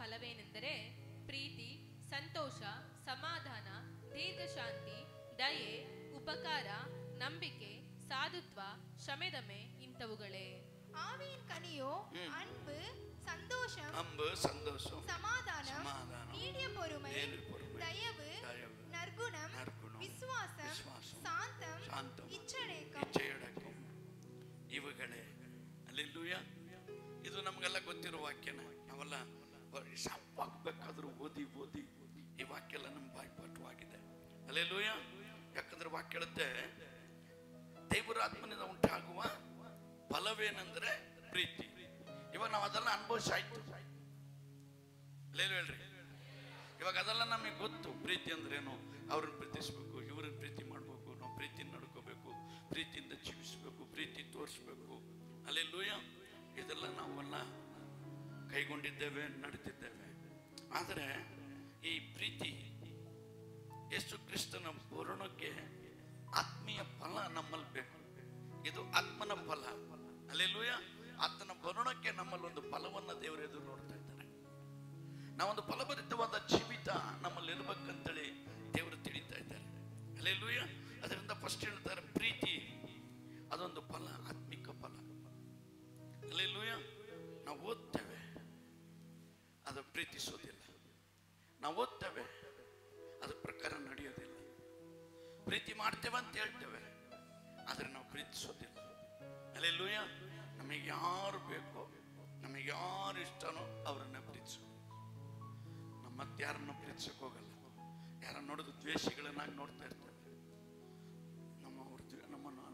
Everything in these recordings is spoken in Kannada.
ಫಲವೇನೆಂದರೆ ಪ್ರೀತಿ, ಸಂತೋಷ, ಸಮಾಧಾನ, ದೀರ್ಘಶಾಂತಿ, ದಯೆ, ಉಪಕಾರ, ನಂಬಿಕೆ, ಸಾಧುತ್ವ, ಕ್ಷಮೆದಮೆ ಇಂಥವುಗಳೇ. ஆவியின் கனியோ அன்பு, சந்தோஷம், சமாதானம், நீடிய பொறுமை, தயவு, நற்குணம், விசுவாசம், சாந்தம், ಇಚ್ಛೆಯಡக்கம் ಇವುಗಳೇ. ಹಲ್ಲೆಲೂಯಾ. ಇದು ನಮಗೆಲ್ಲ ಗೊತ್ತಿರೋ ವಾಕ್ಯನ. ನಾವೆಲ್ಲ ಶಾಪಾಗಬೇಕಾದ್ರೂ ಓದಿ ಈ ವಾಕ್ಯ ಎಲ್ಲ ನಮ್ಮ ಬಾಯ್ಪಾಠವಾಗಿದೆ. ಹಲ್ಲೆಲೂಯಾ. ಯಾಕಂದ್ರೆ ವಾಕ್ಯ ಹೇಳುತ್ತೆ, ದೇವರ ಆತ್ಮನಿಂದ ಉಂಟಾಗುವ ಫಲವೇನೆಂದ್ರೆ ಪ್ರೀತಿ. ಇವಾಗ ನಾವು ಅದೆಲ್ಲ ಅನುಭವಿಸಾಯ್ತು. ಹೇಳ್ರಿ, ಇವಾಗ ಅದೆಲ್ಲ ನಮಗೆ ಗೊತ್ತು. ಪ್ರೀತಿ ಅಂದ್ರೇನು, ಅವ್ರನ್ನ ಪ್ರೀತಿಸ್ಬೇಕು, ಇವ್ರನ್ನ ಪ್ರೀತಿ ಮಾಡ್ಬೇಕು, ನಾವು ಪ್ರೀತಿ ನಡ್ಕೋಬೇಕು, ಪ್ರೀತಿಯಿಂದ ಜೀವಿಸ್ಬೇಕು, ಪ್ರೀತಿ ತೋರಿಸ್ಬೇಕು. ಹಲ್ಲೆಲೂಯಾ. ಇದೆಲ್ಲ ನಾವೆಲ್ಲ ಕೈಗೊಂಡಿದ್ದೇವೆ, ನಡೆದಿದ್ದೇವೆ. ಆದರೆ ಈ ಪ್ರೀತಿ ಯೇಸು ಕ್ರಿಸ್ತನ ಪೂರ್ಣಕ್ಕೆ ಆತ್ಮೀಯ ಫಲ ನಮ್ಮಲ್ಲಿ ಬೇಕು. ಇದು ಆತ್ಮನ ಫಲ. ಹಲ್ಲೆಲೂಯಾ. ಆತನ ಬರುಣಕ್ಕೆ ನಮ್ಮಲ್ಲಿ ಒಂದು ಫಲವನ್ನು ದೇವರು ಎದುರು ನೋಡ್ತಾ ಇದ್ದಾರೆ. ನಾವೊಂದು ಫಲಭರಿತವಾದ ಜೀವಿತ ನಮ್ಮಲ್ಲಿ ಇರ್ಬೇಕಂತೇಳಿ ದೇವರು ತಿಳಿತಾ ಇದ್ದಾರೆ. ಹಲ್ಲೆಲೂಯಾ. ಅದರಿಂದ ಫಸ್ಟ್ ಹೇಳ್ತಾರೆ, ಪ್ರೀತಿ ಅದೊಂದು ಫಲ, ಆತ್ಮಿಕ ಫಲ. ಹಲ್ಲೆಲೂಯಾ. ನಾವು ಓದ್ತೇವೆ, ಅದು ಪ್ರೀತಿಸೋದಿಲ್ಲ. ನಾವು ಓದ್ತೇವೆ, ಅದ್ರ ಪ್ರಕಾರ ನಡೆಯೋದಿಲ್ಲ. ಪ್ರೀತಿ ಮಾಡ್ತೇವೆ ಅಂತ ಹೇಳ್ತೇವೆ, ಆದರೆ ನಾವು ಪ್ರೀತಿಸೋದಿಲ್ಲ. ಹಲ್ಲೆಲೂಯಾ. ನಮಗೆ ಯಾರು ಬೇಕೋ, ನಮಗೆ ಯಾರು ಇಷ್ಟನೋ ಅವರನ್ನ ಪ್ರೀತಿಸೋ. ನಮ್ಮ ಮತ್ತೆ ಯಾರನ್ನು ಪ್ರೀತಿಸಕ್ಕೆ ಹೋಗಲ್ಲ. ಯಾರನ್ನ ನೋಡೋದು ದ್ವೇಷಿಗಳನ್ನಾಗಿ ನೋಡ್ತಾ ಇರ್ತೇವೆ.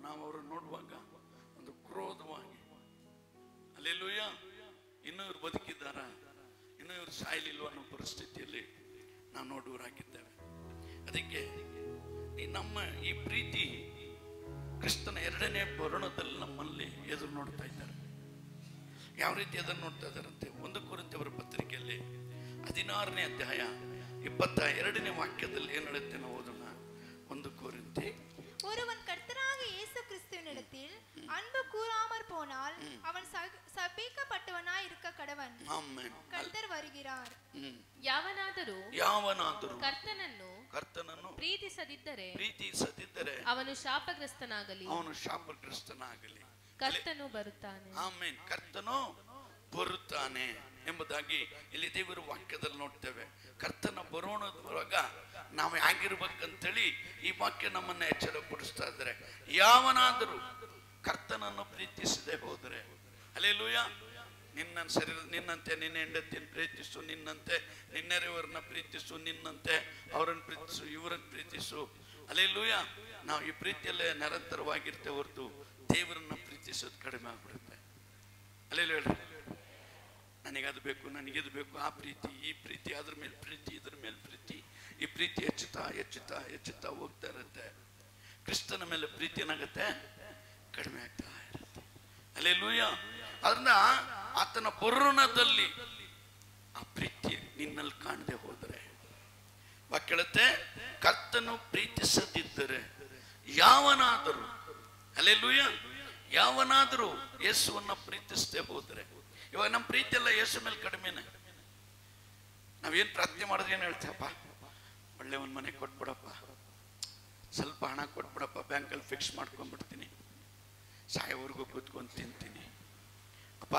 ನಾವು ಅವ್ರನ್ನ ನೋಡುವಾಗ ಒಂದು ಕ್ರೋಧವಾಗಿ, ಹಲ್ಲೆಲೂಯಾ, ಇನ್ನೂ ಇವ್ರು ಬದುಕಿದ್ದಾರ, ಇನ್ನೂ ಇವ್ರು ಸಾಯಲಿಲ್ವ ಅನ್ನೋ ಪರಿಸ್ಥಿತಿಯಲ್ಲಿ ನಾವು ನೋಡುವರಾಗಿದ್ದೇವೆ. ಅದಕ್ಕೆ ನಮ್ಮ ಈ ಪ್ರೀತಿ ಕ್ರಿಸ್ತನ ಎರಡನೇ ಬರುಣದಲ್ಲಿ ನಮ್ಮಲ್ಲಿ ಎದುರು ನೋಡ್ತಾ ಇದ್ದಾರೆ. ಯಾವ ರೀತಿ ಅದನ್ನು ನೋಡ್ತಾ ಇದ್ದಾರಂತೆ, 1 ಕೊರಿಂಥಿಯರ ಪತ್ರಿಕೆಯಲ್ಲಿ 16ನೇ ಅಧ್ಯಾಯ 22ನೇ ವಾಕ್ಯದಲ್ಲಿ ಏನು ಹೇಳುತ್ತೆ ನಾವು ಓದೋಣ. 1 ಕೊರಿಂಥಿ, ஒருவன் கர்த்தராக இயேசு கிறிஸ்துவினிடத்தில் அன்பு கூறாமற் போனால் அவன் சபிக்கப்பட்டவனாய் இருக்க கடவன். ಆಮೆನ್. கர்த்தர் வருகிறார். ಯಾವನಾದರೂ ಕರ್ತನನ್ನು ಪ್ರೀತಿಸದಿದ್ದರೆ ಅವನು ಶಾಪಗ್ರಸ್ತನಾಗಲಿ. ಕರ್ತನು ಬರುತ್ತಾನೆ. ಆಮೆನ್. ಕರ್ತನು ಬರುತ್ತಾನೆ ಎಂಬುದಾಗಿ ಇಲ್ಲಿ ದೇವರ ವಾಕ್ಯದಲ್ಲಿ ನೋಡ್ತೇವೆ. ಕರ್ತನ ಬರೋಣದೊಳಗ ನಾವು ಆಗಿರ್ಬೇಕಂತೇಳಿ ಈ ವಾಕ್ಯ ನಮ್ಮನ್ನ ಎಚ್ಚರಪಡಿಸ್ತಾ ಇದ್ದಾರೆ. ಯಾವನಾದರೂ ಕರ್ತನನ್ನು ಪ್ರೀತಿಸದೆ ಹೋದರೆ, ಹಲ್ಲೆಲೂಯಾ, ನಿನ್ನಂತೆ ನಿನ್ನ ಹೆಂಡತಿಯನ್ನು ಪ್ರೀತಿಸು, ನಿನ್ನಂತೆ ನಿನ್ನೆರೆಯವರನ್ನ ಪ್ರೀತಿಸು, ನಿನ್ನಂತೆ ಅವರನ್ನು ಪ್ರೀತಿಸು, ಇವರನ್ನು ಪ್ರೀತಿಸು. ಹಲ್ಲೆಲೂಯಾ. ನಾವು ಈ ಪ್ರೀತಿಯಲ್ಲೇ ನಿರಂತರವಾಗಿರ್ತೇವೆ ಹೊರತು ದೇವರನ್ನ ಪ್ರೀತಿಸೋದು ಕಡಿಮೆ ಆಗ್ಬಿಡುತ್ತೆ. ಹಲ್ಲೆಲೂಯಾ. ನನಗದು ಬೇಕು, ನನಗಿದು ಬೇಕು, ಆ ಪ್ರೀತಿ, ಈ ಪ್ರೀತಿ, ಅದ್ರ ಮೇಲೆ ಪ್ರೀತಿ, ಇದ್ರ ಮೇಲೆ ಪ್ರೀತಿ, ಈ ಪ್ರೀತಿ ಹೆಚ್ಚುತ್ತಾ ಹೋಗ್ತಾ ಇರುತ್ತೆ. ಕ್ರಿಸ್ತನ ಮೇಲೆ ಪ್ರೀತಿ ಏನಾಗುತ್ತೆ, ಕಡಿಮೆ ಆಗ್ತಾ ಇರುತ್ತೆ. ಹಲ್ಲೆಲೂಯಾ. ಅದರಿಂದ ಆತನ ಬರುಣದಲ್ಲಿ ಆ ಪ್ರೀತಿ ನಿನ್ನಲ್ಲಿ ಕಾಣದೆ ಹೋದರೆ, ವಾಕ್ಯ ಹೇಳುತ್ತೆ, ಕರ್ತನು ಪ್ರೀತಿಸದಿದ್ದರೆ ಯಾವನಾದರೂ, ಹಲ್ಲೆಲೂಯಾ, ಯಾವನಾದರೂ ಯೇಸುವನ್ನ ಪ್ರೀತಿಸದೆ ಹೋದರೆ, ಇವಾಗ ನಮ್ಮ ಪ್ರೀತಿ ಎಲ್ಲ ಯೇಸು ಮೇಲೆ ಕಡಿಮೆನೆ. ನಾವೇನು ಪ್ರಾರ್ಥನೆ ಮಾಡಿದ್ರೆ ಏನು ಹೇಳ್ತೇವಪ್ಪ, ಒಳ್ಳೆ ಒಂದು ಮನೆ ಕೊಟ್ಬಿಡಪ್ಪ, ಸ್ವಲ್ಪ ಹಣ ಕೊಟ್ಬಿಡಪ್ಪ, ಬ್ಯಾಂಕಲ್ಲಿ ಫಿಕ್ಸ್ ಮಾಡ್ಕೊಂಡ್ಬಿಡ್ತೀನಿ, ಸಾಯೋವರೆಗೂ ಕೂತ್ಕೊಂಡು ತಿಂತೀನಿ, ಅಪ್ಪ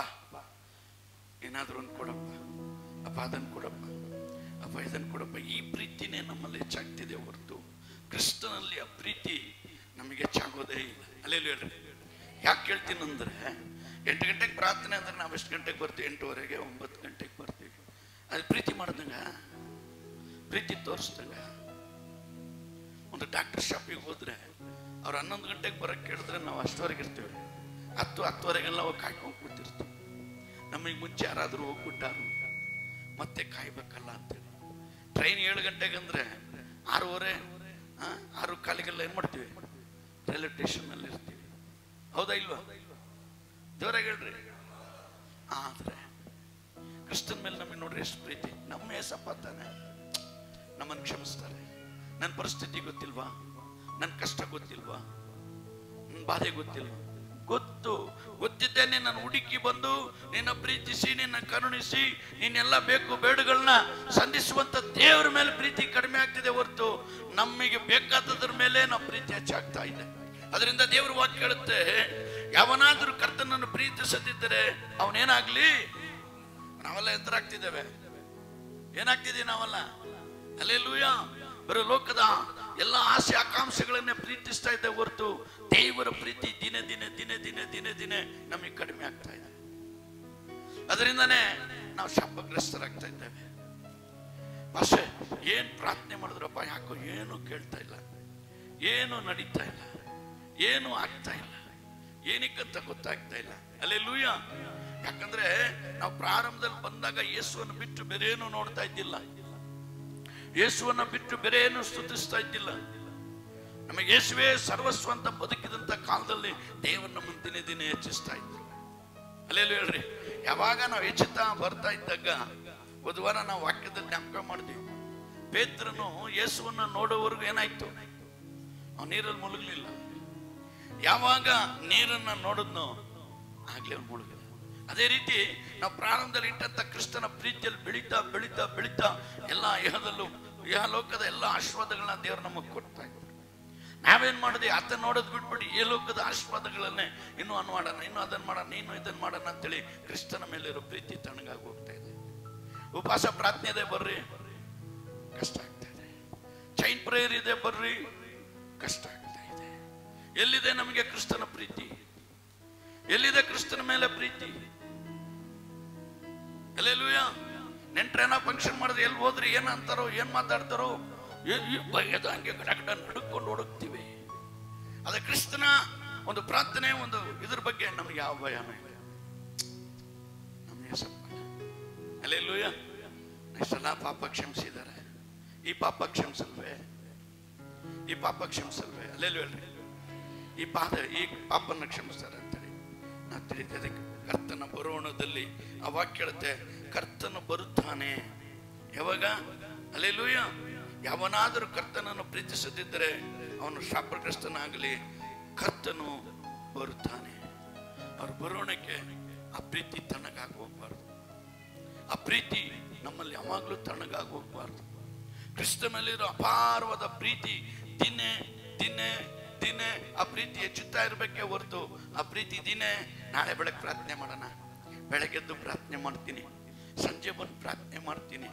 ಏನಾದರೂ ಒಂದು ಕೊಡಪ್ಪ, ಅಪ್ಪ ಅದನ್ನು ಕೊಡಪ್ಪ, ಅಪ್ಪ ಇದನ್ನು ಕೊಡಪ್ಪ. ಈ ಪ್ರೀತಿನೇ ನಮ್ಮಲ್ಲಿ ಹೆಚ್ಚಾಗ್ತಿದೆ ಹೊರತು ಕ್ರಿಸ್ತನಲ್ಲಿ ಆ ಪ್ರೀತಿ ನಮಗೆ ಹೆಚ್ಚಾಗೋದೇ ಇಲ್ಲ. ಹಲ್ಲೆಲೂಯಾ. ಯಾಕೆ ಹೇಳ್ತೀನಿ ಅಂದರೆ, 8 ಗಂಟೆಗೆ ಪ್ರಾರ್ಥನೆ ಅಂದ್ರೆ ನಾವು ಎಷ್ಟು ಗಂಟೆಗೆ ಬರ್ತೀವಿ? 8:15, 9 ಗಂಟೆಗೆ ಬರ್ತೀವಿ. ಅದು ಪ್ರೀತಿ ಮಾಡ್ದಂಗ, ಪ್ರೀತಿ ತೋರಿಸ್ದಂಗ. ಒಂದು ಡಾಕ್ಟರ್ ಶಾಪಿಗೆ ಹೋದ್ರೆ ಅವ್ರು 11 ಗಂಟೆಗೆ ಬರೋಕ್ಕೆ ಕೇಳಿದ್ರೆ ನಾವು ಅಷ್ಟವರೆಗೆ ಇರ್ತೀವಿ. 10-10:30 ಹೋಗಿ ಕಾಯ್ಕೊಂಡು ಕೂತಿರ್ತೀವಿ. ನಮಗೆ ಮುಂಚೆ ಯಾರಾದರೂ ಹೋಗ್ಬಿಟ್ಟಾರು ಮತ್ತೆ ಕಾಯ್ಬೇಕಲ್ಲ ಅಂತೇಳಿ. ಟ್ರೈನ್ 7 ಗಂಟೆಗೆ ಅಂದ್ರೆ 6:15, 6:15 ಏನು ಮಾಡ್ತೀವಿ? ರೈಲ್ವೆ ಸ್ಟೇಷನ್ನಲ್ಲಿ ಇರ್ತೀವಿ. ಹೌದಾ ಇಲ್ವಾ? ಜೋರಾಗಿ ಹೇಳ್ರಿ. ಆದ್ರೆ ಕ್ರಿಸ್ತನ ಮೇಲೆ ನಮಗೆ ನೋಡ್ರಿ ಎಷ್ಟು ಪ್ರೀತಿ. ನಮ್ಮ ಏಸಪ್ಪ ತಾನೆ ನಮ್ಮನ್ನು ಕ್ಷಮಿಸ್ತಾರೆ. ನನ್ನ ಪರಿಸ್ಥಿತಿ ಗೊತ್ತಿಲ್ವಾ, ನನ್ನ ಕಷ್ಟ ಗೊತ್ತಿಲ್ವಾ, ನನ್ನ ಬಾಧೆ ಗೊತ್ತಿಲ್ವಾ, ಗೊತ್ತಿದ್ದೆ ನಿನ್ನ ಹುಡುಕಿ ಬಂದು ನಿನ್ನ ಪ್ರೀತಿಸಿ ನಿನ್ನ ಕರುಣಿಸಿ ನೀನೆಲ್ಲ ಬೇಕು ಬೇಡುಗಳನ್ನ ಸಂಧಿಸುವಂತ ದೇವರ ಮೇಲೆ ಪ್ರೀತಿ ಕಡಿಮೆ ಆಗ್ತಿದೆ ಹೊರತು ನಮಗೆ ಬೇಕಾದದ್ರ ಮೇಲೆ ನಾವು ಪ್ರೀತಿ ಹೆಚ್ಚಾಗ್ತಾ ಇದೆ. ಅದರಿಂದ ದೇವರ ವಾಕ್ಯ ಹೇಳುತ್ತೆ, ಯಾವನಾದ್ರೂ ಕರ್ತನನ್ನು ಪ್ರೀತಿಸದಿದ್ದರೆ ಅವನೇನಾಗ್ಲಿ. ನಾವೆಲ್ಲ ಎದುರಾಗ್ತಿದ್ದೇವೆ, ಏನಾಗ್ತಿದೀವಿ ನಾವೆಲ್ಲ? ಹಲ್ಲೆಲೂಯ. ಬರೋ ಲೋಕದ ಎಲ್ಲ ಆಸೆ ಆಕಾಂಕ್ಷೆಗಳನ್ನೇ ಪ್ರೀತಿಸ್ತಾ ಇದ್ದೆ ಹೊರತು ದೇವರ ಪ್ರೀತಿ ದಿನೇ ದಿನೇ ದಿನೇ ದಿನೇ ದಿನೇ ದಿನೇ ನಮಗೆ ಕಡಿಮೆ ಆಗ್ತಾ ಇದೆ. ಅದರಿಂದನೇ ನಾವು ಶಾಪಗ್ರಸ್ತರಾಗ್ತಾ ಇದ್ದೇವೆ. ಅಷ್ಟೇ, ಏನ್ ಪ್ರಾರ್ಥನೆ ಮಾಡಿದ್ರಪ್ಪ, ಯಾಕೋ ಏನು ಕೇಳ್ತಾ ಇಲ್ಲ, ಏನು ನಡೀತಾ ಇಲ್ಲ, ಏನು ಆಗ್ತಾ ಇಲ್ಲ, ಏನಕ್ಕಂತ ಗೊತ್ತಾಗ್ತಾ ಇಲ್ಲ. ಹಲ್ಲೆಲೂಯ. ಯಾಕಂದ್ರೆ ನಾವು ಪ್ರಾರಂಭದಲ್ಲಿ ಬಂದಾಗ ಯೇಸುವನ್ನು ಬಿಟ್ಟು ಬೇರೆ ಏನು ನೋಡ್ತಾ ಇದ್ದಿಲ್ಲ, ಯೇಸುವನ್ನು ಬಿಟ್ಟು ಬೇರೆ ಏನು ಸ್ತುತಿಸ್ತಾ ಇದ್ದಿಲ್ಲ. ನಮಗೆ ಯೇಸುವೇ ಸರ್ವಸ್ವ ಅಂತ ಬದುಕಿದಂತ ಕಾಲದಲ್ಲಿ ದೇವರ ನಮ್ಮನ್ನು ದಿನೇ ದಿನೇ ಹೆಚ್ಚಿಸ್ತಾ ಇದ್ರು. ಅಲ್ಲೇಲು ಹೇಳ್ರಿ, ಯಾವಾಗ ನಾವು ಹೆಚ್ಚುತ್ತಾ ಬರ್ತಾ ಇದ್ದಾಗ ಬುಧವಾರ ನಾವು ವಾಕ್ಯದಲ್ಲಿ ಜ್ಞಾಪಕ ಮಾಡಿದ್ವಿ, ಪೇತ್ರನು ಯೇಸುವನ್ನ ನೋಡೋವರೆಗೂ ಏನಾಯ್ತು, ಅವನು ನೀರಲ್ಲಿ ಮುಳುಗಲಿಲ್ಲ. ಯಾವಾಗ ನೀರನ್ನ ನೋಡಿದ್ನೋ ಆಗ್ಲೇ ಅವನು ಮುಳುಗಿಲ್ಲ. ಅದೇ ರೀತಿ ನಾವು ಪ್ರಾರಂಭದಲ್ಲಿ ಇಟ್ಟಂತ ಕ್ರಿಸ್ತನ ಪ್ರೀತಿಯಲ್ಲಿ ಬೆಳೀತಾ ಬೆಳೀತಾ ಬೆಳೀತಾ ಎಲ್ಲ ಇಹದಲ್ಲೂ ಇಹ ಲೋಕದ ಎಲ್ಲ ಆಶೀರ್ವಾದಗಳನ್ನ ದೇವರು ನಮಗೆ ಕೊಡ್ತಾ ಇದ್ರು. ನಾವೇನ್ ಮಾಡಿದ್ವಿ, ಆತ ನೋಡೋದು ಬಿಟ್ಬಿಟ್ಟು ಈ ಲೋಕದ ಆಶೀರ್ವಾದಗಳನ್ನೇ ಇನ್ನೂ ಅನ್ ಮಾಡೋಣ, ಇನ್ನೂ ಅದನ್ನ ಮಾಡೋಣ, ಇನ್ನೂ ಇದನ್ನ ಮಾಡೋಣ ಅಂತೇಳಿ ಕ್ರಿಸ್ತನ ಮೇಲೆ ಇರೋ ಪ್ರೀತಿ ತಣ್ಣಗಾಗಿ ಹೋಗ್ತಾ ಇದೆ. ಉಪವಾಸ ಪ್ರಾರ್ಥನೆ ಇದೆ ಬರ್ರಿ, ಕಷ್ಟ ಆಗ್ತಾ ಇದೆ. ಚೈನ್ ಪ್ರೇಯರ್ ಇದೆ ಬರ್ರಿ, ಕಷ್ಟ ಆಗ್ತಾ ಇದೆ. ಎಲ್ಲಿದೆ ನಮಗೆ ಕ್ರಿಸ್ತನ ಪ್ರೀತಿ? ಎಲ್ಲಿದೆ ಕ್ರಿಸ್ತನ ಮೇಲೆ ಪ್ರೀತಿ? ಹಲ್ಲೆಲೂಯಾ. ನೆಂಟ್ರೇನ ಫಂಕ್ಷನ್ ಮಾಡಿದ್ರೆ ಎಲ್ಲಿ ಹೋದ್ರಿ, ಏನ್ ಅಂತಾರೋ, ಏನ್ ಮಾತಾಡ್ತಾರೋ, ಹಂಗೆ ಗಡಗಡ ನಡ್ಕೊಂಡು ಹುಡುಕ್ತಿವಿ. ಅದೇ ಕ್ರಿಸ್ತನ ಒಂದು ಪ್ರಾರ್ಥನೆ, ಒಂದು ಇದ್ರ ಬಗ್ಗೆ ನಮ್ಗೆ ಯಾವ ಭಯನೂ ಇಲ್ಲ. ನಮಗೆ ಹಲ್ಲೆಲೂಯಾ. ಇಷ್ಟೆಲ್ಲ ಪಾಪ ಕ್ಷಮಿಸಿದ್ದಾರೆ, ಈ ಪಾಪ ಕ್ಷಮಿಸಲ್ವೇ, ಈ ಪಾಪ ಕ್ಷಮಿಸಲ್ವೇ? ಹಲ್ಲೆಲೂಯಾ. ಈ ಪಾಪನ್ನ ಕ್ಷಮಿಸ್ತಾರೆ ಅಂತೇಳಿ ನಾವು ತಿಳಿತದೆ. ಕರ್ತನ ಬರೋಣದಲ್ಲಿ ಆ ವಾಕ್ಯ ಹೇಳುತ್ತೆ, ಕರ್ತನು ಬರುತ್ತಾನೆ. ಯಾವಾಗ? ಹಲ್ಲೆಲೂಯಾ. ಯಾವನಾದರೂ ಕರ್ತನನ್ನು ಪ್ರೀತಿಸದಿದ್ದರೆ ಅವನು ಶಾಪಗ್ರಸ್ತನಾಗಲಿ, ಕರ್ತನು ಬರುತ್ತಾನೆ. ಅವ್ರು ಬರೋಣಕ್ಕೆ ಆ ಪ್ರೀತಿ ತಣ್ಣಗಾಗಿ ಹೋಗ್ಬಾರ್ದು. ಆ ಪ್ರೀತಿ ನಮ್ಮಲ್ಲಿ ಯಾವಾಗಲೂ ತಣ್ಣಗಾಗಿ ಹೋಗ್ಬಾರ್ದು. ಕ್ರಿಸ್ತ ಮೇಲಿರೋ ಅಪಾರವಾದ ಪ್ರೀತಿ ದಿನೇ ದಿನೇ ದಿನೇ ಆ ಪ್ರೀತಿ ಹೆಚ್ಚುತ್ತಾ ಇರಬೇಕೇ ಹೊರತು ಆ ಪ್ರೀತಿ ದಿನೇ ನಾಳೆ ಬೆಳಗ್ಗೆ ಪ್ರಾರ್ಥನೆ ಮಾಡೋಣ, ಬೆಳಗ್ಗೆದ್ದು ಪ್ರಾರ್ಥನೆ ಮಾಡ್ತೀನಿ, ಸಂಜೆ ಬಂದು ಪ್ರಾರ್ಥನೆ ಮಾಡ್ತೀನಿ,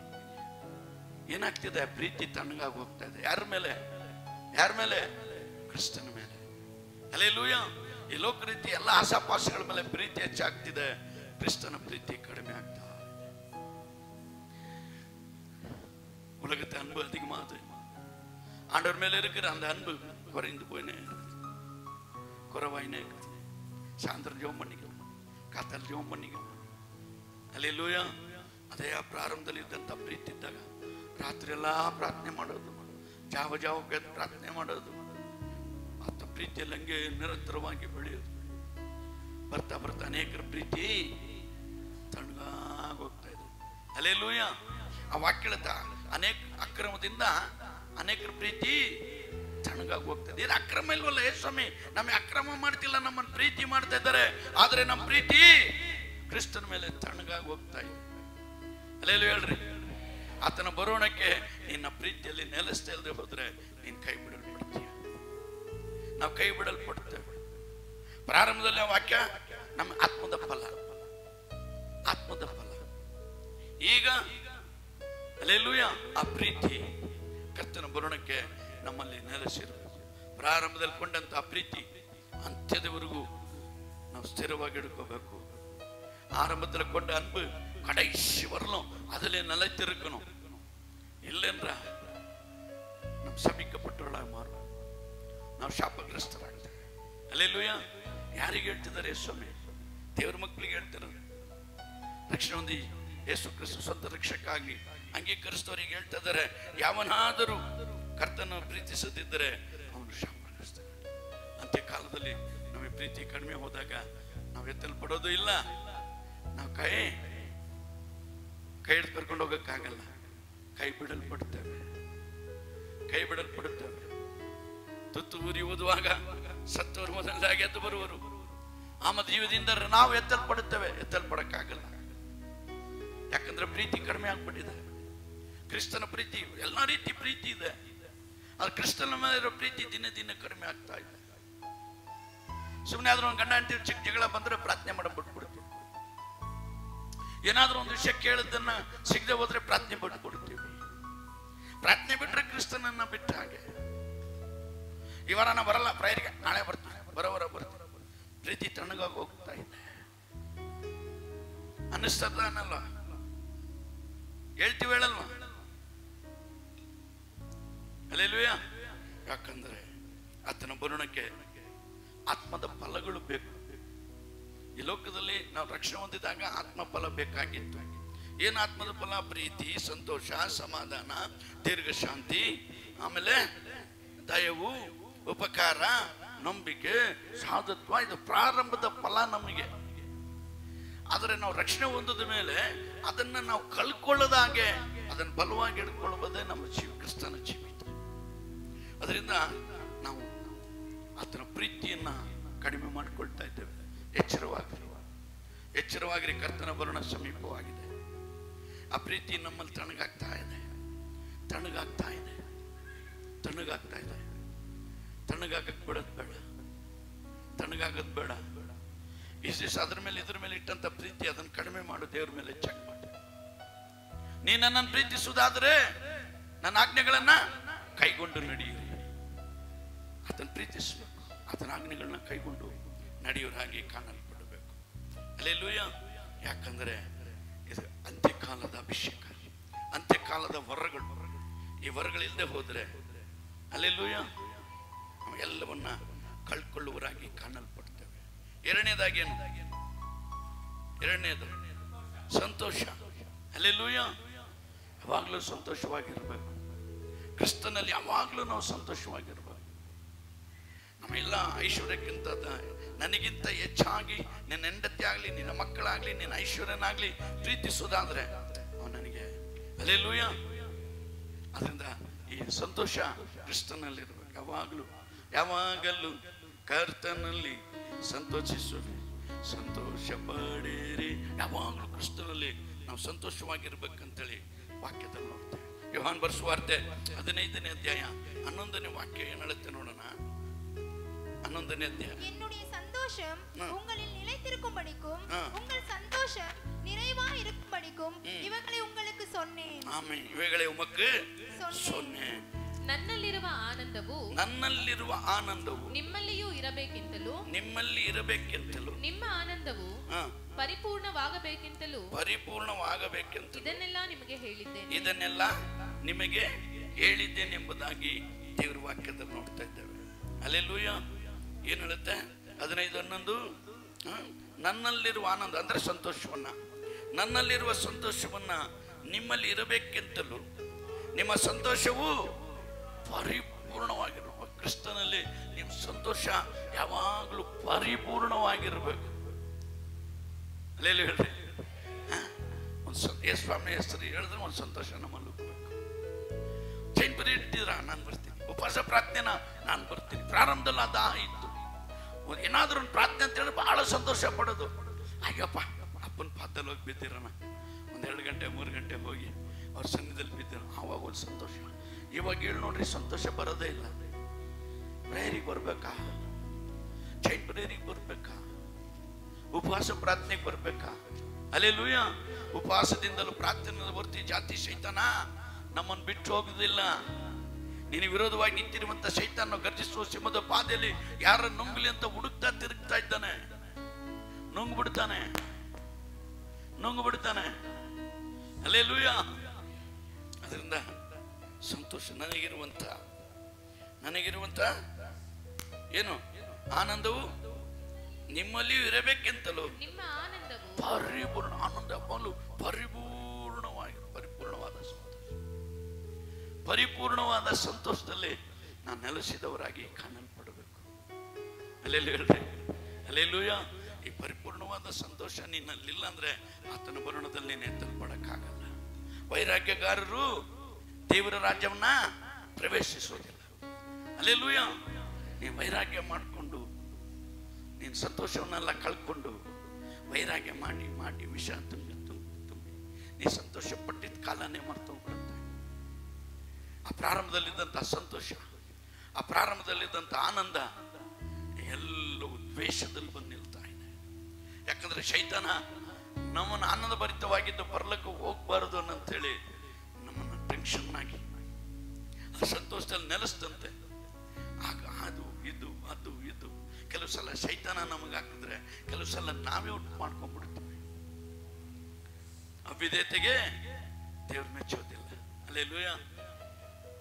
ಏನಾಗ್ತಿದೆ? ಪ್ರೀತಿ ತಣ್ಣಗಾಗಿ ಹೋಗ್ತಾ ಇದೆ. ಯಾರ ಮೇಲೆ? ಯಾರ ಮೇಲೆ? ಕ್ರಿಸ್ತನ ಮೇಲೆ. ಹಲ್ಲೆಲೂಯಾ. ಈ ಲೋಕ ರೀತಿ ಎಲ್ಲ ಆಸಾಪಾಸಗಳ ಮೇಲೆ ಪ್ರೀತಿ ಹೆಚ್ಚಾಗ್ತಿದೆ, ಕ್ರಿಸ್ತನ ಪ್ರೀತಿ ಕಡಿಮೆ ಆಗ್ತಾ. உலகத்தை அன்பு அதிகமாகுது. ஆண்டவர் மேல இருக்கிற அந்த அன்பு குறைந்து போயினே குறைவாயினே இருக்குது. சாயந்தரம் ஜெபம் பண்ணிக்கலாம், ಕಾತಲ್ಲಿ ಜೀವ ಮಣ್ಣಿಗೆ. ಹಲ್ಲೆಲೂಯಾ. ಅದೇ ಆ ಪ್ರಾರಂಭದಲ್ಲಿ ಇದ್ದಂಥ ಪ್ರೀತಿ ಇದ್ದಾಗ ರಾತ್ರಿ ಎಲ್ಲ ಪ್ರಾರ್ಥನೆ ಮಾಡೋದು, ಜಾವ ಪ್ರಾರ್ಥನೆ ಮಾಡೋದು, ಆತ ಪ್ರೀತಿಯಲ್ಲಿ ಹಂಗೆ ನಿರಂತರವಾಗಿ ಬೆಳೆಯೋದು. ಬರ್ತಾ ಬರ್ತಾ ಅನೇಕರ ಪ್ರೀತಿ ತಣ್ಣಗಾಗಿ ಹೋಗ್ತಾ ಇದೆ. ಹಲ್ಲೆಲೂಯಾ. ಆ ವಾಕ್ಯದ ಅನೇಕ ಅಕ್ರಮದಿಂದ ಅನೇಕರ ಪ್ರೀತಿ ತಣ್ಣಗಾಗಿ ಹೋಗ್ತದೆ. ಇದು ಅಕ್ರಮ ಇಲ್ವಲ್ಲ ಯೇಸು ಸ್ವಾಮಿ, ನಮಗೆ ಅಕ್ರಮ ಮಾಡ್ತಿಲ್ಲ, ನಮ್ಮನ್ನು ಪ್ರೀತಿ ಮಾಡ್ತಾ ಇದ್ದಾರೆ. ಆದ್ರೆ ನಮ್ಮ ಪ್ರೀತಿ ಕ್ರಿಸ್ತನ ಮೇಲೆ ತಣ್ಣಗಾಗಿ ಹೋಗ್ತಾ ಇದೆ. ಹಲ್ಲೆಲೂಯಾ ಹೇಳ್ರಿ. ಆತನ ಬರೋಣಕ್ಕೆ ನಿನ್ನ ಪ್ರೀತಿಯಲ್ಲಿ ನೆಲೆಸ್ತಾ ಇಲ್ಲದೆ ಹೋದ್ರೆ ನೀನ್ ಕೈ ಬಿಡಲ್ಪಡ್ತೀಯ. ನಾವು ಕೈ ಬಿಡಲ್ಪಡ್ತೇವೆ. ಪ್ರಾರಂಭದಲ್ಲಿ ಆ ವಾಕ್ಯ ನಮ್ಮ ಆತ್ಮದ ಫಲ, ಆತ್ಮದ ಫಲ. ಈಗ ಹಲ್ಲೆಲೂಯಾ ಆ ಪ್ರೀತಿ ಕರ್ತನ ಬರೋಣಕ್ಕೆ ನಮ್ಮಲ್ಲಿ ನೆಲೆಸಿರಬೇಕು. ಪ್ರಾರಂಭದಲ್ಲಿ ಕೊಂಡಂತ ಆ ಪ್ರೀತಿ ಅಂತ್ಯದವರೆಗೂ ನಾವು ಸ್ಥಿರವಾಗಿ ಹಿಡ್ಕೋಬೇಕು. ஆரம்பத்தில் கொண்ட அன்பு கடைசி வரலும் அதிலே நிலைத்திருக்கணும். இல்லைன்றா நாம் சபிக்கப்பட்டவர்களாக மாறும், ನಾವು ಶಾಪಗ್ರಸ್ತರಾಗ್ತೇವೆ. ಹಲ್ಲೆಲೂಯಾ. ಯಾರಿಗೆ ಹೇಳ್ತಿದ್ದಾರೆ ಸ್ವಾಮಿ? ದೇವರ ಮಕ್ಕಳಿಗೆ ಹೇಳ್ತಾರೆ. ರಕ್ಷಣೆ ಹೊಂದಿ ಯೇಸು ಕ್ರಿಸ್ತ ಸ್ವಂತ ರಕ್ಷಕ್ಕಾಗಿ ಅಂಗೀಕರಿಸಿದವರಿಗೆ ಹೇಳ್ತಾ ಇದ್ದಾರೆ, ಯಾವನಾದರೂ ಕರ್ತನ ಪ್ರೀತಿಸದಿದ್ದರೆ ಅವನು ಶಾಪಗ್ರಸ್ತ. ಅಂತ್ಯಕಾಲದಲ್ಲಿ ನಮಗೆ ಪ್ರೀತಿ ಕಡಿಮೆ ಹೋದಾಗ ನಾವು ಎತ್ತಲ್ಪಡೋದು ಇಲ್ಲ. ನಾವು ಕೈ ಹಿಡಿದು ಕರ್ಕೊಂಡು ಹೋಗಕ್ಕಾಗಲ್ಲ. ಕೈ ಬಿಡಲ್ಪಡ್ತೇವೆ, ಕೈ ಬಿಡಲ್ಪಡುತ್ತೇವೆ. ತುತ್ತು ಊರಿ ಓದುವಾಗ ಸತ್ತವರು ಮೊದಲಾಗಿ ಎದ್ದು ಬರುವರು. ಆಮ ಜೀವದಿಂದ ನಾವು ಎತ್ತಲ್ಪಡುತ್ತೇವೆ, ಎತ್ತಲ್ಪಡಕ್ಕಾಗಲ್ಲ. ಯಾಕಂದ್ರೆ ಪ್ರೀತಿ ಕಡಿಮೆ ಆಗ್ಬಿಟ್ಟಿದೆ. ಕ್ರಿಸ್ತನ ಪ್ರೀತಿ ಎಲ್ಲ ರೀತಿ ಪ್ರೀತಿ ಇದೆ, ಅದು ಕ್ರಿಸ್ತನ ಮೇಲೆ ಇರೋ ಪ್ರೀತಿ ದಿನ ದಿನ ಕಡಿಮೆ ಆಗ್ತಾ ಇದೆ. ಸುಮ್ಮನೆ ಆದ್ರೂ ಒಂದು ಗಂಡ ಅಂತೀವಿ, ಚಿಕ್ಕ ಜಗಳ ಬಂದ್ರೆ ಪ್ರಾರ್ಥನೆ ಮಾಡಬಿಟ್ಬಿಡ್ತೀವಿ. ಏನಾದ್ರೂ ಒಂದು ವಿಷಯ ಕೇಳಿದ್ದನ್ನ ಸಿಗದೆ ಹೋದ್ರೆ ಪ್ರಾರ್ಥನೆ ಬಿಟ್ಬಿಡ್ತೀವಿ. ಪ್ರಾರ್ಥನೆ ಬಿಟ್ರೆ ಕ್ರಿಸ್ತನನ್ನ ಬಿಟ್ಟ ಹಾಗೆ. ಈ ವಾರ ನಾ ಬರಲ್ಲ ಪ್ರಯರ್ಗೆ, ನಾಳೆ ಬರ್ತೀನಿ, ಬರೋವರ ಬರ್ತೀನಿ. ಪ್ರೀತಿ ತಣ್ಣಗಾಗಿ ಹೋಗ್ತಾ ಇದೆ. ಅನ್ನಿಸ್ತದ ಅನ್ನಲ್ಲ, ಹೇಳ್ತೀವಿ ಹೇಳಲ್ವ? ಹಲ್ಲೆಲೂಯಾ. ಯಾಕಂದ್ರೆ ಆತನ ಬರುಣಕ್ಕೆ ಆತ್ಮದ ಫಲಗಳು ಬೇಕು. ಈ ಲೋಕದಲ್ಲಿ ನಾವು ರಕ್ಷಣೆ ಹೊಂದಿದಾಗ ಆತ್ಮ ಫಲ ಬೇಕಾಗಿತ್ತು. ಏನು ಆತ್ಮದ ಫಲ? ಪ್ರೀತಿ, ಸಂತೋಷ, ಸಮಾಧಾನ, ದೀರ್ಘ ಶಾಂತಿ, ಆಮೇಲೆ ದಯವು, ಉಪಕಾರ, ನಂಬಿಕೆ, ಸಾಧುತ್ವ. ಇದು ಪ್ರಾರಂಭದ ಫಲ ನಮಗೆ. ಆದರೆ ನಾವು ರಕ್ಷಣೆ ಹೊಂದಿದ ಮೇಲೆ ಅದನ್ನ ನಾವು ಕಳ್ಕೊಳ್ಳೋದಾಗೆ ಅದನ್ನು ಬಲವಾಗಿ ಹಿಡ್ಕೊಳ್ಳೋದೇ ನಮ್ಮ ಕ್ರಿಸ್ತನ ಜೀವಿತ. ಅದರಿಂದ ನಾವು ಆತನ ಪ್ರೀತಿಯನ್ನ ಕಡಿಮೆ ಮಾಡಿಕೊಳ್ತಾ ಇದ್ದೇವೆ. ಎಚ್ಚರವಾಗಿರಿ, ಕರ್ತನ ಬರೋಣ ಸಮೀಪವಾಗಿದೆ. ಆ ಪ್ರೀತಿ ನಮ್ಮಲ್ಲಿ ತಣ್ಣಗಾಗ್ತಾ ಇದೆ. ತಣ್ಣಗಾಗಕ್ ಬಿಡೋದು ಬೇಡ, ತಣ್ಣಗಾಗೋದು ಬೇಡ. ಇಷ್ಟು ದಿವಸ ಅದ್ರ ಮೇಲೆ ಇದ್ರ ಮೇಲೆ ಇಟ್ಟಂತ ಪ್ರೀತಿ ಅದನ್ನು ಕಡಿಮೆ ಮಾಡು. ದೇವ್ರ ಮೇಲೆ ಚೆಕ್ ಮಾಡಿ. ನೀ ನನ್ನನ್ನು ಪ್ರೀತಿಸುವುದಾದ್ರೆ ನನ್ನ ಆಜ್ಞೆಗಳನ್ನ ಕೈಗೊಂಡು ನಡೆಯಿರಿ. ಆತನ ಪ್ರೀತಿಸಬೇಕು, ಆತನ ಆಜ್ಞೆಗಳನ್ನ ಕೈಗೊಂಡು ನಡೆಯೋರಾಗಿ ಕಾಣಲ್ಪಡಬೇಕು. ಹಲ್ಲೆಲೂಯಾ. ಯಾಕಂದ್ರೆ ಇದು ಅಂತ್ಯಕಾಲದ ಅಭಿಷೇಕ, ಅಂತ್ಯಕಾಲದ ವರಗಳು. ಈ ವರಗಳಿಲ್ಲದೆ ಹೋದ್ರೆ ಹಲ್ಲೆಲೂಯಾ ನಾವು ಎಲ್ಲವನ್ನ ಕಳ್ಕೊಳ್ಳುವರಾಗಿ ಕಾಣಲ್ಪಡ್ತೇವೆ. ಎರಡನೇದು ಸಂತೋಷ. ಹಲ್ಲೆಲೂಯಾ. ಯಾವಾಗಲೂ ಸಂತೋಷವಾಗಿರ್ಬೇಕು. ಕ್ರಿಸ್ತನಲ್ಲಿ ಯಾವಾಗಲೂ ನಾವು ಸಂತೋಷವಾಗಿರ್ಬೇಕು. ನಮ್ಮೆಲ್ಲ ಐಶ್ವರ್ಯಕ್ಕಿಂತ ನನಗಿಂತ ಹೆಚ್ಚಾಗಿ ನಿನ್ನ ಹೆಂಡತಿ ಆಗಲಿ, ನಿನ್ನ ಮಕ್ಕಳಾಗ್ಲಿ, ನಿನ್ನ ಐಶ್ವರ್ಯನಾಗ್ಲಿ ಪ್ರೀತಿಸೋದಾದ್ರೆ ಅವನು ನನಗೆ ಹಲ್ಲೆಲೂಯಾ. ಅದರಿಂದ ಈ ಸಂತೋಷ ಕ್ರಿಸ್ತನಲ್ಲಿರ್ಬೇಕು. ಯಾವಾಗಲೂ ಕರ್ತನಲ್ಲಿ ಸಂತೋಷಿಸುವಿ, ಸಂತೋಷ ಪಡಿರಿ. ಯಾವಾಗಲೂ ಕ್ರಿಸ್ತನಲ್ಲಿ ನಾವು ಸಂತೋಷವಾಗಿರ್ಬೇಕಂತೇಳಿ ವಾಕ್ಯದಲ್ಲಿ ನೋಡ್ತೇವೆ. ಯೋಹಾನ್ ಬರೆಸುವಾರ್ತೆ 15ನೇ ಅಧ್ಯಾಯ 11ನೇ ವಾಕ್ಯ ಏನು ಹೇಳುತ್ತೆ ನೋಡೋಣ. 11ನೇ ಅಧ್ಯಾಯ. என்னுடைய சந்தோஷம் உங்களில் நிலைத்திருக்கும்படிக்கும் உங்கள் சந்தோஷம் நிறைவாக இருக்கும்படிக்கும் இவைகளை உங்களுக்கு சொன்னேன். ஆமென். இவைகளை உமக்கு சொன்னேன். ನನ್ನಲ್ಲಿರುವ ಆನಂದವು ನಿಮ್ಮಲ್ಲಿಯೂ ಇರಬೇಕೆಂತಲೂ ನಿಮ್ಮ ಆನಂದವು ಪರಿಪೂರ್ಣವಾಗಬೇಕೆಂತಲೂ ಇದನ್ನೆಲ್ಲ ನಿಮಗೆ ಹೇಳಿದ್ದೇನೆ ಎಂಬುದಾಗಿ ದೇವರ ವಾಕ್ಯದಲ್ಲಿ ನೋಡ್ತಾ ಇದ್ದೇವೆ. ಹಲ್ಲೆಲೂಯಾ. ಏನು ಹೇಳುತ್ತೆ? 15:11 ನನ್ನಲ್ಲಿರುವ ಆನಂದ ಅಂದ್ರೆ ನನ್ನಲ್ಲಿರುವ ಸಂತೋಷವನ್ನ ನಿಮ್ಮಲ್ಲಿ ಇರಬೇಕೆಂತಲೂ ನಿಮ್ಮ ಸಂತೋಷವು ಪರಿಪೂರ್ಣವಾಗಿರ್ಬೇಕು. ಕ್ರಿಸ್ತನಲ್ಲಿ ನಿಮ್ಮ ಸಂತೋಷ ಯಾವಾಗಲೂ ಪರಿಪೂರ್ಣವಾಗಿರ್ಬೇಕು. ಅಲ್ಲೆಲ್ಲ ಹೇಳ್ರಿ, ಸ್ವಾಮಿ ಹೆಸರು ಹೇಳಿದ್ರೆ ಒಂದು ಸಂತೋಷ ನಮ್ಮಲ್ಲಿ ಹೋಗ್ಬೇಕು. ಜೈನ್ ಬರೀ ಇಟ್ಟಿದ್ರ ನಾನು ಬರ್ತೀನಿ, ಉಪವಾಸ ಪ್ರಾರ್ಥನೆನ ನಾನು ಬರ್ತೀನಿ. ಪ್ರಾರಂಭದಲ್ಲಿ ಅದ ಇತ್ತು. ಏನಾದ್ರೂ ಒಂದು ಪ್ರಾರ್ಥನೆ ಅಂತ ಹೇಳಿ ಬಹಳ ಸಂತೋಷ ಪಡೋದು. ಅಯ್ಯಪ್ಪ ಅಪ್ಪನ ಪಾದದಲ್ಲಿ ಹೋಗಿ ಬಿದ್ದಿರೋಣ, 1-2 ಗಂಟೆ 3 ಗಂಟೆ ಹೋಗಿ ಅವ್ರ ಸನ್ನಿಧಿಯಲ್ಲಿ ಬಿದ್ದಿರೋ ಆವಾಗ ಒಂದು ಸಂತೋಷ. ಇವಾಗ ಹೇಳಿ ನೋಡ್ರಿ, ಸಂತೋಷ ಬರೋದೇ ಇಲ್ಲ. ಪ್ರೇಯರಿಗೆ ಬರ್ಬೇಕಾ? ಜೈನ್ ಪ್ರೇಯರಿಗೆ ಬರ್ಬೇಕಾ? ಉಪವಾಸ ಪ್ರಾರ್ಥನೆಗೆ ಬರ್ಬೇಕಾ? ಹಲ್ಲೆಲೂಯಾ. ಉಪವಾಸದಿಂದಲೂ ಪ್ರಾರ್ಥನೆ ಬರ್ತಿ ಜಾತಿ ಶೈತಾನ ನಮ್ಮನ್ನು ಬಿಟ್ಟು ಹೋಗುದಿಲ್ಲ. ನೀನು ವಿರೋಧವಾಗಿ ನಿಂತಿರುವಂತ ಶೈತಾನ ಗರ್ಜಿಸುವ ಸಿಂಹದ ಪಾದೆಯಲ್ಲಿ ಯಾರ ನುಂಗಲಿ ಅಂತ ಹುಡುಕ್ತಾ ತಿರುಗ್ತಾ ಇದ್ದಾನೆ. ನುಂಗು ಬಿಡ್ತಾನೆ. ಹಲ್ಲೆಲೂಯಾ. ಅದರಿಂದ ಸಂತೋಷ ನನಗಿರುವಂತ ಏನು ಆನಂದವು ನಿಮ್ಮಲ್ಲಿಯೂ ಇರಬೇಕೆಂತಲೂ ನಿಮ್ಮ ಆನಂದವು ಪರಿಪೂರ್ಣ ಆನಂದ ಪರಿಪೂರ್ಣವಾದ ಸಂತೋಷದಲ್ಲಿ ನಾನು ನೆಲೆಸಿದವರಾಗಿ ಕಾಣಲ್ಪಡಬೇಕು. ಹಲ್ಲೆಲೂಯಾ. ಈ ಪರಿಪೂರ್ಣವಾದ ಸಂತೋಷ ನಿನ್ನಲ್ಲಿಲ್ಲ ಅಂದ್ರೆ ಆತನ ಬರುಣದಲ್ಲಿ ನೀನು ಎತ್ತಲ್ಪಡಕ್ಕಾಗಲ್ಲ. ವೈರಾಗ್ಯಗಾರರು ದೇವರ ರಾಜ್ಯವನ್ನ ಪ್ರವೇಶಿಸೋದಿಲ್ಲ. ಹಲ್ಲೆಲೂಯಾ. ನೀವು ವೈರಾಗ್ಯ ಮಾಡಿಕೊಂಡು ನೀನು ಸಂತೋಷವನ್ನೆಲ್ಲ ಕಳ್ಕೊಂಡು ವೈರಾಗ್ಯ ಮಾಡಿ ಮಾಡಿ ವಿಷ ತುಂಬಿ ತುಂಬಿ ತುಂಬಿ ನೀ ಸಂತೋಷ ಪಟ್ಟಿದ್ದ ಕಾಲನೇ ಮರ್ತು ಹೋಗ್ಬಿಡುತ್ತೆ. ಆ ಪ್ರಾರಂಭದಲ್ಲಿದ್ದಂಥ ಸಂತೋಷ, ಆ ಪ್ರಾರಂಭದಲ್ಲಿದ್ದಂಥ ಆನಂದ ಎಲ್ಲವೂ ದ್ವೇಷದಲ್ಲಿ ಬಂದು ನಿಲ್ತಾ ಇದೆ. ಯಾಕಂದ್ರೆ ಶೈತಾನ ನಮ್ಮನ್ನು ಆನಂದ ಭರಿತವಾಗಿದ್ದು ಪರಲೋಕಕ್ಕೆ ಹೋಗ್ಬಾರದು ಅಂತೇಳಿ ನಮ್ಮನ್ನು ಟೆನ್ಷನ್ ಆಗಿ ಆ ಸಂತೋಷದಲ್ಲಿ ನೆಲೆಸ್ತಂತೆ. ಆಗ ಅದು ಇದು ಅದು ಇದು ಕೆಲವು ಸಲ ಶೈತಾನ ನಮಗೆ ಹಾಕಿದ್ರೆ ಕೆಲವು ಸಲ ನಾವೇ ಉಂಟು ಮಾಡ್ಕೊಂಡ್ಬಿಡ್ತೀವಿ. ಅವಿಧೇಯತೆಗೆ ದೇವ್ರು ಮೆಚ್ಚೋದಿಲ್ಲ. ಹಲ್ಲೆಲೂಯಾ.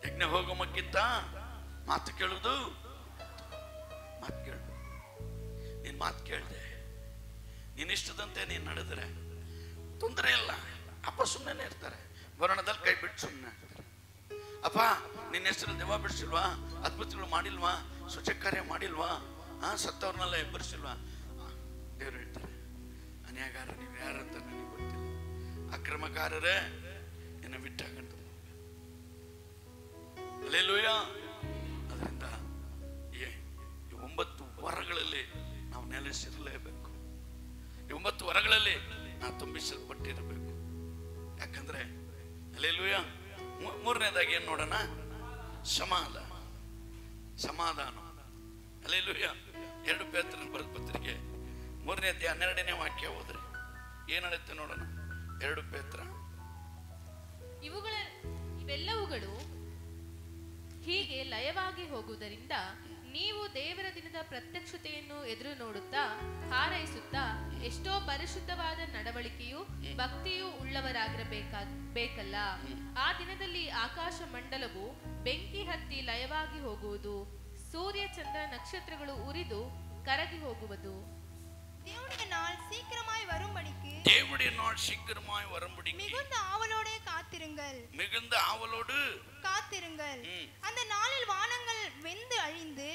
ಯಜ್ಞ ಹೋಗೋಮಕ್ಕಿಂತ ಮಾತು ಕೇಳುವುದು, ಮಾತು ಕೇಳು. ನೀನ್ ಮಾತು ಕೇಳಿದೆ, ನೀನ್ ಇಷ್ಟದಂತೆ ನೀನ್ ನಡೆದ್ರೆ ತೊಂದರೆ ಇಲ್ಲ. ಅಪ್ಪ ಸುಮ್ಮನೆ ಇರ್ತಾರೆ, ಬರೋಣದಲ್ಲಿ ಕೈ ಬಿಟ್ಟು ಸುಮ್ಮನೆ ಇರ್ತಾರೆ. ಅಪ್ಪ ನಿನ್ನ ಹೆಸರು ದೆವ್ವ ಬಿಡಿಸಿಲ್ವಾ, ಅದ್ಭುತಗಳು ಮಾಡಿಲ್ವಾ, ಸೂಚಕ ಮಾಡಿಲ್ವಾ, ಸತ್ತವ್ರನ್ನೆಲ್ಲ ಎಬ್ಬರಿಸಿಲ್ವಾ? ದೇವ್ರು ಹೇಳ್ತಾರೆ, ಅನ್ಯಾಗಾರ ನೀವು ಯಾರಂತ ನನಗೆ ಗೊತ್ತಿಲ್ಲ, ಅಕ್ರಮಕಾರರೇ ನಿನ್ನ ಬಿಟ್ಟಾಗಂತ. ಹಲ್ಲೆಲೂಯಾ. ಅದರಿಂದ ಈ 9 ವರಗಳಲ್ಲಿ ನಾವು ನೆಲೆಸಿರಲೇಬೇಕು. ಈ 9 ವರಗಳಲ್ಲಿ ನಾವು ತುಂಬಿಸಲ್ಪಟ್ಟಿರಬೇಕು. ಯಾಕಂದ್ರೆ ಹಲ್ಲೆಲೂಯಾ. ಮೂರನೇದಾಗಿ ಏನ್ ನೋಡೋಣ? ಸಮಾಧಾನ. ಸಮಾಧಾನ. ಹಲ್ಲೆಲೂಯಾ. 2 ಪೇತ್ರನ ಬರೆದ ಪತ್ರಿಕೆ 3ನೇ ಅಧ್ಯಾಯ 12ನೇ ವಾಕ್ಯ ಹೋದ್ರೆ ಏನ್ ಹೇಳುತ್ತೆ ನೋಡೋಣ. 2 ಪೇತ್ರ. ಇವೆಲ್ಲವುಗಳು ಹೀಗೆ ಲಯವಾಗಿ ಹೋಗುವುದರಿಂದ ನೀವು ದೇವರ ದಿನದ ಪ್ರತ್ಯಕ್ಷತೆಯನ್ನು ಎದುರು ನೋಡುತ್ತಾ ಹಾರೈಸುತ್ತಾ ಎಷ್ಟೋ ಪರಿಶುದ್ಧವಾದ ನಡವಳಿಕೆಯೂ ಭಕ್ತಿಯೂ ಉಳ್ಳವರಾಗಿರಬೇಕಲ್ಲ. ಆ ದಿನದಲ್ಲಿ ಆಕಾಶ ಮಂಡಲವು ಬೆಂಕಿ ಹತ್ತಿ ಲಯವಾಗಿ ಹೋಗುವುದು, ಸೂರ್ಯ ಚಂದ್ರ ನಕ್ಷತ್ರಗಳು ಉರಿದು ಕರಗಿ ಹೋಗುವುದು. தேவனுடைய நாள் சீக்கிரமாய் வரும்படிக்கு தேவனுடைய நாள் சீக்கிரமாய் வரும்படிக்கு மிகுந்த ஆவலோடு காத்திருங்கள். மிகுந்த ஆவலோடு காத்திருங்கள். அந்த நாளில் வானங்கள் வெந்து அழிந்து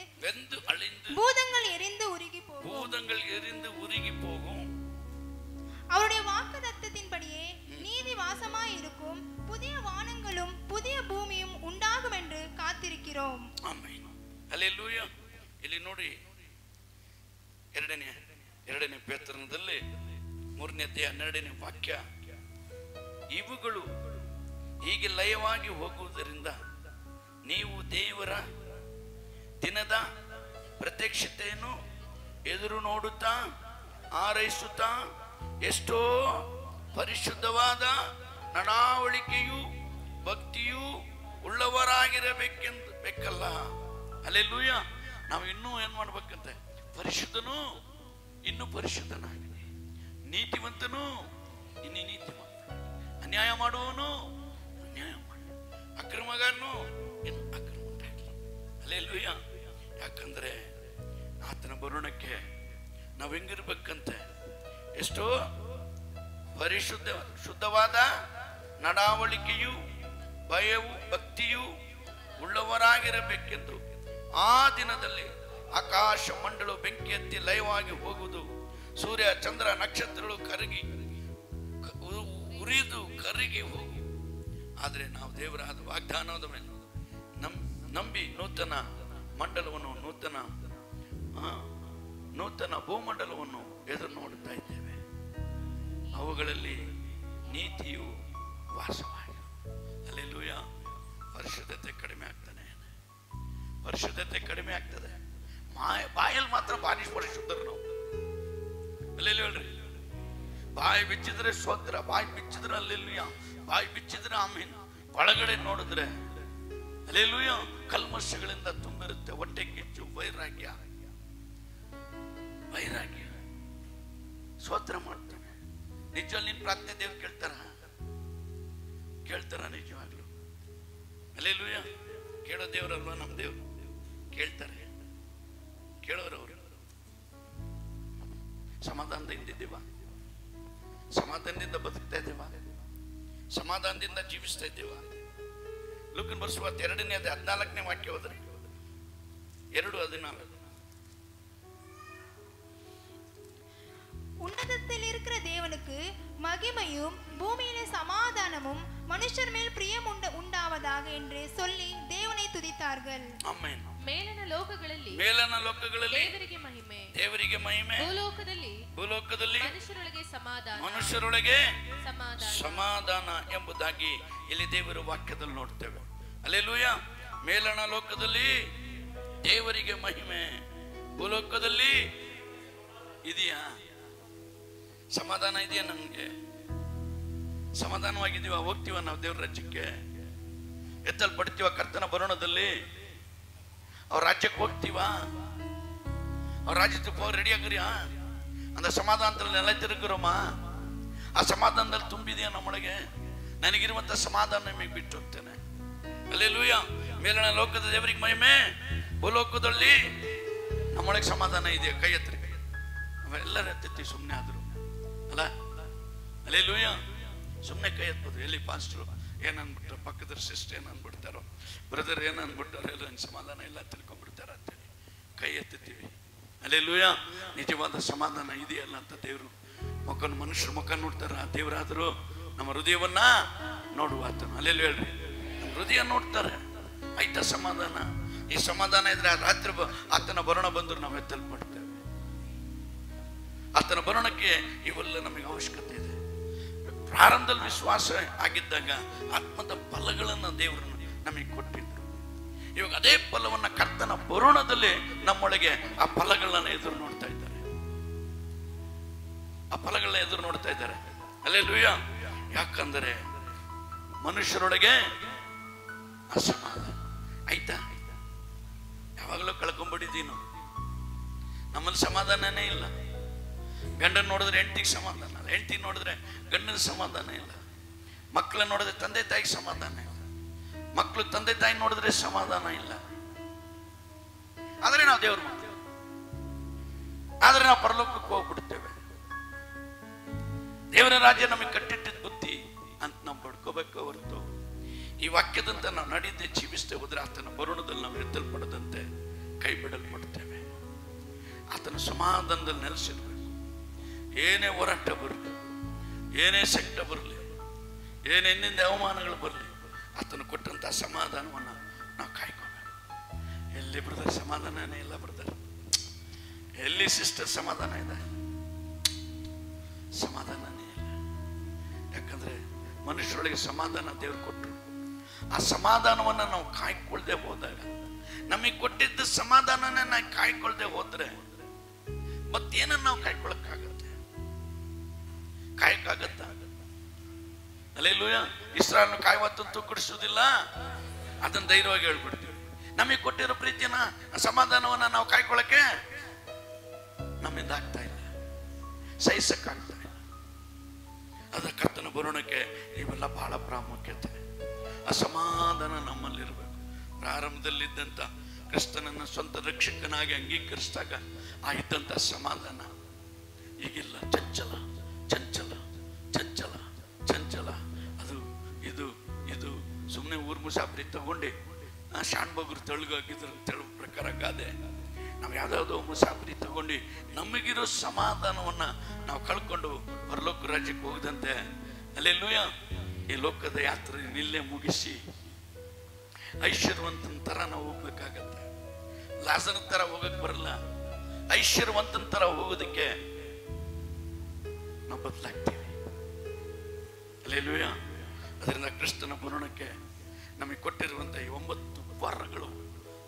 பூதங்கள் எரிந்து உருகி போகும். அவருடைய வாக்குத்தத்தத்தின்படியே நீதி வாசமாய் இருக்கும் புதிய வானங்களும் புதிய பூமியும் உண்டாகும் என்று காத்திருக்கிறோம். ಆಮೆನ್. ಹಲ್ಲೆಲೂಯಾ. ಇಲ್ಲಿ ನೋಡಿ, ಎರಡನೇ ಪೇತ್ರನಲ್ಲಿ 3ನೇ ಅಧ್ಯಾಯ 12ನೇ ವಾಕ್ಯ, ಇವುಗಳು ಹೀಗೆ ಲಯವಾಗಿ ಹೋಗುವುದರಿಂದ ನೀವು ದೇವರ ದಿನದ ಪ್ರತ್ಯಕ್ಷತೆಯನ್ನು ಎದುರು ನೋಡುತ್ತಾ ಹಾರೈಸುತ್ತಾ ಎಷ್ಟೋ ಪರಿಶುದ್ಧವಾದ ನಡವಳಿಕೆಯೂ ಭಕ್ತಿಯೂ ಉಳ್ಳವರಾಗಿರಬೇಕಲ್ಲ. ಹಲ್ಲೆಲೂಯಾ. ನಾವು ಇನ್ನೂ ಏನ್ ಮಾಡ್ಬೇಕಂತೆ? ಪರಿಶುದ್ಧನು ಇನ್ನು ಪರಿಶುದ್ಧನಾಗಲಿ, ನೀತಿವಂತನು ಇನ್ನು ನೀತಿವಂತ, ಅನ್ಯಾಯ ಮಾಡುವವನು ಅನ್ಯಾಯ ಮಾಡಿ, ಅಕ್ರಮಗಾರನು ಇನ್ನು ಅಕ್ರಮಗಾರಲಿ. ಹಲ್ಲೆಲೂಯಾ. ಯಾಕಂದ್ರೆ ಆತನ ಬರುಣಕ್ಕೆ ನಾವು ಹೆಂಗಿರ್ಬೇಕಂತೆ? ಎಷ್ಟೋ ಶುದ್ಧವಾದ ನಡವಳಿಕೆಯು ಭಯವು ಭಕ್ತಿಯು ಉಳ್ಳವರಾಗಿರಬೇಕೆಂದು ಆ ದಿನದಲ್ಲಿ ಆಕಾಶ ಮಂಡಳು ಬೆಂಕಿ ಹತ್ತಿ ಲಯವಾಗಿ ಹೋಗುವುದು, ಸೂರ್ಯ ಚಂದ್ರ ನಕ್ಷತ್ರಗಳು ಉರಿದು ಕರಗಿ ಹೋಗು. ಆದರೆ ನಾವು ದೇವರಾದ ವಾಗ್ದಾನದ ಮೇಲೆ ನಂಬಿ ನೂತನ ಮಂಡಲವನ್ನು ನೂತನ ಭೂಮಂಡಲವನ್ನು ಎದುರು ನೋಡುತ್ತಾ ಇದ್ದೇವೆ. ಅವುಗಳಲ್ಲಿ ನೀತಿಯು ವಾಸವಾಗಿ. ಹಲ್ಲೆಲೂಯಾ. ಪರಿಶುದ್ಧತೆ ಕಡಿಮೆ ಆಗ್ತಾನೆ, ಪರಿಶುದ್ಧತೆ ಕಡಿಮೆ ಆಗ್ತದೆ. ಬಾಯಲ್ಲಿ ಮಾತ್ರ ಭಾರಿ ಪರಿಶುದ್ಧರು ನಾವು. ಅಲ್ಲೆಲ್ಲ ಹೇಳ್ರಿ, ಬಾಯಿ ಬಿಚ್ಚಿದ್ರೆ ಸ್ತೋತ್ರ, ಬಾಯಿ ಬಿಚ್ಚಿದ್ರೆ ಹಲ್ಲೆಲೂಯಾ, ಬಾಯಿ ಬಿಚ್ಚಿದ್ರೆ ಆಮೀನ್. ಒಳಗಡೆ ನೋಡಿದ್ರೆ ಹಲ್ಲೆಲೂಯಾ ಕಲ್ಮಶಗಳಿಂದ ತುಂಬಿರುತ್ತೆ. ಹೊಟ್ಟೆ ಕಿಚ್ಚು, ವೈರಾಗ್ಯ ಸ್ತೋತ್ರ ಮಾಡ್ತಾನೆ. ನಿಜವಾಗಿ ನಿನ್ ಪ್ರಾರ್ಥನೆ ದೇವ್ರು ಕೇಳ್ತಾರ ನಿಜವಾಗ್ಲು? ಹಲ್ಲೆಲೂಯಾ. ಕೇಳೋ ದೇವ್ರಲ್ವಾ ನಮ್ ದೇವ್ರು? ಕೇಳ್ತಾರೆ, ಕೇಳೋರವ್ರು. ಸಮಾಧಾನದಿಂದ ಇದ್ದೀವ? ಸಮಾಧಾನದಿಂದ ಬದುಕ್ತಾ ಇದ್ದೀವ? ಸಮಾಧಾನದಿಂದ ಜೀವಿಸ್ತಾ ಇದ್ದೀವ? ಲೂಕನ ಬರೆಸುವ 2ನೇ ಅಧ್ಯಾಯ 14ನೇ ವಾಕ್ಯ ಹೋದ್ರೆ 2:14. உன்னதத்தில் இருக்கிற தேவனுக்கு மகிமையும் பூமியிலே சமாதானமும் மனுஷர் மேல் பிரியம் உண்டாவதாக என்று சொல்லி தேவனை துதித்தார்கள். ಆಮೆನ್. ಮೇಲನ ಲೋಕಗಳಲ್ಲಿ ದೇವರಿಗೆ ಮಹಿಮೆ, ಭೂಲೋಕದಲ್ಲಿ ಮನುಷ್ಯರೊಳಗೆ ಸಮಾಧಾನ ಎಂಬುದಾಗಿ ಇಲ್ಲಿ ದೇವರ ವಾಕ್ಯದಲ್ಲಿ ನೋಡ್ತೇವೆ. ಹಲ್ಲೆಲೂಯ. ಮೇಲಣ ಲೋಕದಲ್ಲಿ ದೇವರಿಗೆ ಮಹಿಮೆ, ಭೂಲೋಕದಲ್ಲಿ ಇದೆಯಾ ಸಮಾಧಾನ? ಇದೆಯಾ? ನಮ್ಗೆ ಸಮಾಧಾನವಾಗಿದ್ದೀವ? ಹೋಗ್ತೀವ ನಾವು ದೇವ್ರ ರಾಜ್ಯಕ್ಕೆ? ಎತ್ತಲ್ಪಡ್ತೀವ ಕರ್ತನ ಬರೋಣದಲ್ಲಿ? ಅವ್ರ ರಾಜ್ಯಕ್ಕೆ ಹೋಗ್ತೀವ? ಅವ್ರ ರಾಜ್ಯಕ್ಕೆ ಹೋಗಿ ರೆಡಿ ಆಗಿರಿಯಾ? அந்த ಸಮಾಧಾನದಲ್ಲಿ ನೆಲೆತಿರುಗಿರೋಮ್ಮ. ಆ ಸಮಾಧಾನದಲ್ಲಿ ತುಂಬಿದೆಯಾ ನಮ್ಮೊಳಗೆ? ನನಗಿರುವಂತ ಸಮಾಧಾನ ನಿಮಗೆ ಬಿಟ್ಟು ಹೋಗ್ತೇನೆ. ಹಲ್ಲೆಲೂಯಾ. ಮೇಲಣ ಲೋಕದ ದೇವರಿಗೆ ಮಹಿಮೆ, ಭೂಲೋಕದಲ್ಲಿ ನಮ್ಮೊಳಗೆ ಸಮಾಧಾನ ಇದೆಯಾ? ಕೈ ಎತ್ತರಿ. ನಾವೆಲ್ಲರೂ ಎತ್ತುತ್ತೀವಿ ಸುಮ್ಮನೆ ಆದ್ರು ಅಲ್ಲ? ಹಲ್ಲೆಲೂಯಾ. ಸುಮ್ಮನೆ ಕೈ ಎತ್ಬೋದು. ಎಲ್ಲಿ ಪಾಸ್ಟ್ರು ಏನ್ ಅನ್ಬಿಟ್ರು, ಪಕ್ಕದ ಸಿಸ್ಟರ್ ಏನ್ ಅನ್ಬಿಡ್ತಾರೋ, ಬ್ರದರ್ ಏನ್ ಅನ್ಬಿಟ್ಟಾರೋ, ಎಲ್ಲ ಸಮಾಧಾನ ಇಲ್ಲ ತಿಳ್ಕೊಂಡ್ಬಿಡ್ತಾರ ಅಂತೇಳಿ ಕೈ ಎತ್ತುತ್ತೀವಿ. ಹಲ್ಲೆಲೂಯಾ. ನಿಜವಾದ ಸಮಾಧಾನ ಇದೆಯಲ್ಲ ಅಂತ ದೇವರು ಮನುಷ್ಯರ ಮುಖ ನೋಡ್ತಾರ, ದೇವರಾದರೂ ನಮ್ಮ ಹೃದಯವನ್ನ ನೋಡುವ ಆತನು. ಅಲ್ಲೆಲ್ಲೂ ಹೇಳ್ರಿ, ನಮ್ಮ ಹೃದಯ ನೋಡ್ತಾರೆ. ಆಯ್ತಾ ಸಮಾಧಾನ? ಈ ಸಮಾಧಾನ ಇದ್ರೆ ರಾತ್ರಿ ಆತನ ಬರೋಣ ಬಂದ್ರು ನಾವು ಎತ್ತಲ್ಪಡ್ತೇವೆ. ಆತನ ಬರೋಣಕ್ಕೆ ಇವೆಲ್ಲ ನಮಗೆ ಅವಶ್ಯಕತೆ ಇದೆ. ಪ್ರಾರಂಭದಲ್ಲಿ ವಿಶ್ವಾಸ ಆಗಿದ್ದಾಗ ಆತ್ಮದ ಫಲಗಳನ್ನ ದೇವರು ನಮಗೆ ಕೊಟ್ಟಿದ್ರು. ಇವಾಗ ಅದೇ ಫಲವನ್ನ ಕರ್ತನ ಬರೋಣದಲ್ಲಿ ನಮ್ಮೊಳಗೆ ಆ ಫಲಗಳನ್ನ ಎದುರು ನೋಡ್ತಾ ಇದ್ದಾರೆ. ಆ ಫಲಗಳನ್ನ ಎದುರು ನೋಡ್ತಾ ಇದ್ದಾರೆ. ಹಲ್ಲೆಲೂಯಾ. ಯಾಕಂದರೆ ಮನುಷ್ಯರೊಳಗೆ ಅಸಮಾಧಾನ. ಆಯ್ತಾ? ಯಾವಾಗಲೂ ಕಳ್ಕೊಂಡ್ಬಿಟ್ಟಿದ್ದೀನು. ನಮ್ಮಲ್ಲಿ ಸಮಾಧಾನನೇ ಇಲ್ಲ. ಗಂಡನ ನೋಡಿದ್ರೆ ಹೆಂಡತಿಗೆ ಸಮಾಧಾನ ಇಲ್ಲ, ಹೆಂಡತಿ ನೋಡಿದ್ರೆ ಗಂಡನ ಸಮಾಧಾನ ಇಲ್ಲ, ಮಕ್ಕಳನ್ನ ನೋಡಿದ್ರೆ ತಂದೆ ತಾಯಿಗೆ ಸಮಾಧಾನ ಇಲ್ಲ, ಮಕ್ಕಳು ತಂದೆ ತಾಯಿ ನೋಡಿದ್ರೆ ಸಮಾಧಾನ ಇಲ್ಲ. ಆದ್ರೆ ನಾವು ದೇವ್ರು ಮಾಡ್ತೇವೆ, ಆದ್ರೆ ನಾವು ಪರಲೋಕಕ್ಕೆ ಹೋಗ್ಬಿಡ್ತೇವೆ. ದೇವರ ರಾಜ್ಯ ನಮಗೆ ಕಟ್ಟಿಟ್ಟಿದ್ದ ಬುದ್ಧಿ ಅಂತ ನಾವು ಪಡ್ಕೋಬೇಕು ಹೊರತು ಈ ವಾಕ್ಯದಂತೆ ನಾವು ನಡೆಯದೆ ಜೀವಿಸ್ತೇವೆ ಹೋದ್ರೆ ಆತನ ಬರುಣದಲ್ಲಿ ನಾವು ಎತ್ತಲ್ಪಡದಂತೆ ಕೈ ಬಿಡಲ್ಪಡ್ತೇವೆ. ಆತನ ಸಮಾಧಾನದಲ್ಲಿ ನೆಲೆಸಿರ್ಬೇಕು. ಏನೇ ಹೋರಾಟ ಬರಲಿ, ಏನೇ ಸಂಕಟ ಬರಲಿ, ಏನೆನ್ನಿಂದ ಅವಮಾನಗಳು ಬರಲಿ, ಆತನು ಕೊಟ್ಟಂತ ಸಮಾಧಾನವನ್ನು ನಾವು ಕಾಯ್ಕೋಬೇಕು. ಎಲ್ಲಿ ಬ್ರದರ್ ಸಮಾಧಾನನೇ ಇಲ್ಲ ಬ್ರದರ್, ಎಲ್ಲಿ ಸಿಸ್ಟರ್ ಸಮಾಧಾನ ಇದೆ? ಸಮಾಧಾನನೇ ಇಲ್ಲ. ಯಾಕಂದ್ರೆ ಮನುಷ್ಯರೊಳಗೆ ಸಮಾಧಾನ ದೇವರು ಕೊಟ್ಟರು. ಆ ಸಮಾಧಾನವನ್ನು ನಾವು ಕಾಯ್ಕೊಳ್ದೆ ಹೋದಾಗ, ನಮಗೆ ಕೊಟ್ಟಿದ್ದ ಸಮಾಧಾನನೇ ನಾವು ಕಾಯ್ಕೊಳ್ದೆ ಹೋದ್ರೆ ಮತ್ತೇನನ್ನು ನಾವು ಕಾಯ್ಕೊಳಕ್ಕಾಗತ್ತೆ? ಕಾಯಕ್ಕಾಗತ್ತ? ಹಲ್ಲೆಲೂಯಾ. ಇಸ್ರಾಯೇಲನ್ನು ಕಾಯುವಂತೂ ಕುಡಿಸುವುದಿಲ್ಲ, ಅದನ್ನ ಧೈರ್ಯವಾಗಿ ಹೇಳ್ಬಿಡ್ತೀವಿ. ನಮಗೆ ಕೊಟ್ಟಿರೋ ಪ್ರೀತಿಯನ್ನ, ಸಮಾಧಾನವನ್ನ ನಾವು ಕಾಯ್ಕೊಳ್ಳಕ್ಕೆ ನಮ್ಮಿಂದ ಆಗ್ತಾ ಇಲ್ಲ, ಸಹಿಸಕ್ಕಾಗ್ತಾ ಇಲ್ಲ. ಅದ ಕರ್ತನ ಬರೋಣಕ್ಕೆ ಇವೆಲ್ಲ ಬಹಳ ಪ್ರಾಮುಖ್ಯತೆ. ಆ ಸಮಾಧಾನ ನಮ್ಮಲ್ಲಿರಬೇಕು. ಪ್ರಾರಂಭದಲ್ಲಿದ್ದಂಥ ಕ್ರಿಸ್ತನನ್ನು ಸ್ವಂತ ರಕ್ಷಕನಾಗಿ ಅಂಗೀಕರಿಸಿದಾಗ ಆ ಇದ್ದಂಥ ಸಮಾಧಾನ ಈಗಿಲ್ಲ. ಚಂಚಲ ಚಂಚಲ ಚಂಚಲ ಚಂಚಲ. ಅದು ಇದು ಇದು ಸುಮ್ಮನೆ ಊರ್ ಮುಸಾಫರಿ ತಗೊಂಡು ಶಾಣ್ಬಗ್ರು ತೆಳುಗಾಗಿದ್ರ ತೆಳು ಪ್ರಕಾರ ಗಾದೆ. ನಾವು ಯಾವ್ದಾವುದೋ ಮುಸಾಫರಿ ತಗೊಂಡು ನಮಗಿರೋ ಸಮಾಧಾನವನ್ನ ನಾವು ಕಳ್ಕೊಂಡು ಪರಲೋಕ ರಾಜ್ಯಕ್ಕೆ ಹೋಗದಂತೆ, ಹಲ್ಲೆಲೂಯಾ, ಈ ಲೋಕದ ಯಾತ್ರೆ ನಿಲ್ಲೇ ಮುಗಿಸಿ ಐಶ್ವರ್ಯವಂತನ ತರ ನಾವು ಹೋಗ್ಬೇಕಾಗತ್ತೆ. ಲಾಜರನ ತರ ಹೋಗಕ್ ಬರಲ್ಲ. ಐಶ್ವರ್ಯವಂತನ ತರ ಹೋಗೋದಕ್ಕೆ ನಾವು ಬದಲಾಗ್ತೀವಿ. ಹಲ್ಲೆಲೂಯಾ. ಅದರಿಂದ ಕ್ರಿಸ್ತನ ಬರೋಣಕ್ಕೆ ನಮಗೆ ಕೊಟ್ಟಿರುವಂತ ಈ 9 ವಾರಗಳು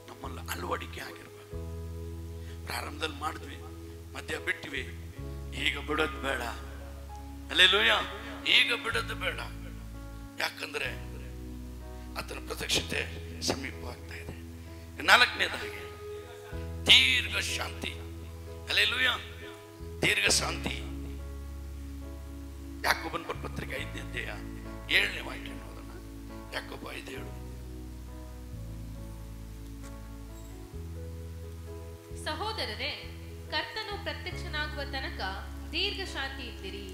ನಮ್ಮಲ್ಲಿ ಅಳವಡಿಕೆ ಆಗಿರ್ಬೇಕು. ಪ್ರಾರಂಭದಲ್ಲಿ ಮಾಡಿದ್ವಿ, ಮಧ್ಯ ಬಿಟ್ವಿ, ಈಗ ಬಿಡೋದು ಬೇಡ. ಹಲ್ಲೆಲೂಯಾ. ಈಗ ಬಿಡೋದು ಬೇಡ. ಯಾಕಂದ್ರೆ ಆತನ ಪ್ರತ್ಯಕ್ಷತೆ ಸಮೀಪವಾಗ್ತಾ ಇದೆ. 4ನೇದಾಗಿ ದೀರ್ಘ ಶಾಂತಿ. ಹಲ್ಲೆಲೂಯಾ. ದೀರ್ಘ ಶಾಂತಿ. ಯಾಕೋಬನ ಪತ್ರಿಕೆ 5ನೇ ಅಧ್ಯಾಯ 7ನೇ ವಾಕ್ಯ ನೋಡೋಣ. ಯಾಕೋಬ 5:7. ಸಹೋದರರೇ, ಕರ್ತನು ಪ್ರತ್ಯಕ್ಷನಾಗುವ ತನಕ ದೀರ್ಘ ಶಾಂತಿಯಿಂದಿರಿ.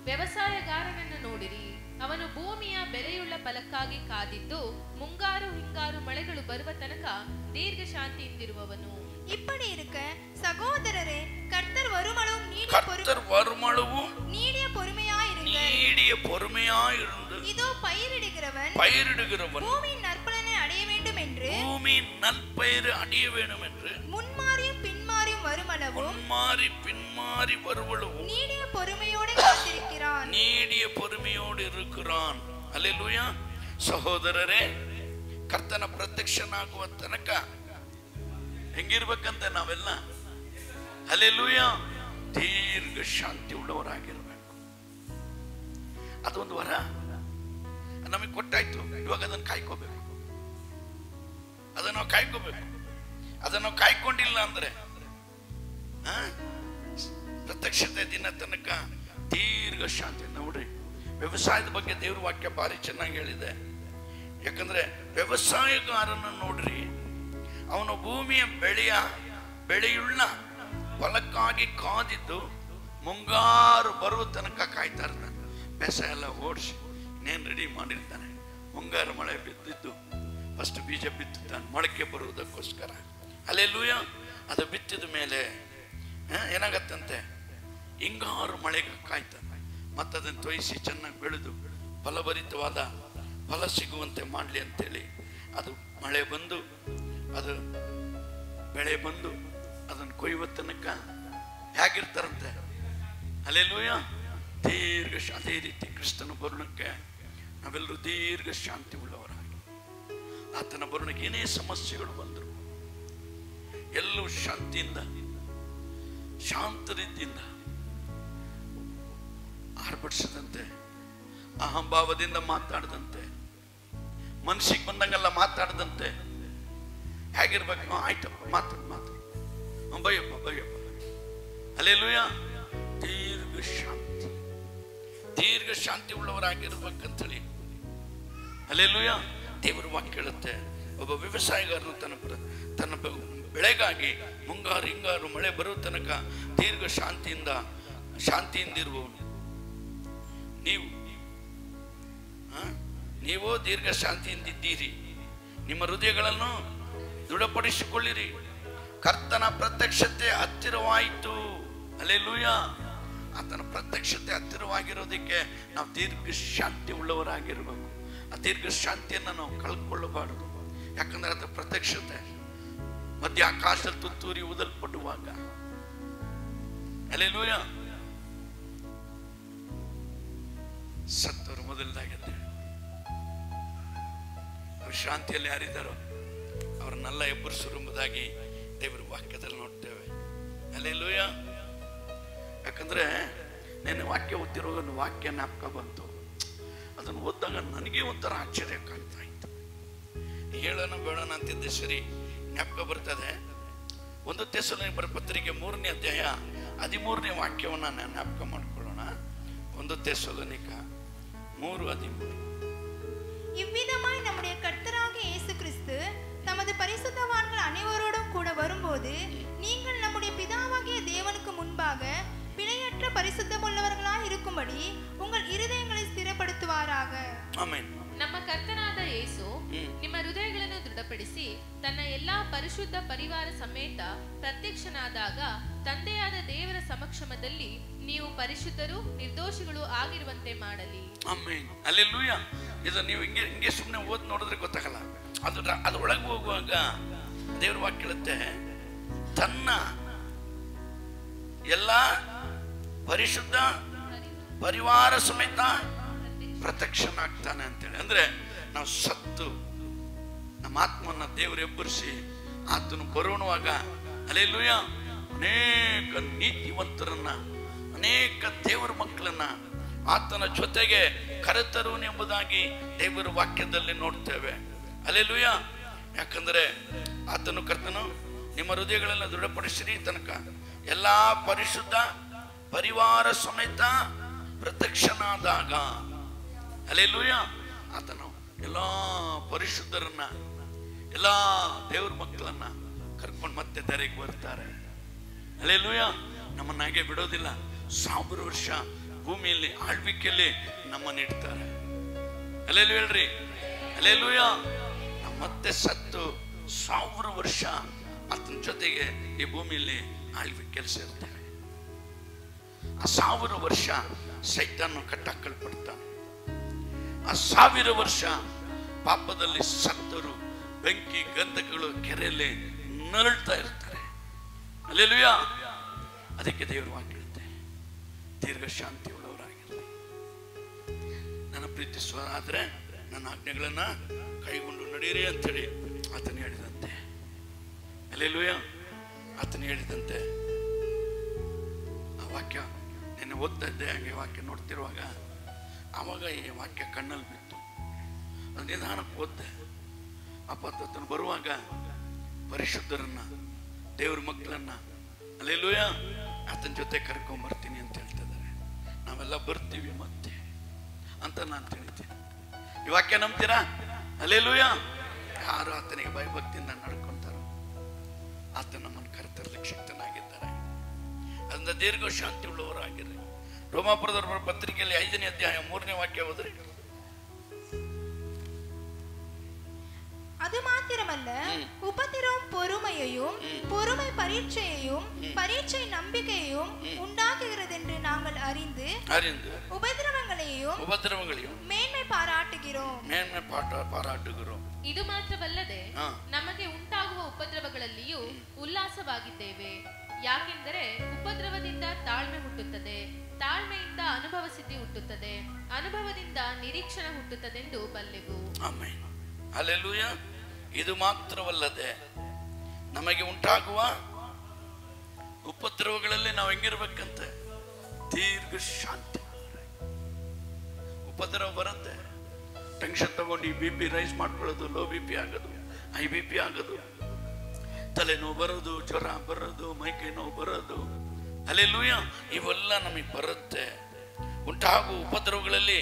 ವ್ಯವಸಾಯಗಾರನನ್ನು ನೋಡಿರಿ, ಅವನು ಭೂಮಿಯ ಬೆಲೆಯುಳ್ಳ ಫಲಕ್ಕಾಗಿ ಕಾದಿದ್ದು ಮುಂಗಾರು ಹಿಂಗಾರು ಮಳೆಗಳು ಬರುವ ತನಕ ದೀರ್ಘ ಶಾಂತಿಯಿಂದಿರುವವನು. இப்படி இருக்க சகோதரரே, கர்த்தர் வருமளவும் நீடிய பொறுமையாயிருந்து இதோ பயிரிடுகிறவன் பூமியின் நற்பலனை அடைய வேண்டும் என்று முன்மாறியும் பின்மாறியும் வருமளவும் நீடிய பொறுமையோடு இருக்கிறான். அல்லேலூயா. ಸಹೋದರರೇ, ಕರ್ತನ ಪ್ರತ್ಯಕ್ಷನಾಗುವ ತನಕ ಹೆಂಗಿರ್ಬೇಕಂತ ನಾವೆಲ್ಲ ಹಲ್ಲೆಲೂಯಾ ದೀರ್ಘ ಶಾಂತಿ ಉಳ್ಳವರಾಗಿರ್ಬೇಕು. ಅದೊಂದು ವರ ನಮಗೆ ಕೊಟ್ಟಾಯ್ತು. ಇವಾಗ ಅದನ್ನು ಕಾಯ್ಕೋಬೇಕು. ಅದನ್ನು ಕಾಯ್ಕೊಂಡಿಲ್ಲ ಅಂದ್ರೆ ಪ್ರತ್ಯಕ್ಷತೆ ದಿನ ತನಕ ದೀರ್ಘ ಶಾಂತಿ. ನೋಡ್ರಿ, ವ್ಯವಸಾಯದ ಬಗ್ಗೆ ದೇವ್ರ ವಾಕ್ಯ ಭಾರಿ ಚೆನ್ನಾಗಿ ಹೇಳಿದೆ. ಯಾಕಂದ್ರೆ ವ್ಯವಸಾಯಗಾರನ ನೋಡ್ರಿ, ಅವನು ಭೂಮಿಯ ಬೆಳೆಯುಳ್ಳ ಫಲಕ್ಕಾಗಿ ಕಾದಿದ್ದು ಮುಂಗಾರು ಬರುವ ತನಕ ಕಾಯ್ತಾ ಇರ್ತಾನೆ. ಬೇಸಾಯ ಎಲ್ಲ ಓಡಿಸಿ ಇನ್ನೇನು ರೆಡಿ ಮಾಡಿರ್ತಾನೆ. ಮುಂಗಾರು ಮಳೆ ಬಿದ್ದಿದ್ದು ಫಸ್ಟ್ ಬೀಜ ಬಿತ್ತುತ್ತಾನೆ ಮೊಳಕೆ ಬರುವುದಕ್ಕೋಸ್ಕರ. ಹಲ್ಲೆಲೂಯಾ. ಅದು ಬಿತ್ತಿದ ಮೇಲೆ ಏನಾಗತ್ತಂತೆ, ಹಿಂಗಾರು ಮಳೆಗೆ ಕಾಯ್ತಾನೆ. ಮತ್ತದನ್ನು ತೊಯಿಸಿ ಚೆನ್ನಾಗಿ ಬೆಳೆದು ಫಲಭರಿತವಾದ ಫಲ ಸಿಗುವಂತೆ ಮಾಡಲಿ ಅಂತೇಳಿ ಅದು ಮಳೆ ಬಂದು ಅದು ಬೆಳೆ ಬಂದು ಅದನ್ನು ಕೊಯ್ಯುವ ತನಕ ಹೇಗಿರ್ತಾರಂತೆ. ಹಲ್ಲೆಲೂಯಾ. ದೀರ್ಘ ಅದೇ ರೀತಿ ಕ್ರಿಸ್ತನ ಬರುಣಕ್ಕೆ ನಾವೆಲ್ಲರೂ ದೀರ್ಘ ಶಾಂತಿ ಉಳ್ಳವರಾಗಿ, ಆತನ ಬರುಣಕ್ಕೆ ಏನೇ ಸಮಸ್ಯೆಗಳು ಬಂದರು ಎಲ್ಲವೂ ಶಾಂತಿಯಿಂದ ಶಾಂತರಿದ್ದಿಂದ ಆರ್ಭಟಿಸದಂತೆ, ಅಹಂಭಾವದಿಂದ ಮಾತಾಡದಂತೆ, ಮನಸ್ಸಿಗೆ ಬಂದಂಗೆಲ್ಲ ಮಾತಾಡದಂತೆ ಹೇಗಿರ್ಬೇಕು. ಆಯ್ತಪ್ಪ, ಮಾತಾಡು ಬಯ್ಯಪ್ಪ. ಹಲ್ಲೆಲೂಯಾ. ದೀರ್ಘ ಶಾಂತಿ ಉಳ್ಳವರಾಗಿರ್ಬೇಕಂತೇಳಿ ಹಲ್ಲೆಲೂಯಾ ದೇವರು ವಾಕ್ಯ ಹೇಳುತ್ತೆ. ಒಬ್ಬ ವ್ಯವಸಾಯಗಾರನು ತನ್ನ ಬೆಳೆಗಾಗಿ ಮುಂಗಾರು ಹಿಂಗಾರು ಮಳೆ ಬರುವ ತನಕ ದೀರ್ಘ ಶಾಂತಿಯಿಂದಿರುವವನು. ನೀವು ದೀರ್ಘ ಶಾಂತಿಯಿಂದಿದ್ದೀರಿ. ನಿಮ್ಮ ಹೃದಯಗಳನ್ನು ದೃಢಪಡಿಸಿಕೊಳ್ಳಿರಿ. ಕರ್ತನ ಪ್ರತ್ಯಕ್ಷತೆ ಹತ್ತಿರವಾಯಿತು. ಹಲ್ಲೆಲೂಯಾ. ಆತನ ಪ್ರತ್ಯಕ್ಷತೆ ಹತ್ತಿರವಾಗಿರೋದಕ್ಕೆ ನಾವು ದೀರ್ಘ ಶಾಂತಿ ಉಳ್ಳವರಾಗಿರ್ಬೇಕು. ಆ ದೀರ್ಘ ಶಾಂತಿಯನ್ನು ನಾವು ಕಳ್ಕೊಳ್ಳಬಾರದು. ಯಾಕಂದ್ರೆ ಆತ ಪ್ರತ್ಯಕ್ಷತೆ ಮಧ್ಯ ಆಕಾಶದಲ್ಲಿ ತುತ್ತೂರಿ ಊದಲ್ಪಡುವಾಗ ಹಲ್ಲೆಲೂಯಾ ಸತ್ತವರು ಮೊದಲದಾಗಿದ್ದೆ. ಅವರು ಶಾಂತಿಯಲ್ಲಿ ಯಾರಿದ್ದಾರೋ ಅವ್ರನ್ನೆಲ್ಲ ಎಬ್ಬರಿಸರು ಎಂಬುದಾಗಿ ದೇವರ ವಾಕ್ಯದಲ್ಲಿ ನೋಡ್ತೇವೆ. ಹಲ್ಲೆಲೂಯಾ. ಯಾಕಂದ್ರೆ నేను ವಾಕ್ಯ ಓದ್ತಿರೋ ಒಂದು ವಾಕ್ಯ ಜ್ಞಾಪಕ ಬಂತು. ಅದನ್ನು ಓದಿದಾಗ ನನಗೆ ಒಂಥರ ಆಶ್ಚರ್ಯಕ್ಕಾಗ್ತಾ ಇತ್ತು. ಹೇಳೋಣ ಬೇಡೋಣ ಅಂತಿದ್ದೆ, ಸರಿ ಜ್ಞಾಪಕ ಬರ್ತದೆ. 1 ಥೆಸಲೋನಿಕರ ಪತ್ರಿಕೆ 3ನೇ ಅಧ್ಯಾಯ 13ನೇ ವಾಕ್ಯವನ್ನು ಜ್ಞಾಪಕ ಮಾಡಿಕೊಳ್ಳೋಣ. 1 ಥೆಸಲೋನಿಕ 3:13. இவ்விதமாய் நம்முடைய கர்த்தராகிய இயேசு கிறிஸ்து தமது பரிசுத்தவான்கள் அனைவரோடும் கூட வரும்போது நீங்கள் நம்முடைய பிதாவாகிய தேவனுக்கு முன்பாக பிழையற்ற பரிசுத்தமுள்ளவர்களாய் இருக்கும்படி உங்கள் இருதயங்களை ಸ್ಥಿರಪಡಿಸುವಾರಾಗ. ಆಮೆನ್. ನಮ್ಮ ಕರ್ತನಾದ ಯೇಸು ನಿಮ್ಮ ಹೃದಯಗಳನ್ನು ದೃಢಪಡಿಸಿ ತನ್ನ ಎಲ್ಲಾ ಪರಿಶುದ್ಧ ಪರಿವಾರ ಸಮೇತ ಪ್ರತ್ಯಕ್ಷನಾದಾಗ ತಂದೆಯಾದ ದೇವರ ಸಮಕ್ಷಮದಲ್ಲಿ ನೀವು ಪರಿಶುದ್ಧರು ನಿರ್ದೋಷಿಗಳು ಆಗಿರುವಂತೆ ಮಾಡಲಿ. ಆಮೆನ್. ಹಲ್ಲೆಲೂಯಾ. ಇದು ನೀವು ಹಿಂಗೆ ಸುಮ್ಮನೆ ಓದಿ ನೋಡಿದ್ರೆ ಗೊತ್ತಾಗಲ್ಲ. ಅದು ಒಳಗೆ ಹೋಗುವಾಗ ದೇವರ ವಾಕ್ಯ ಹೇಳುತ್ತೆ, ತನ್ನ ಎಲ್ಲ ಪರಿಶುದ್ಧ ಪರಿವಾರ ಸಮೇತ ಪ್ರತ್ಯಕ್ಷನಾಗ್ತಾನೆ ಅಂತೇಳಿ. ಅಂದ್ರೆ ನಾವು ಸತ್ತು ನಮ್ಮ ಆತ್ಮನ್ನ ದೇವರು ಎಬ್ಬರಿಸಿ ಆತನು ಬರೋಣುವಾಗ ಹಲ್ಲೆಲೂಯಾ ಅನೇಕ ನೀತಿವಂತರನ್ನ ಅನೇಕ ದೇವರ ಮಕ್ಕಳನ್ನ ಆತನ ಜೊತೆಗೆ ಕರೆತರುವನು ಎಂಬುದಾಗಿ ದೇವರ ವಾಕ್ಯದಲ್ಲಿ ನೋಡ್ತೇವೆ. ಹಲ್ಲೆಲೂಯಾ. ಯಾಕಂದ್ರೆ ಆತನು ಕರ್ತನು ನಿಮ್ಮ ಹೃದಯಗಳೆಲ್ಲ ದೃಢಪಡಿಸಿರಿ ತನಕ ಎಲ್ಲಾ ಪರಿಶುದ್ಧ ಪರಿವಾರ ಸಮೇತ ಪ್ರತ್ಯಕ್ಷನಾದಾಗ ಹಲ್ಲೆಲೂಯಾ ಆತನು ಎಲ್ಲಾ ಪರಿಶುದ್ಧರನ್ನ ಎಲ್ಲಾ ದೇವ್ರ ಮಕ್ಕಳನ್ನ ಕರ್ಕೊಂಡು ಮತ್ತೆ ಧರೆಗೆ ಬರ್ತಾರೆ. ಹಲ್ಲೆಲೂಯಾ. ನಮ್ಮನ್ನಾಗೆ ಬಿಡೋದಿಲ್ಲ. 1000 ವರ್ಷ ಭೂಮಿಯಲ್ಲಿ ಆಳ್ವಿಕೆಯಲ್ಲಿ ನಮ್ಮನ್ನ ಇಡ್ತಾರೆ. ಹಲ್ಲೆಲೂಯಾ ಹೇಳ್ರಿ. ಹಲ್ಲೆಲೂಯಾ. ಮತ್ತೆ ಸತ್ತು 1000 ವರ್ಷ ಆತನ ಜೊತೆಗೆ ಈ ಭೂಮಿಯಲ್ಲಿ ಆಳ್ವಿ ಕೆಲಸ ಇರ್ತೇವೆ. ಆ 1000 ವರ್ಷ ಸೈತಾನ ಕಟ್ಟಾಕಲ್ಪಡ್ತಾನೆ. ಆ 1000 ವರ್ಷ ಪಾಪದಲ್ಲಿ ಸತ್ತರು ಬೆಂಕಿ ಗಂಧಕಗಳು ಕೆರೆಯಲ್ಲಿ ನರಳ್ತಾ ಇರ್ತಾರೆ. ಹಲ್ಲೆಲೂಯಾ. ಅದಕ್ಕೆ ದೇವರು ವಾಕ್ಯ ಹೇಳುತ್ತೆ, ದೀರ್ಘ ಶಾಂತಿ ಉಳ್ಳವರಾಗಿರಲಿ. ನನ್ನ ಪ್ರೀತಿಸುವರಾದ್ರೆ ನನ್ನ ಆಜ್ಞೆಗಳನ್ನ ಕೈಗೊಂಡು ನಡೀರಿ ಅಂತೇಳಿ ಆತನು ಹೇಳಿದಂತೆ. ಹಲ್ಲೆಲೂಯಾ. ಆತನು ಹೇಳಿದಂತೆ ಆ ವಾಕ್ಯ ನೆನ್ನೆ ಓದ್ತಾ ಇದ್ದೆ. ಹಾಗೆ ವಾಕ್ಯ ನೋಡ್ತಿರುವಾಗ ಆವಾಗ ಈ ವಾಕ್ಯ ಕಣ್ಣಲ್ಲಿ ಬಿತ್ತು. ಅದು ನಿಧಾನಕ್ಕೆ ಓದ್ದೆ. ಆತನು ಬರುವಾಗ ಪರಿಶುದ್ಧರನ್ನ, ದೇವ್ರ ಮಕ್ಕಳನ್ನ ಹಲ್ಲೆಲೂಯಾ ಆತನ ಜೊತೆ ಕರ್ಕೊಂಡ್ಬರ್ತೀನಿ ಅಂತ ಹೇಳ್ತಿದ್ದಾರೆ. ನಾವೆಲ್ಲ ಬರ್ತೀವಿ ಮತ್ತೆ ಅಂತ ನಾನು ತಿಳಿತೀನಿ. ಈ ವಾಕ್ಯ ನಂಬ್ತೀರಾ? ಹಲ್ಲೆಲೂಯಾ. ಯಾರು ಆತನಿಗೆ ಭಯಭಕ್ತಿಯಿಂದ ನಡ್ಕೊಂತಾರೋ ಆತ ನಮ್ಮನ್ನು ಕರೆತರಲಿಕ್ಕೆ ಶಕ್ತನಾಗಿದ್ದಾರೆ. ಅದರಿಂದ ದೀರ್ಘ ಶಾಂತಿ ಉಳ್ಳವರಾಗಿರ್ರಿ. ರೋಮಾಪುರದವರ ಪತ್ರಿಕೆಯಲ್ಲಿ 5ನೇ ಅಧ್ಯಾಯ 3ನೇ ವಾಕ್ಯ ಹೋದ್ರಿ. அது மாத்திரமல்ல, உபத்திரவம் பொறுமையையும், பொறுமை பரீட்சையையும், பரீட்சை நம்பிக்கையையும் உண்டாக்குகிறது என்று நாங்கள் அறிந்து உபத்திரவங்களையும் மேன்மை பாராட்டுகிறோம். ಇದು ಮಾತ್ರವಲ್ಲದೆ ನಮಗೆ ಉಂಟಾಗುವ ಉಪದ್ರವಗಳಲ್ಲಿಯೂ ಉಲ್ಲಾಸವಾಗಿದ್ದೇವೆ. ಯಾಕೆಂದರೆ ಉಪದ್ರವದಿಂದ ತಾಳ್ಮೆ ಹುಟ್ಟುತ್ತದೆ, ತಾಳ್ಮೆಯಿಂದ ಅನುಭವ ಸಿದ್ಧಿ ಹುಟ್ಟುತ್ತದೆ, ಅನುಭವದಿಂದ ನಿರೀಕ್ಷಣೆ ಹುಟ್ಟುತ್ತದೆಂದು ಬಲ್ಲೆವು. ಆಮೆನ್. ಹಲ್ಲೆಲೂಯಾ. ಇದು ಮಾತ್ರವಲ್ಲದೆ ನಮಗೆ ಉಂಟಾಗುವ ಉಪದ್ರವಗಳಲ್ಲಿ ನಾವು ಹೆಂಗಿರ್ಬೇಕಂತೆ? ದೀರ್ಘ ಶಾಂತಿ. ಉಪದ್ರವ ಬರುತ್ತೆ, ಟೆನ್ಷನ್ ತಗೊಂಡು ಈ BP ರೈಸ್ ಮಾಡ್ಕೊಳ್ಳೋದು, ಲೋ BP ಆಗೋದು, ಹೈ BP ಆಗೋದು, ತಲೆನೋವು ಬರೋದು, ಜ್ವರ ಬರೋದು, ಮೈಕೈ ನೋವು ಬರೋದು. ಹಲ್ಲೆಲೂಯಾ. ಇವೆಲ್ಲ ನಮಗೆ ಬರುತ್ತೆ. ಉಂಟಾಗುವ ಉಪದ್ರವಗಳಲ್ಲಿ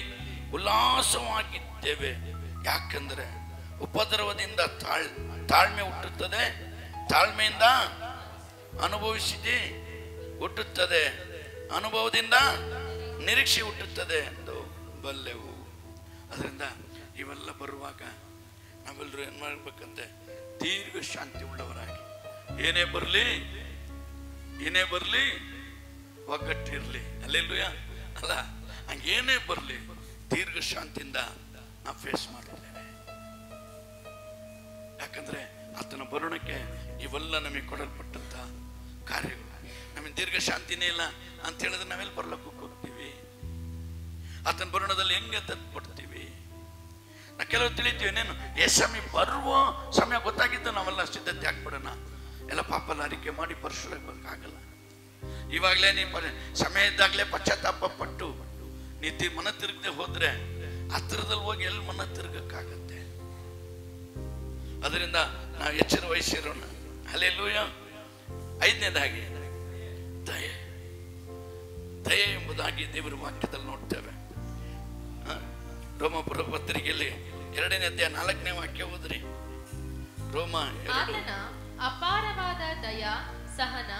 ಉಲ್ಲಾಸವಾಗಿದ್ದೇವೆ. ಯಾಕಂದ್ರೆ ಉಪದ್ರವದಿಂದ ತಾಳ್ಮೆ ಹುಟ್ಟುತ್ತದೆ, ತಾಳ್ಮೆಯಿಂದ ಅನುಭವಿಸಿದೆ ಹುಟ್ಟುತ್ತದೆ, ಅನುಭವದಿಂದ ನಿರೀಕ್ಷೆ ಹುಟ್ಟುತ್ತದೆ ಎಂದು ಬಲ್ಲೆವು. ಅದರಿಂದ ಇವೆಲ್ಲ ಬರುವಾಗ ನಾವೆಲ್ಲರೂ ಏನ್ ಮಾಡ್ಬೇಕಂತೆ? ದೀರ್ಘ ಶಾಂತಿ ಉಳ್ಳವರಾಗಿ, ಏನೇ ಬರಲಿ ಒಗ್ಗಟ್ಟಿರ್ಲಿ. ಹಲ್ಲೆಲೂಯಾ. ಅಲ್ಲ, ಹಂಗೇನೇ ಬರಲಿ ದೀರ್ಘ ಶಾಂತಿಯಿಂದ ನಾವು ಫೇಸ್ ಮಾಡಿದ್ದೇವೆ. ಯಾಕಂದ್ರೆ ಆತನ ಬರುಣಕ್ಕೆ ಇವೆಲ್ಲ ನಮಗೆ ಕೊಡಲ್ಪಟ್ಟಂತ ಕಾರ್ಯಗಳು. ನಮಗೆ ದೀರ್ಘ ಶಾಂತಿನೇ ಇಲ್ಲ ಅಂತ ಹೇಳಿದ್ರೆ ನಾವೆಲ್ಲಿ ಬರ್ಲಕ್ಕೆ ಹೋಗ್ತೀವಿ? ಆತನ ಬರುಣದಲ್ಲಿ ಹೆಂಗೆ ತತ್ಪಡ್ತೀವಿ? ನಾ ಕೆಲವು ತಿಳಿತೀವಿ ಏನೇನು ಬರುವ ಸಮಯ ಗೊತ್ತಾಗಿದ್ದು ನಾವೆಲ್ಲ ಸಿದ್ಧತೆ ಆಗ್ಬಿಡೋಣ, ಎಲ್ಲ ಪಾಪಲ್ಲ ಅರಿಕೆ ಮಾಡಿ ಪರಿಶುದ್ಧರಾಗಲ್ಲ. ಇವಾಗಲೇ ನೀ ಸಮಯ ಇದ್ದಾಗಲೇ ಪಶ್ಚಾತ್ತಾಪ ಪಟ್ಟು ನೀತಿ ಮನ ತಿರುಗದೆ ಹೋದ್ರೆ ಹತ್ತಿರದಲ್ಲಿ ಹೋಗಿ ಎಲ್ಲಿ ಮನ ತಿರುಗಕ್ಕಾಗತ್ತೆ? ಅದರಿಂದ ನಾವು ಎಚ್ಚರ ವಹಿಸಿರೋಣ. ಹಲ್ಲೆಲೂಯಾ. 5ನೇದಾಗಿ ದಯೆ ಎಂಬುದಾಗಿ ದೇವರ ವಾಕ್ಯದಲ್ಲಿ ನೋಡ್ತೇವೆ. ರೋಮಾಪುರ ಪತ್ರಿಕೆಯಲ್ಲಿ 2ನೇ ಅಧ್ಯಾಯ 4ನೇ ವಾಕ್ಯ ಓದ್ರಿ. ರೋಮ 2. ಅಪಾರವಾದ ದಯಾ, ಸಹನ,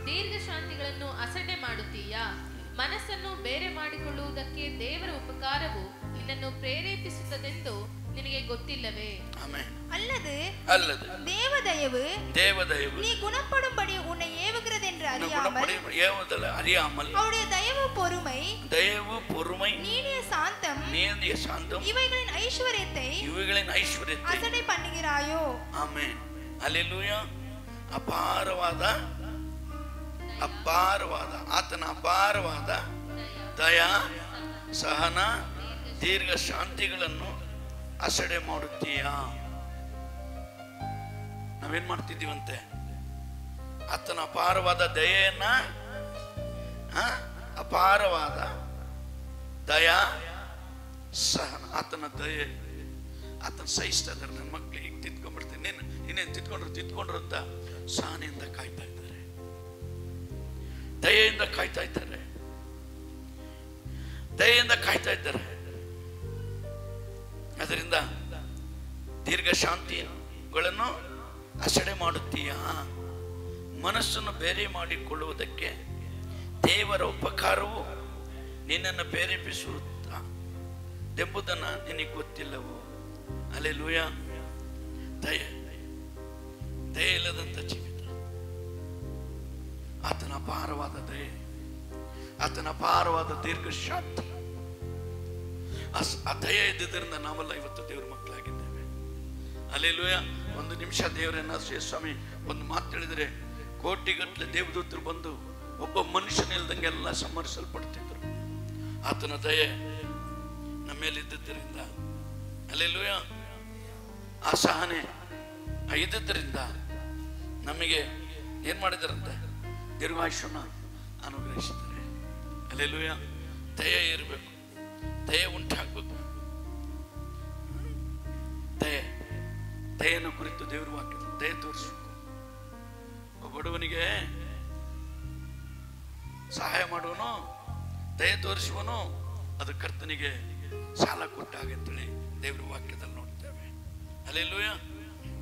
ದೀರ್ಘ ಶಾಂತಿಗಳನ್ನು ಅಸಡ್ಡೆ ಮಾಡುತ್ತೀಯಾ? ಮನಸ್ಸನ್ನು ಬೇರೆ ಮಾಡಿಕೊಳ್ಳುವುದಕ್ಕೆ ದೇವರ ಉಪಕಾರವು ನಿನ್ನನ್ನು ಪ್ರೇರೇಪಿಸುತ್ತದೆಂದು ನಿನಗೆ ಗೊತ್ತಿಲ್ಲವೇ? அல்லது தேவதயவு நீ குணப்படும்படி உன்னை ஏவுகிறது என்று அறியாமல் அவருடைய தயவு பொறுமை நீடிய சாந்தம் இவைகளின் ஐஸ்வர்யத்தை அசடை பண்ணுகிறாயோ? ஆமென். ஹல்லேலூயா. ಅಪಾರವಾದ ಆತನ ಅಪಾರವಾದ ದಯಾ, ಸಹನ, ದೀರ್ಘ ಶಾಂತಿಗಳನ್ನು ಅಸಡೆ ಮಾಡುತ್ತೀಯಾ? ನಾವೇನ್ ಮಾಡ್ತಿದ್ದೀವಂತೆ? ಆತನ ಅಪಾರವಾದ ದಯೆಯನ್ನ, ಅಪಾರವಾದ ದಯಾ, ಸಹನ, ಆತನ ದಯೆ, ಆತನ ಸಹಿಸ್ತಾ ಇದ್ದಾರೆ. ನನ್ನ ಮಕ್ಳು ಹೀಗೆ ತಿತ್ಕೊಂಡ್ಬಿಡ್ತೀನಿ, ಇನ್ನೇನು ತಿತ್ಕೊಂಡ್ರು ಅಂತ ಸಹನೆಯಿಂದ ಕಾಯ್ತಾ ಇದ್ದಾರೆ, ದಯೆಯಿಂದ ಕಾಯ್ತಾ ಇದ್ದಾರೆ. ಅದರಿಂದ ದೀರ್ಘ ಶಾಂತಿಗಳನ್ನು ಅಸಡೆ ಮಾಡುತ್ತೀಯಾ? ಮನಸ್ಸನ್ನು ಬೇರೆ ಮಾಡಿಕೊಳ್ಳುವುದಕ್ಕೆ ದೇವರ ಉಪಕಾರವು ನಿನ್ನನ್ನು ಪ್ರೇರೇಪಿಸುತ್ತಾ ಎಂಬುದನ್ನು ನಿನಗೆ ಗೊತ್ತಿಲ್ಲವೋ? ಹಲ್ಲೆಲೂಯಾ. ದಯೆ ಇಲ್ಲದಂತ ಜೀವಿತ, ಅಪಾರವಾದ ದಯೆ, ಆತನ ಅಪಾರವಾದ ದೀರ್ಘ ಶಾಂತಿ, ಆ ದಯೆ ಇದ್ದಿದ್ದರಿಂದ ನಾವೆಲ್ಲ ಇವತ್ತು ದೇವ್ರ ಮಕ್ಕಳಾಗಿದ್ದೇವೆ. ಹಲ್ಲೆಲೂಯಾ. ಒಂದು ನಿಮಿಷ ದೇವರನ್ನ ಸ್ವಾಮಿ ಒಂದು ಮಾತು ಹೇಳಿದರೆ ಕೋಟಿಗಟ್ಟಲೆ ದೇವದೂತರು ಬಂದು ಒಬ್ಬ ಮನುಷ್ಯನಿಲ್ದಂಗೆಲ್ಲ ಸಂಹರಿಸಲ್ಪಡ್ತಿದ್ರು. ಆತನ ದಯೆ ನಮ್ಮ ಮೇಲೆ ಇದ್ದಿದ್ದರಿಂದ, ಹಲ್ಲೆಲೂಯಾ, ಆ ಸಹನೆ ಇದ್ದಿದ್ದರಿಂದ ನಮಗೆ ಏನ್ ಮಾಡಿದಾರಂತೆ? ದೀರ್ಘಾಯುಷ್ಯನ ಅನುಗ್ರಹಿಸಿದ್ದಾರೆ. ಹಲ್ಲೆಲೂಯಾ. ದಯೆ ಇರಬೇಕು, ದಯೆ ಉಂಟಾಗಬೇಕು. ದಯೆಯನ್ನು ಕುರಿತು ದೇವರು ವಾಕ್ಯ ದಯೆ ತೋರಿಸಬೇಕು. ಬಡವನಿಗೆ ಸಹಾಯ ಮಾಡುವನು, ದಯೆ ತೋರಿಸುವನು, ಅದು ಕರ್ತನಿಗೆ ಸಾಲ ಕೊಟ್ಟಾಗ ಅಂತೇಳಿ ದೇವರ ವಾಕ್ಯದಲ್ಲಿ ನೋಡ್ತೇವೆ. ಹಲ್ಲೆಲೂಯಾ.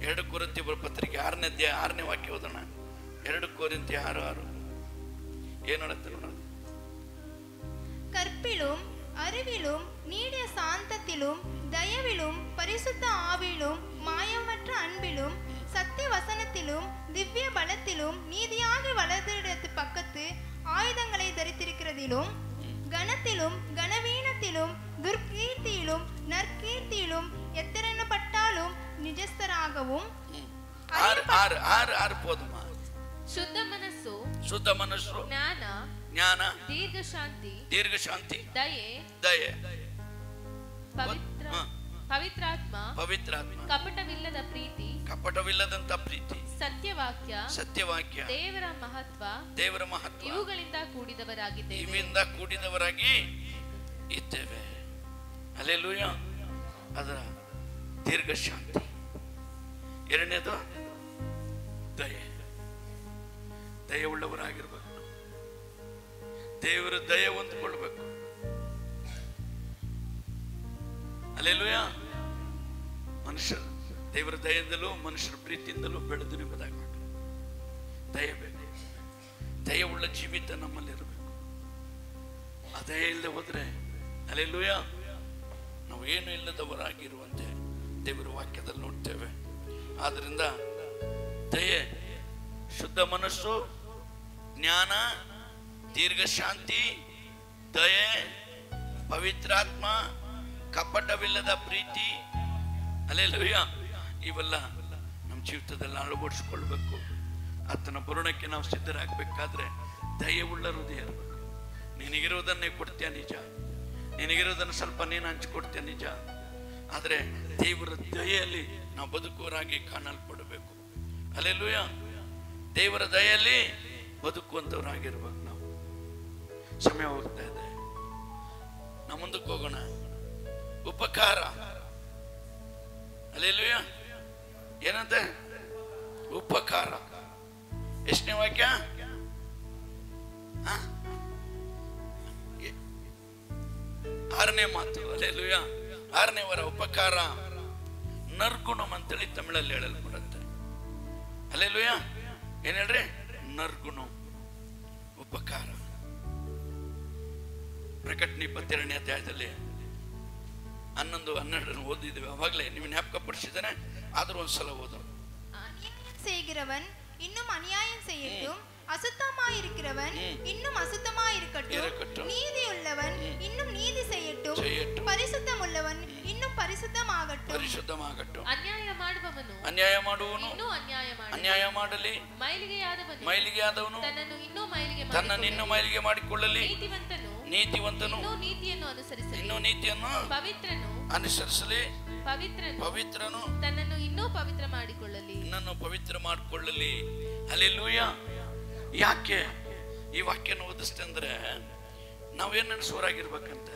2 ಕೊರಿಂಥಿಯರ ಪತ್ರಿಕೆ 6ನೇ ಅಧ್ಯಾಯ 6ನೇ ವಾಕ್ಯ ಓದೋಣ. 2 ಕೊರಿಂಥಿಯ 6:6 ಏನ್ ಹೇಳುತ್ತೆ ನೋಡೋಣ. கற்பிலும் அறிவிலும் நீடிய சாந்தத்திலும் தயவிலும் பரிசுத்த ஆவியிலும் மாயமற்ற அன்பிலும் சத்திய வசனத்திலும் திவ்ய பலத்திலும் நீதியாக வலது பக்கத்து ஆயுதங்களை தரித்திருக்கிறதிலும் கனத்திலும் கனவீனத்திலும் துர்க்கீர்த்தியிலும் நற்கீர்த்தியிலும் எத்தனைப்பட்டாலும் நிஜஸ்தராகவும் போதுமா? ಶುದ್ಧ ಮನಸ್ಸು, ಶುದ್ಧ ಮನಸ್ಸು, ಜ್ಞಾನ, ದೀರ್ಘ ಶಾಂತಿ, ದಯೆ, ಪವಿತ್ರಾತ್ಮ, ಕಪಟವಿಲ್ಲದಂತ ಪ್ರೀತಿ, ಸತ್ಯವಾಕ್ಯ, ದೇವರ ಮಹತ್ವ, ಇವುಗಳಿಂದ ಕೂಡಿದವರಾಗಿ ಇದ್ದೇವೆ. ಹಲ್ಲೆಲೂಯಾ. ಅದರ ದೀರ್ಘ ಶಾಂತಿ. ಎರಡನೇದು ದಯೆ ಉಳ್ಳವರಾಗಿರ್ಬೇಕು. ದೇವರ ದಯೆ ಹೊಂದ್ಕೊಳ್ಬೇಕು. ಹಲ್ಲೆಲೂಯಾ. ಮನುಷ್ಯರು ದೇವರ ದಯೆಯಿಂದಲೂ ಮನುಷ್ಯರ ಪ್ರೀತಿಯಿಂದಲೂ ಬೆಳೆದು ನಿಮ್ಮದಾಗಬೇಕು. ದಯೆ ಬೇಕು. ದಯೆ ಉಳ್ಳ ಜೀವಿತ ನಮ್ಮಲ್ಲಿರಬೇಕು. ಆ ದಯೆ ಇಲ್ಲದೆ ಹೋದ್ರೆ ಹಲ್ಲೆಲೂಯಾ ನಾವು ಏನು ಇಲ್ಲದವರಾಗಿರುವಂತೆ ದೇವರ ವಾಕ್ಯದಲ್ಲಿ ನೋಡ್ತೇವೆ. ಆದ್ರಿಂದ ದಯೆ, ಶುದ್ಧ ಮನಸ್ಸು, ಜ್ಞಾನ, ದೀರ್ಘ ಶಾಂತಿ, ದಯೆ, ಪವಿತ್ರಾತ್ಮ, ಕಪಟವಿಲ್ಲದ ಪ್ರೀತಿ, ಹಲ್ಲೆಲೂಯಾ, ಇವೆಲ್ಲ ನಮ್ಮ ಜೀವಿತದಲ್ಲಿ ಅಳವಡಿಸ್ಕೊಳ್ಬೇಕು. ಆತನ ಬರುಣಕ್ಕೆ ನಾವು ಸಿದ್ಧರಾಗಬೇಕಾದ್ರೆ ದಯೆ ಉಳ್ಳ ಹೃದಯ ಇರಬೇಕು. ನಿನಗಿರೋದನ್ನೇ ಕೊಡ್ತೀಯ ನಿಜ, ನಿನಗಿರೋದನ್ನು ಸ್ವಲ್ಪ ನೀನು ಹಂಚಿಕೊಡ್ತೀಯ ನಿಜ, ಆದರೆ ದೇವರ ದಯೆಯಲ್ಲಿ ನಾವು ಬದುಕುವರಾಗಿ ಕಾಣಲ್ಪಡಬೇಕು. ಹಲ್ಲೆಲೂಯಾ. ದೇವರ ದಯೆಯಲ್ಲಿ ಬದುಕುವಂತವರಾಗಿರ್ಬೇಕು ನಾವು. ಸಮಯ ಹೋಗ್ತಾ ಇದೆ, ನಾವು ಮುಂದಕ್ಕೆ ಹೋಗೋಣ. ಉಪಕಾರ. ಹಲ್ಲೆಲೂಯಾ. ಏನಂತೆ? ಉಪಕಾರ. ಎಷ್ಟನೇ ವಾಕ್ಯ? 6ನೇ ಮಾತು. ಹಲ್ಲೆಲೂಯಾ. 6ನೇ ವರ. ಉಪಕಾರ ನರ್ಗುಣಂ ಅಂತೇಳಿ ತಮಿಳಲ್ಲಿ ಹೇಳಲ್ಪಡುತ್ತೆ. ಹಲ್ಲೆಲೂಯಾ. ಏನ್ ಹೇಳ್ರಿ? ನರ್ಗುಣಂ, ಉಪಕಾರ. ಪ್ರಕಟಣೆ 22ನೇ ಅಧ್ಯಾಯದಲ್ಲಿ 11-12 ಓದಿದ್ದೇವೆ. ಅವಾಗಲೇ ನೀವು ಜ್ಞಾಪಕ ಪಡಿಸಿದ್ದೇನೆ, ಆದ್ರೂ ಒಂದ್ಸಲ ಓದು. செய்கிறவன் இன்னும் அநியாயம் செய்யட்டும், அசுத்தமாயிருக்கிறவன் இன்னும் அசுத்தமாயிருக்கட்டும், நீதியுள்ளவன் இன்னும் நீதி செய்யட்டும், பரிசுத்தம் உள்ளவன் இன்னும் பரிசுத்தமாகட்டும். ಅನ್ಯಾಯ ಮಾಡುವವನು ಅನ್ಯಾಯ ಮಾಡಲಿ, ಮೈಲಿಗೆಯಾದವನು ತನ್ನನ್ನು ಇನ್ನೂ ಮೈಲಿಗೆ ಮಾಡಿಕೊಳ್ಳಲಿ, ನೀತಿವಂತನು ಇನ್ನೂ ನೀತಿಯನ್ನು ಅನುಸರಿಸಲಿ, ಪವಿತ್ರನು ತನ್ನನ್ನು ಇನ್ನೂ ಪವಿತ್ರ ಮಾಡಿಕೊಳ್ಳಲಿ. ಹಲ್ಲೆಲೂಯಾ. ಯಾಕೆ ಈ ವಾಕ್ಯನ ಓದಿಸ್ತೇ ಅಂದ್ರೆ ನಾವೇನ್ ನೆನೆಸೋರಾಗಿರ್ಬೇಕಂತೆ?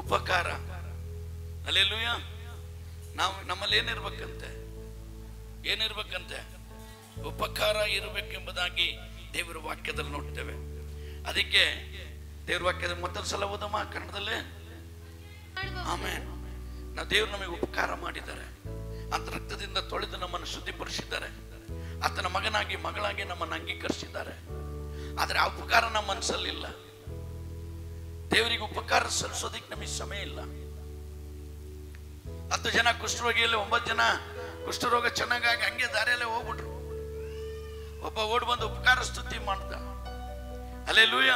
ಉಪಕಾರ. ಹಲ್ಲೆಲೂಯಾ. ನಾವು ನಮ್ಮಲ್ಲಿ ಏನಿರ್ಬೇಕಂತೆ? ಉಪಕಾರ ಇರಬೇಕೆಂಬುದಾಗಿ ದೇವರ ವಾಕ್ಯದಲ್ಲಿ ನೋಡ್ತೇವೆ. ಅದಕ್ಕೆ ದೇವರ ವಾಕ್ಯದ ಮತ್ತೊಂದು ಸಲ ಓದಮ್ಮ ಕನ್ನಡದಲ್ಲೇ. ಆಮೇಲೆ ನಾವು ದೇವರು ನಮಗೆ ಉಪಕಾರ ಮಾಡಿದ್ದಾರೆ, ಅಂತ ರಕ್ತದಿಂದ ತೊಳೆದು ನಮ್ಮನ್ನು ಶುದ್ಧಿಪಡಿಸಿದ್ದಾರೆ, ಆತನ ಮಗನಾಗಿ ಮಗಳಾಗಿ ನಮ್ಮನ್ನು ಅಂಗೀಕರಿಸಿದ್ದಾರೆ. ಆದ್ರೆ ಆ ಉಪಕಾರ ನಮ್ಮ ಮನಸ್ಸಲ್ಲಿಲ್ಲ. ದೇವರಿಗೆ ಉಪಕಾರ ಸಲ್ಲಿಸೋದಿಕ್ಕೆ ನಮಗೆ ಸಮಯ ಇಲ್ಲ. 10 ಜನ ಕುಷ್ಠರೋಗಿಯಲ್ಲಿ 9 ಜನ ಕುಷ್ಠರೋಗ ಚೆನ್ನಾಗಾಗಿ ಹಂಗೆ ದಾರಿಯಲ್ಲೇ ಹೋಗ್ಬಿಟ್ರು. ಒಬ್ಬ ಓಡಿ ಬಂದು ಉಪಕಾರ ಸ್ತುತಿ ಮಾಡ್ದ. ಹಲ್ಲೆಲೂಯ.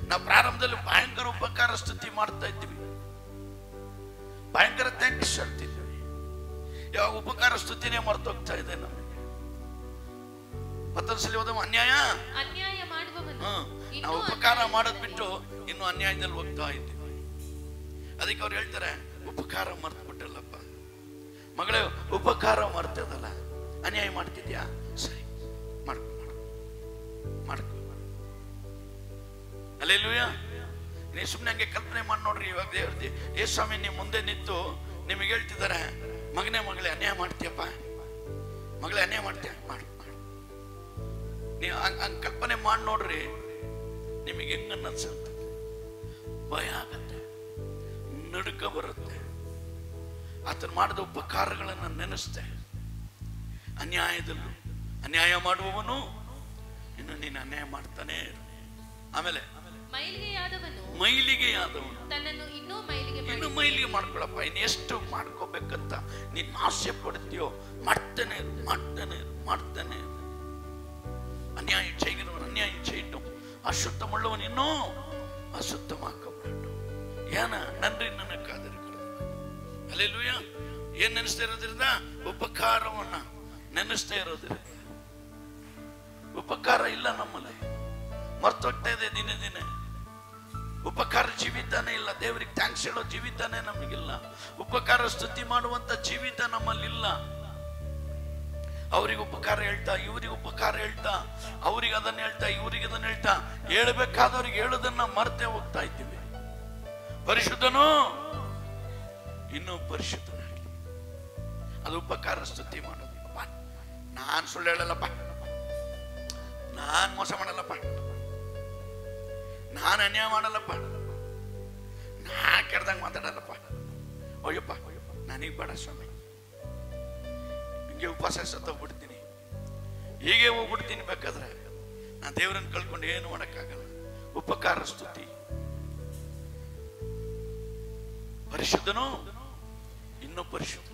ನಾವು ಪ್ರಾರಂಭದಲ್ಲಿ ಭಯಂಕರ ಉಪಕಾರ ಸ್ತುತಿ ಮಾಡ್ತಾ ಇದ್ವಿ, ಭಯಂಕರ ಥ್ಯಾಂಕ್ಸ್ ಹೇಳ್ತಿದ್ವಿ. ಯಾವಾಗ ಉಪಕಾರ ಸ್ತುತಿನೇ ಮರ್ತೋಗ್ತಾ ಇದೆ ನಮಗೆ. ಮತ್ತೊಂದ್ಸಲಿ ಹೋದವ ಅನ್ಯಾಯ ಮಾಡುವವನು ನಾವು ಉಪಕಾರ ಮಾಡೋದ್ ಬಿಟ್ಟು ಇನ್ನು ಅನ್ಯಾಯದಲ್ಲಿ ಹೋಗ್ತಾ ಇದ್ದೀವಿ. ಅದಕ್ಕೆ ಅವ್ರು ಹೇಳ್ತಾರೆ, ಉಪಕಾರ ಮರ್ತು ಬಿಟ್ಟಲ್ಲಪ್ಪ ಮಗಳೇ, ಉಪಕಾರ ಮರ್ತದಲ್ಲ, ಅನ್ಯಾಯ ಮಾಡ್ತಿದ್ಯಾ, ಸರಿ ಮಾಡ್ಕೊ ಮಾಡ್ಕೊ. ಹಲ್ಲೆಲೂಯಾ. ನೀವು ಸುಮ್ಮನೆ ಹಂಗೆ ಕಲ್ಪನೆ ಮಾಡಿ ನೋಡ್ರಿ. ಇವಾಗ ದೇವ್ರದಿ ಯೇಸು ಸ್ವಾಮಿ ನೀವು ಮುಂದೆ ನಿಂತು ನಿಮಗೆ ಹೇಳ್ತಿದ್ದಾರೆ, ಮಗನೇ ಮಗಳೇ ಅನ್ಯಾಯ ಮಾಡ್ತೀಯಪ್ಪ, ಮಗಳೇ ಅನ್ಯಾಯ ಮಾಡ್ತೀಯ, ಮಾಡು ಮಾಡು. ನೀವು ಹಂಗೆ ಕಲ್ಪನೆ ಮಾಡಿ ನೋಡ್ರಿ, ನಿಮಗೆ ಹೆಂಗನ್ನ ಅನ್ಸುತ್ತೆ? ಭಯ ಆಗತ್ತೆ, ನಡುಕ ಬರುತ್ತೆ. ಆತನು ಮಾಡಿದ ಉಪಕಾರಗಳನ್ನು ನೆನೆಸ್ತೆ. ಅನ್ಯಾಯದಲ್ಲೂ ಅನ್ಯಾಯ ಮಾಡುವವನು ಇನ್ನು ನೀನು ಅನ್ಯಾಯ ಮಾಡ್ತಾನೆ. ಆಮೇಲೆ ಮೈಲಿಗೆಯಾದವನು ತನ್ನನ್ನು ಇನ್ನೂ ಮೈಲಿಗೆ ಮಾಡ್ಕೊಳಪ್ಪ. ಇನ್ನು ಎಷ್ಟು ಮಾಡ್ಕೋಬೇಕಂತ ನೀನ್ ಆಸೆ ಪಡ್ತೀಯೋ ಮಾಡ್ತಾನೆ ಮಾಡ್ತಾನೆ. ಅನ್ಯಾಯ ചെയ്கிறവൻ അന്യായം ചെയ്യട്ടും, അശുദ്ധമുള്ളവൻ ಇನ್ನೂ ಅಶುದ್ಧಮಾಕಪಟ್ಟು ಏನ ನನ್ರಿ ನನಕ್ಕಾದಿರುತ್ತದೆ. ಹಲ್ಲೆಲೂಯಾ. ಏನ್ ನೆನೆಸ್ತಾ ಇರೋದ್ರಿಂದ? ಉಪಕಾರವನ್ನ ನೆನೆಸ್ತಾ ಇರೋದ್ರಿಂದ. ಉಪಕಾರ ಇಲ್ಲ ನಮ್ಮಲ್ಲಿ, ಮರ್ತೋಗ್ತಾ ಇದೆ ದಿನೇ ದಿನೇ. ಉಪಕಾರ ಜೀವಿತಾನೇ ಇಲ್ಲ, ದೇವರಿಗೆ ಥ್ಯಾಂಕ್ಸ್ ಹೇಳೋ ಜೀವಿತಾನೇ ನಮಗಿಲ್ಲ, ಉಪಕಾರ ಸ್ತುತಿ ಮಾಡುವಂತ ಜೀವಿತ ನಮ್ಮಲ್ಲಿಲ್ಲ. ಅವ್ರಿಗೆ ಉಪಕಾರ ಹೇಳ್ತಾ, ಇವ್ರಿಗೆ ಉಪಕಾರ ಹೇಳ್ತಾ, ಅವ್ರಿಗೆ ಅದನ್ನ ಹೇಳ್ತಾ, ಇವ್ರಿಗೆ ಅದನ್ನ ಹೇಳ್ತಾ, ಹೇಳ್ಬೇಕಾದವ್ರಿಗೆ ಹೇಳೋದನ್ನ ಮರ್ತೇ ಹೋಗ್ತಾ ಇದ್ದೀವಿ. ಪರಿಶುದ್ಧನು ಇನ್ನೂ ಪರಿಶುದ್ಧನಾಗಿ, ಅದು ಉಪಕಾರ ಸ್ತುತಿ ಮಾಡೋದು. ನಾನ್ ಸುಳ್ಳು ಹೇಳಲ್ಲಪ್ಪ, ನಾನ್ ಮೋಸ ಮಾಡಲ್ಲಪ್ಪ, ನಾನು ಅನ್ಯಾಯ ಮಾಡಲ್ಲಪ್ಪ, ನಾ ಕೆಡ್ದಂಗೆ ಮಾತಾಡಲ್ಲಪ್ಪ. ಅಯ್ಯಪ್ಪ ನನಗೆ ಬೇಡ ಸ್ವಾಮಿ, ಹಿಂಗೆ ಉಪವಾಸ ಸತ್ತೋಗ್ಬಿಡ್ತೀನಿ, ಹೀಗೆ ಹೋಗ್ಬಿಡ್ತೀನಿ. ಬೇಕಾದ್ರೆ ನಾ ದೇವರನ್ನು ಕಳ್ಕೊಂಡು ಏನು ಮಾಡಕ್ಕಾಗಲ್ಲ. ಉಪಕಾರ ಸ್ತುತಿ. ಪರಿಶುದ್ಧನು ಇನ್ನೂ ಪರಿಶುದ್ಧ,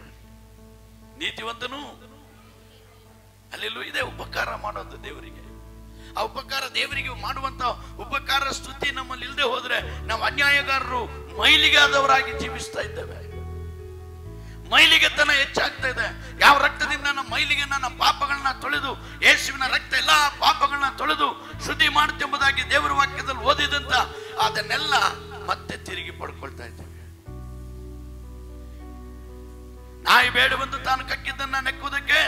ನೀತಿವಂತನು ಅಲ್ಲೆಲ್ಲೂ ಇದೆ. ಉಪಕಾರ ಮಾಡೋದು ದೇವರಿಗೆ, ಆ ಉಪಕಾರ ದೇವರಿಗೆ ಮಾಡುವಂತ ಉಪಕಾರ ಸ್ತುತಿ ನಮ್ಮಲ್ಲಿ ಇಲ್ಲದೆ ಹೋದ್ರೆ ನಾವು ಅನ್ಯಾಯಗಾರರು, ಮೈಲಿಗೆಯಾದವರಾಗಿ ಜೀವಿಸ್ತಾ ಇದ್ದೇವೆ. ಮೈಲಿಗೆತನ ಹೆಚ್ಚಾಗ್ತಾ ಇದೆ. ಯಾವ ರಕ್ತದಿಂದ ನಮ್ಮ ಮೈಲಿಗೆ ನಮ್ಮ ಪಾಪಗಳನ್ನ ತೊಳೆದು, ಯೇಸುವಿನ ರಕ್ತ ಎಲ್ಲಾ ಪಾಪಗಳನ್ನ ತೊಳೆದು ಶುದ್ಧಿ ಮಾಡುತ್ತೆಂಬುದಾಗಿ ದೇವರ ವಾಕ್ಯದಲ್ಲಿ ಓದಿದಂತ ಅದನ್ನೆಲ್ಲ ಮತ್ತೆ ತಿರುಗಿ ಪಡ್ಕೊಳ್ತಾ ಇದ್ದೇವೆ. ನಾಯಿ ಬೇಡವೆಂದು ತಾನು ಕಕ್ಕಿದ್ದನ್ನ ನೆಕ್ಕುವುದಕ್ಕೆ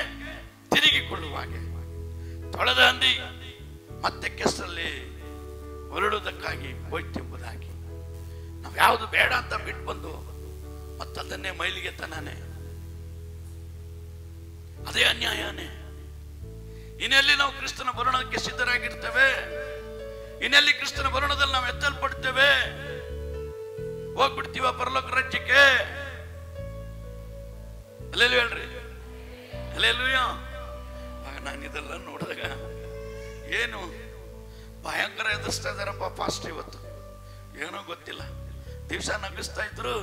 ತಿರುಗಿಕೊಳ್ಳುವಾಗೆ, ತೊಳೆದ ಹಂದಿ ಮತ್ತೆ ಕೆಸರಲ್ಲಿ ಹೊರಡುವುದಕ್ಕಾಗಿ ಹೋಯ್ತೆಂಬುದಾಗಿ ನಾವು ಯಾವುದು ಬೇಡ ಅಂತ ಬಿಟ್ಟು ಬಂದು ಮತ್ತದನ್ನೇ ಮೈಲಿಗೆ ತನಾನೆ, ಅದೇ ಅನ್ಯಾಯನೇ. ಇನ್ನೆಲ್ಲಿ ನಾವು ಕ್ರಿಸ್ತನ ಬರುಣಕ್ಕೆ ಸಿದ್ಧರಾಗಿರ್ತೇವೆ? ಇನ್ನೆಲ್ಲಿ ಕ್ರಿಸ್ತನ ಬರುಣದಲ್ಲಿ ನಾವು ಎತ್ತಲ್ಪಡ್ತೇವೆ? ಹೋಗ್ಬಿಡ್ತೀವ ಪರಲೋಕ ರಾಜ್ಯಕ್ಕೆ? ಅಲ್ಲೆಲ್ಲೂ ಹೇಳ್ರಿ, ಅಲ್ಲೆಲ್ಲೂಯ. ನಾನು ಇದೆಲ್ಲ ನೋಡಿದಾಗ ಏನು ಭಯಂಕರ ಎದುರಿಸ್ತಾ ಇದಾರಪ್ಪ ಫಾಸ್ಟ್. ಇವತ್ತು ಏನೋ ಗೊತ್ತಿಲ್ಲ, ದಿವಸ ನಗಿಸ್ತಾ ಇದ್ರು,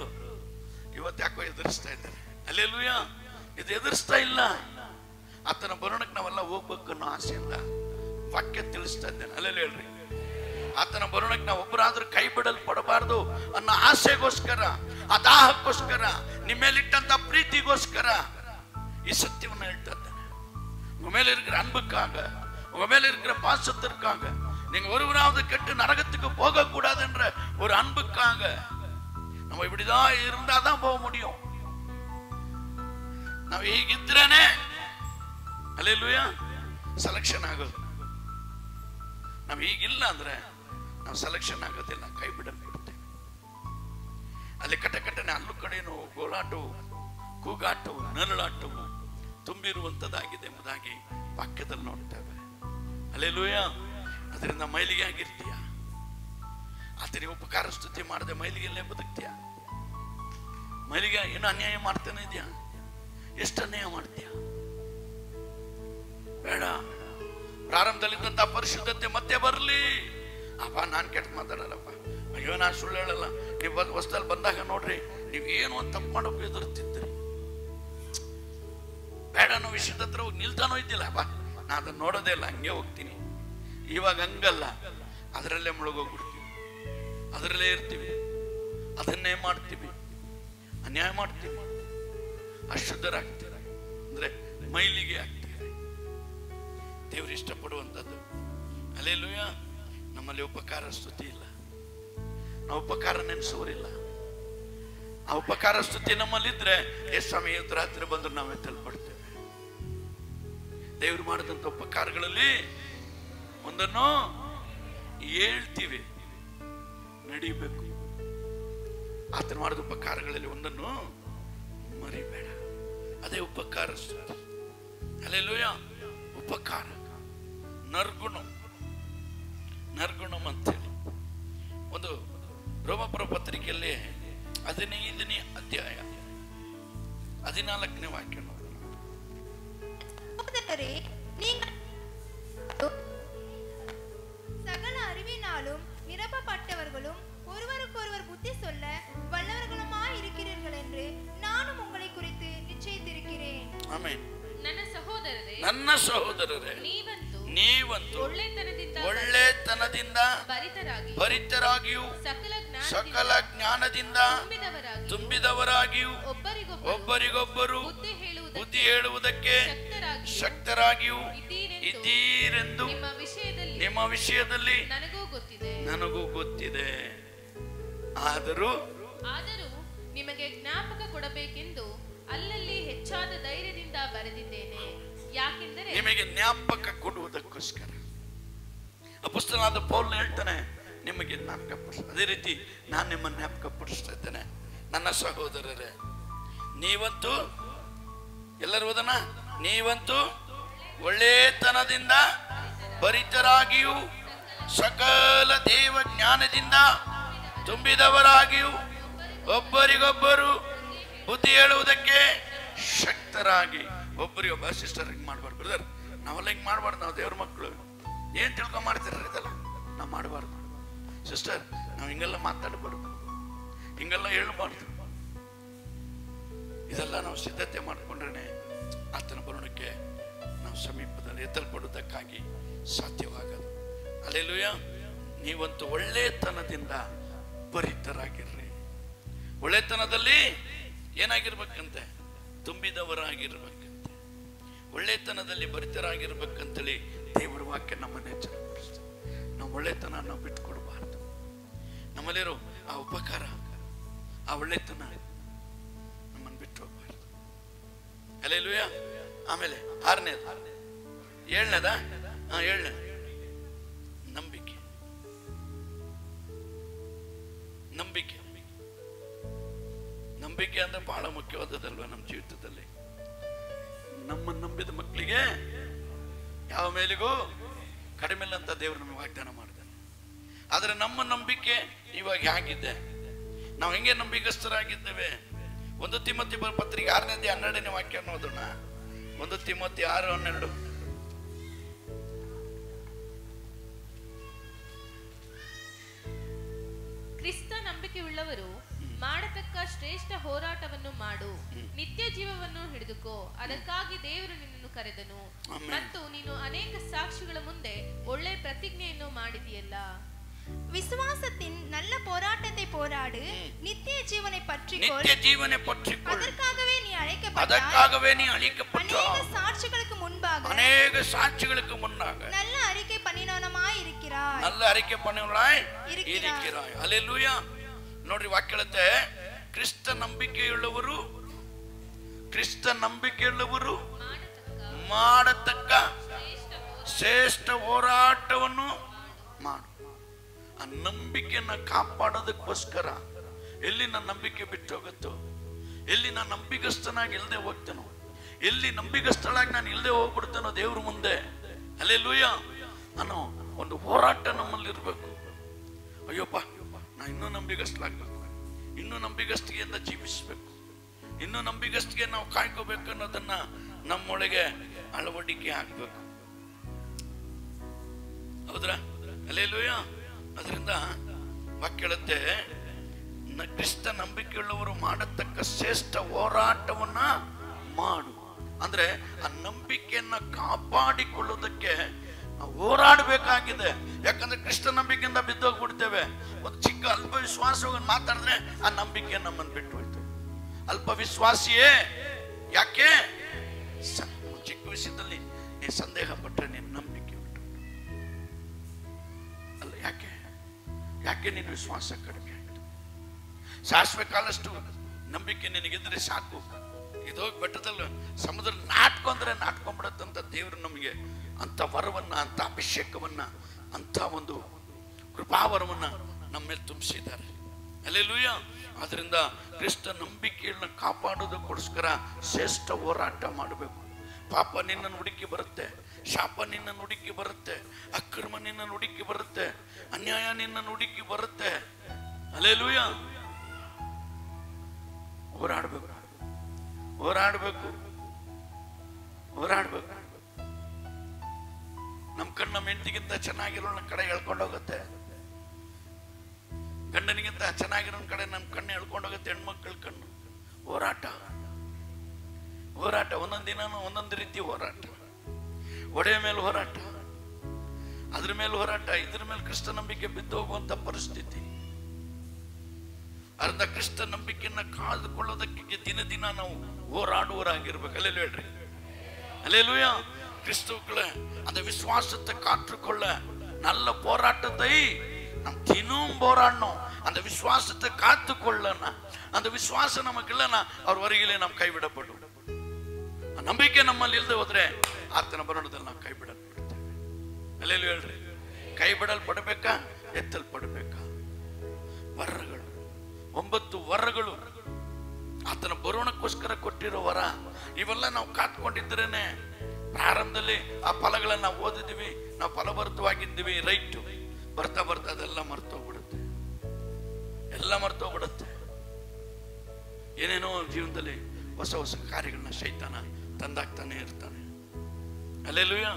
ಇವತ್ತು ಯಾಕೋ ಎದುರಿಸ್ತಾ ಇದ್ದಾರೆ. ಅಲ್ಲೆಲ್ಲೂಯ. ಇದು ಎದುರಿಸ್ತಾ ಇಲ್ಲ. ಆತನ ಬರೋಣಕ್ಕೆ ನಾವೆಲ್ಲ ಹೋಗ್ಬೇಕು ಅನ್ನೋ ಆಸೆಯಿಂದ ವಾಕ್ಯ ತಿಳಿಸ್ತಾ ಇದ್ದೇನೆ. ಅಲ್ಲೆಲ್ಲ ಹೇಳ್ರಿ, ಆತನ ಬರೋಣಕ್ಕೆ ನಾವು ಒಬ್ಬರಾದ್ರೂ ಕೈ ಬಿಡಲ್ಪಡಬಾರ್ದು ಅನ್ನೋ ಆಸೆಗೋಸ್ಕರ, ಆ ದಾಹಕ್ಕೋಸ್ಕರ, ನಿಮ್ಮೇಲಿಟ್ಟಂತ ಪ್ರೀತಿಗೋಸ್ಕರ ಈ ಸತ್ಯವನ್ನು ಹೇಳ್ತಾ ಇದ್ದೇನೆ. உங்க மேல இருக்கிற அன்புக்காக, உங்க மேல இருக்கிற பாசத்திற்காக, நீங்க ஒருவராவது கெட்டு நரகத்துக்கு போக கூடாதுன்ற ஒரு அன்புக்காக நம்ம இப்படிதான் இருந்தாதான் போக முடியும். ನಾವು ಹೀಗಿದ್ರೇನೆ ಹಲ್ಲೆಲೂಯಾ ಸೆಲೆಕ್ಷನ್ ಆಗೋದು. ನಾವು ಹೀಗಿಲ್ಲ ಅಂದ್ರೆ ನಾವು ಸೆಲೆಕ್ಷನ್ ಆಗೋದಿಲ್ಲ, ಕೈ ಬಿಡಲ್ಪಡುತ್ತೇವೆ. ಅಲ್ಲಿ ಕಟ್ಟಕಟ್ಟನೆ ಅಲ್ಲೂ ಕಡೆನೂ ಗೋಳಾಟವು, ಕೂಗಾಟವು, ನರಳಾಟವು ತುಂಬಿರುವಂತದ್ದಾಗಿದೆ ಎಂಬುದಾಗಿ ವಾಕ್ಯದಲ್ಲಿ ನೋಡ್ತೇವೆ. ಹಲ್ಲೆಲೂಯಾ. ಅದರಿಂದ ಮೈಲಿಗೆ ಆಗಿರ್ತೀಯ. ಆತನಿಗೆ ಉಪಕಾರ ಸ್ತುತಿ ಮಾಡದೆ ಮೈಲಿಗೆಲ್ಲೇ ಬದುಕ್ತೀಯ? ಮೈಲಿಗೆ ಏನು ಅನ್ಯಾಯ ಮಾಡ್ತಾನೆ ಇದೆಯಾ? ಎಷ್ಟು ಅನ್ಯಾಯ ಮಾಡ್ತೀಯ? ಬೇಡ. ಪ್ರಾರಂಭದಲ್ಲಿದ್ದಂತ ಪರಿಶುದ್ಧತೆ ಮತ್ತೆ ಬರಲಿ. ಅಪ್ಪ ನಾನು ಕೆಟ್ಟ ಮಾತಾಡಲ್ಲಪ್ಪ, ಅಯ್ಯೋ ನಾನು ಸುಳ್ಳು ಹೇಳಲ್ಲ. ನೀವು ಹೊಸದಲ್ಲಿ ಬಂದಾಗ ನೋಡ್ರಿ, ನೀವು ಏನು ಒಂದು ತಪ್ಪು ಮಾಡೋಕೆ ಎದುರುತ್ತಿದ್ರಿ. ಬೇಡ ಅನ್ನೋ ವಿಷಯದ ಹತ್ರ ಹೋಗಿ ನಿಲ್ತಾನೋ ಇದ್ದಿಲ್ಲ. ಬಾ ನಾನು ಅದನ್ನ ನೋಡೋದೇ ಇಲ್ಲ, ಹಂಗೆ ಹೋಗ್ತೀನಿ. ಇವಾಗ ಹಂಗಲ್ಲ, ಅದರಲ್ಲೇ ಮುಳುಗೋಗ್ಬಿಡ್ತೀವಿ, ಅದರಲ್ಲೇ ಇರ್ತೀವಿ, ಅದನ್ನೇ ಮಾಡ್ತೀವಿ, ಅನ್ಯಾಯ ಮಾಡ್ತೀವಿ, ಅಶುದ್ಧರಾಗ್ತೀವಿ, ಅಂದ್ರೆ ಮೈಲಿಗೆ ಆಗ್ತೀವಿ. ದೇವರು ಇಷ್ಟಪಡುವಂಥದ್ದು. ಹಲ್ಲೆಲೂಯ. ನಮ್ಮಲ್ಲಿ ಉಪಕಾರ ಸ್ತುತಿ ಇಲ್ಲ, ನಾವು ಉಪಕಾರ ನೆನೆಸುವರಿಲ್ಲ. ಆ ಉಪಕಾರ ಸ್ತುತಿ ನಮ್ಮಲ್ಲಿದ್ರೆ ಎಷ್ಟು ಸಮಯ ರಾತ್ರಿ ಬಂದ್ರು ನಾವೇ ತಲುಪಡ್ತೇವೆ. ದೇವರು ಮಾಡಿದಂಥ ಉಪಕಾರಗಳಲ್ಲಿ ಒಂದನ್ನು ಹೇಳ್ತೀವಿ, ನಡಿಬೇಕು. ಆತನ ಮಾಡಿದ ಉಪಕಾರಗಳಲ್ಲಿ ಒಂದನ್ನು ಮರಿಬೇಡ. ಅದೇ ಉಪಕಾರ ಸ್ತುತಿ. ಹಲ್ಲೆಲೂಯ. ಉಪಕಾರ ನರ್ಗುಣಂ ಅಂತೇಳಿ ಒಂದು ರೋಮಪುರ ಪತ್ರಿಕೆಯಲ್ಲಿ 15ನೇ ಅಧ್ಯಾಯ 14ನೇ ವಾಕ್ಯ. சகல அறிவினாலும் நிரப்பப்பட்டவர்களும் ஒருவருக்கொருவர் புத்தி சொல்ல வல்லவர்களுமாய் இருக்கிறீர்கள் என்று நானும் உங்களை குறித்து நிச்சயித்திருக்கிறேன். ಆಮೆನ್. ನನ್ನ ಸಹೋದರರೇ, ನೀವಂತೂ ಒಳ್ಳೆತನದಿಂದ ಭರಿತರಾಗಿಯೂ ಸಕಲ ಜ್ಞಾನದಿಂದ ತುಂಬಿದವರಾಗಿಯೂ ಒಬ್ಬರಿಗೊಬ್ಬರು ಬುದ್ಧಿ ಹೇಳುವುದಕ್ಕೆ ಶಕ್ತರಾಗಿಯೂ ಇದ್ದೀರೆಂದು ನಿಮ್ಮ ವಿಷಯದಲ್ಲಿ ನನಗೂ ಗೊತ್ತಿದೆ. ಆದರೂ ನಿಮಗೆ ಜ್ಞಾಪಕ ಕೊಡಬೇಕೆಂದು ಅಲ್ಲಲ್ಲಿ ಹೆಚ್ಚಾದ ಧೈರ್ಯದಿಂದ ಬರೆದಿದ್ದೇನೆ. ಯಾಕೆಂದರೆ ನಿಮಗೆ ಜ್ಞಾಪಕ ಕೊಡುವುದಕ್ಕೋಸ್ಕರ. ಅಪೊಸ್ತಲನಾದ ಪೌಲ್ ಹೇಳ್ತಾನೆ, ನಿಮಗೆ ಜ್ಞಾಪಕ ಪಡಿಸ. ಅದೇ ರೀತಿ ನಾನು ನಿಮ್ಮನ್ನು ಜ್ಞಾಪಕ ಪಡಿಸ್ತಾ ಇದ್ದೇನೆ. ನನ್ನ ಸಹೋದರರೇ, ನೀವಂತೂ ಎಲ್ಲರೂ ಓದೋಣ. ನೀವಂತೂ ಒಳ್ಳೆತನದಿಂದ ಭರಿತರಾಗಿಯೂ ಸಕಲ ದೇವ ಜ್ಞಾನದಿಂದ ತುಂಬಿದವರಾಗಿಯೂ ಒಬ್ಬರಿಗೊಬ್ಬರು ಬುದ್ಧಿ ಹೇಳುವುದಕ್ಕೆ ಶಕ್ತರಾಗಿ. ಒಬ್ಬರಿಗೊಬ್ಬ ಸಿಸ್ಟರ್ ಹಿಂಗೆ ಮಾಡಬಾರ್ದು ಬ್ರದರ್, ನಾವೆಲ್ಲ ಹಿಂಗೆ ಮಾಡಬಾರ್ದು. ನಾವು ದೇವ್ರ ಮಕ್ಕಳು ಏನು ತಿಳ್ಕೊಂಡು ಮಾಡ್ತಿರ ಇದೆಲ್ಲ ನಾವು ಮಾಡಬಾರ್ದು. ಸಿಸ್ಟರ್, ನಾವು ಹಿಂಗೆಲ್ಲ ಮಾತಾಡಬಾರ್ದು, ಹಿಂಗೆಲ್ಲ ಹೇಳಬಾರ್ದು. ಇದೆಲ್ಲ ನಾವು ಸಿದ್ಧತೆ ಮಾಡಿಕೊಂಡ್ರೆ ಆತನ ಬರೋಣಕ್ಕೆ ನಾವು ಸಮೀಪದಲ್ಲಿ ಎತ್ತಲ್ಪಡುವುದಕ್ಕಾಗಿ ಸಾಧ್ಯವಾಗದು. ಹಲ್ಲೆಲೂಯ. ನೀವಂತೂ ಒಳ್ಳೆತನದಿಂದ ಭರಿತರಾಗಿರ್ರಿ. ಒಳ್ಳೆತನದಲ್ಲಿ ಏನಾಗಿರ್ಬೇಕಂತೆ? ತುಂಬಿದವರಾಗಿರ್ಬೇಕಂತೆ. ಒಳ್ಳೆತನದಲ್ಲಿ ಭರಿತರಾಗಿರ್ಬೇಕಂತೇಳಿ ದೇವರ ವಾಕ್ಯ ನಮ್ಮನ್ನು ಎಚ್ಚರಪಡಿಸ್ತಾರೆ. ನಾವು ಒಳ್ಳೆತನ ನಾವು ಬಿಟ್ಕೊಡ್ಬಾರ್ದು. ನಮ್ಮಲ್ಲಿರೋ ಆ ಉಪಕಾರ, ಆ ಒಳ್ಳೆತನ ನಮ್ಮನ್ನು ಬಿಟ್ಟು ಹೋಗ್ಬಾರ್ದು. ಹಲ್ಲೆಲೂಯ. ಆಮೇಲೆ 6ನೇದು 7ನೇದ 7ನೇ ನಂಬಿಕೆ. ನಂಬಿಕೆ ನಂಬಿಕೆ ಅಂದ್ರೆ ಬಹಳ ಮುಖ್ಯವಾದದಲ್ವ ನಮ್ಮ ಜೀವಿತದಲ್ಲಿ. ನಮ್ಮ ನಂಬಿದ ಮಕ್ಕಳಿಗೆ ಯಾವ ಮೇಲಿಗೂ ಕಡಿಮೆ ಇಲ್ಲ ಅಂತ ದೇವರು ನಮಗೆ ವಾಗ್ದಾನ ಮಾಡಿದ್ದಾನೆ. ಆದರೆ ನಮ್ಮ ನಂಬಿಕೆ ಇವಾಗ ಹೇಗಿದೆ? ನಾವು ಹೆಂಗೆ ನಂಬಿಕಸ್ಥರಾಗಿದ್ದೇವೆ? 1 ತಿಮೋತಿ ಪತ್ರಿಕೆ 6ನೇ ಅಧ್ಯಾಯ 12ನೇ ವಾಕ್ಯ ಓದೋಣ. 1 ತಿಮೋತಿ 6:12. ಕ್ರಿಸ್ತ ನಂಬಿಕೆಯುಳ್ಳವರು ಮಾಡತಕ್ಕ ಶ್ರೇಷ್ಠ ಹೋರಾಟವನ್ನು ಮಾಡು, ನಿತ್ಯ ಜೀವವನ್ನು ಹಿಡಿದುಕೋ. ಅದಕ್ಕಾಗಿ ದೇವರು ನಿನ್ನನ್ನು ಕರೆದನು ಮತ್ತು ನೀನು ಅನೇಕ ಸಾಕ್ಷಿಗಳ ಮುಂದೆ ಒಳ್ಳೆ ಪ್ರತಿಜ್ಞೆಯನ್ನು ಮಾಡಿದೆಯಲ್ಲ. விசுவாசத்தின் நல்ல போராட்டத்தை போராடு, நித்திய ஜீவனை பற்றிக்கொள். நித்திய ஜீவனை பற்றிக்கொள். அதற்காகவே நீ அழைக்கப்பட்டாய். அதற்காகவே நீ அழைக்கப்பட்டாய். அநேக சாட்சிகளுக்கு முன்பாக நல்ல அறிக்கை பண்ணினவனாய் இருக்கிறாய். நல்ல அறிக்கை பண்ணினவனாய் இருக்கிறாய். ಹಲ್ಲೆಲೂಯಾ. ನೋಡ್ರಿ ವಾಕ್ಯ ಹೇಳುತ್ತೆ, ಕ್ರಿಸ್ತ ನಂಬಿಕೆಯುಳ್ಳವರು ಮಾಡತಕ್ಕ ಶ್ರೇಷ್ಠ ಹೋರಾಟವನ್ನು ಮಾಡು. ಆ ನಂಬಿಕೆಯನ್ನ ಕಾಪಾಡೋದಕ್ಕೋಸ್ಕರ ಎಲ್ಲಿ ನನ್ನ ನಂಬಿಕೆ ಬಿಟ್ಟು ಹೋಗುತ್ತೋ, ಎಲ್ಲಿ ನಾನು ನಂಬಿಕಸ್ಥನಾಗಿ ಇಲ್ಲದೆ ಹೋಗ್ತೇನೋ, ಎಲ್ಲಿ ನಂಬಿಕಸ್ಥಳಾಗಿ ನಾನು ಇಲ್ಲದೆ ಹೋಗ್ಬಿಡ್ತೇನೋ ದೇವ್ರ ಮುಂದೆ, ಹಲ್ಲೆಲೂಯಾ ಅನ್ನೋ ಒಂದು ಹೋರಾಟ ನಮ್ಮಲ್ಲಿರ್ಬೇಕು. ಅಯ್ಯಪ್ಪ, ನಾ ಇನ್ನೂ ನಂಬಿಕಸ್ಥಳಾಗಬೇಕು, ಇನ್ನೂ ನಂಬಿಕಸ್ತಿಗೆಯಿಂದ ಜೀವಿಸಬೇಕು, ಇನ್ನೂ ನಂಬಿಕಸ್ತಿಗೆ ನಾವು ಕಾಯ್ಕೋಬೇಕು ಅನ್ನೋದನ್ನ ನಮ್ಮೊಳಗೆ ಅಳವಡಿಕೆ ಆಗ್ಬೇಕು. ಹೌದ್ರಾ? ಹಲ್ಲೆಲೂಯಾ. ಅದರಿಂದ ವಾಕ್ಯ ಹೇಳುತ್ತೆ, ಕ್ರಿಸ್ತ ನಂಬಿಕೆಯುಳ್ಳವರು ಮಾಡತಕ್ಕ ಶ್ರೇಷ್ಠ ಹೋರಾಟವನ್ನ ಮಾಡು. ಅಂದ್ರೆ ಆ ನಂಬಿಕೆಯನ್ನ ಕಾಪಾಡಿಕೊಳ್ಳೋದಕ್ಕೆ ನಾವು ಹೋರಾಡಬೇಕಾಗಿದೆ. ಯಾಕಂದ್ರೆ ಕ್ರಿಸ್ತ ನಂಬಿಕೆಯಿಂದ ಬಿದ್ದೋಗ್ಬಿಡ್ತೇವೆ. ಒಂದು ಚಿಕ್ಕ ಅಲ್ಪ ವಿಶ್ವಾಸವನ್ನು ಮಾತಾಡಿದ್ರೆ ಆ ನಂಬಿಕೆ ನಮ್ಮನ್ನು ಬಿಟ್ಟು ಹೋಯ್ತು. ಅಲ್ಪ ವಿಶ್ವಾಸಿಯೇ, ಯಾಕೆ ಚಿಕ್ಕ ವಿಷಯದಲ್ಲಿ ನೀ ಸಂದೇಹ ಪಟ್ಟರೆ ನಿನ್ನ ನಂಬಿಕೆ ಉಂಟು ಅಲ್ಲ? ಯಾಕೆ ಯಾಕೆ ನಿನ್ನ ವಿಶ್ವಾಸ ಕಡಿಮೆ ಆಯ್ತು? ಸಾಸಿವೆ ಕಾಲಷ್ಟು ನಂಬಿಕೆ ನಿನಗಿದ್ರೆ ಸಾಕು. ಇದೋಗಿ ಬೆಟ್ಟದಲ್ಲಿ ಸಮುದ್ರ ನಾಟ್ಕೊಂಡ್ರೆ ನಾಟ್ಕೊಂಡ್ಬಿಡತ್ತಂತ ದೇವರು ನಮಗೆ ಅಂತ ವರವನ್ನ, ಅಂತ ಅಭಿಷೇಕವನ್ನ, ಅಂತ ಒಂದು ಕೃಪಾವರವನ್ನ ನಮ್ಮ ಮೇಲೆ ತುಂಬಿಸಿದ್ದಾರೆ. ಹಲ್ಲೆಲೂಯಾ. ಆದ್ರಿಂದ ಕ್ರಿಸ್ತ ನಂಬಿಕೆಯನ್ನ ಕಾಪಾಡೋದಕ್ಕೋಸ್ಕರ ಶ್ರೇಷ್ಠ ಹೋರಾಟ ಮಾಡಬೇಕು. ಪಾಪ ನಿನ್ನನ್ನು ಹುಡುಕಿ ಬರುತ್ತೆ, ಶಾಪ ನಿನ್ನನ್ನು ಹುಡುಕಿ ಬರುತ್ತೆ, ಅಕ್ರಮ ನಿನ್ನನ್ನು ಹುಡುಕಿ ಬರುತ್ತೆ, ಅನ್ಯಾಯ ನಿನ್ನನ್ನು ಹುಡುಕಿ ಬರುತ್ತೆ. ಹಲ್ಲೆಲೂಯಾ. ಹೋರಾಡಬೇಕು, ಹೋರಾಡಬೇಕು, ಹೋರಾಡಬೇಕು. ನಮ್ಮ ಕಣ್ಣು ನಮ್ಮ ಹೆಂಡತಿಗಿಂತ ಚೆನ್ನಾಗಿರೋ ಕಡೆ ಎಳ್ಕೊಂಡೋಗುತ್ತೆ, ಗಂಡನಿಗಿಂತ ಚೆನ್ನಾಗಿರೋ ಕಡೆ ನಮ್ಮ ಕಣ್ಣು ಎಳ್ಕೊಂಡೋಗುತ್ತೆ. ಹೆಣ್ಮಕ್ಳ ಕಣ್ಣು. ಹೋರಾಟ, ಹೋರಾಟ. ಒಂದೊಂದು ದಿನನೂ ಒಂದೊಂದು ರೀತಿ ಹೋರಾಟ. ಒಡೆಯ ಮೇಲೆ ಹೋರಾಟ, ಅದ್ರ ಮೇಲೆ ಹೋರಾಟ, ಇದ್ರ ಮೇಲೆ ಕ್ರಿಸ್ತ ನಂಬಿಕೆ ಬಿದ್ದು ಹೋಗುವಂತ ಪರಿಸ್ಥಿತಿ. ಅರ್ಧ ಕ್ರಿಸ್ತ ನಂಬಿಕೆಯನ್ನ ಕಾದುಕೊಳ್ಳೋದಕ್ಕೆ ದಿನ ದಿನ ನಾವು ಹೋರಾಡುವರಾಗಿರ್ಬೇಕು. ಅಲ್ಲೆಲ್ಲೂ ಹೇಳ್ರಿ அல்லேலூயா. கிறிஸ்துவுக்குள்ள அந்த விசுவாசத்தை காற்றுக்கொள்ள நல்ல போராட்டத்தை நாம் தினமும் போராடணும். அந்த விசுவாசத்தை காத்துக்கொள்ளனா, அந்த விசுவாசம் நமக்கு இல்லைன்னா அவர் வருகையிலே நாம் கைவிடப்படும். ನಂಬಿಕೆ ನಮ್ಮಲ್ಲಿ ಇಲ್ಲದೆ ಹೋದ್ರೆ ಆತನ ಬರೋಣದಲ್ಲಿ ನಾವು ಕೈ ಬಿಡಲ್ಪಡ್ತೇವೆ. ಅಲ್ಲೇಲೂ ಹೇಳ್ರಿ, ಕೈ ಬಿಡಲ್ಪಡಬೇಕಾ, ಎತ್ತಲ್ಪಡಬೇಕಾ? ವರಗಳು, 9 ವರಗಳು ಆತನ ಬರೋಣಕ್ಕೋಸ್ಕರ ಕೊಟ್ಟಿರೋ ವರ. ಇವೆಲ್ಲ ನಾವು ಕಾತ್ಕೊಂಡಿದ್ರೇನೆ ಪ್ರಾರಂಭದಲ್ಲಿ ಆ ಫಲಗಳನ್ನ ನಾವು ಓದಿದ್ವಿ, ನಾವು ಫಲಭರಿತವಾಗಿದ್ದೀವಿ, ರೈಟ್. ಬರ್ತಾ ಬರ್ತಾ ಅದೆಲ್ಲ ಮರ್ತೋಗ್ಬಿಡುತ್ತೆ, ಎಲ್ಲ ಮರ್ತೋಗ್ಬಿಡುತ್ತೆ. ಏನೇನೋ ಜೀವನದಲ್ಲಿ ಹೊಸ ಹೊಸ ಕಾರ್ಯಗಳನ್ನ ಶೈತಾನ ತಂದಾಗ್ತಾನೆ ಇರ್ತಾನೆ. ಹಲ್ಲೆಲೂಯಾ.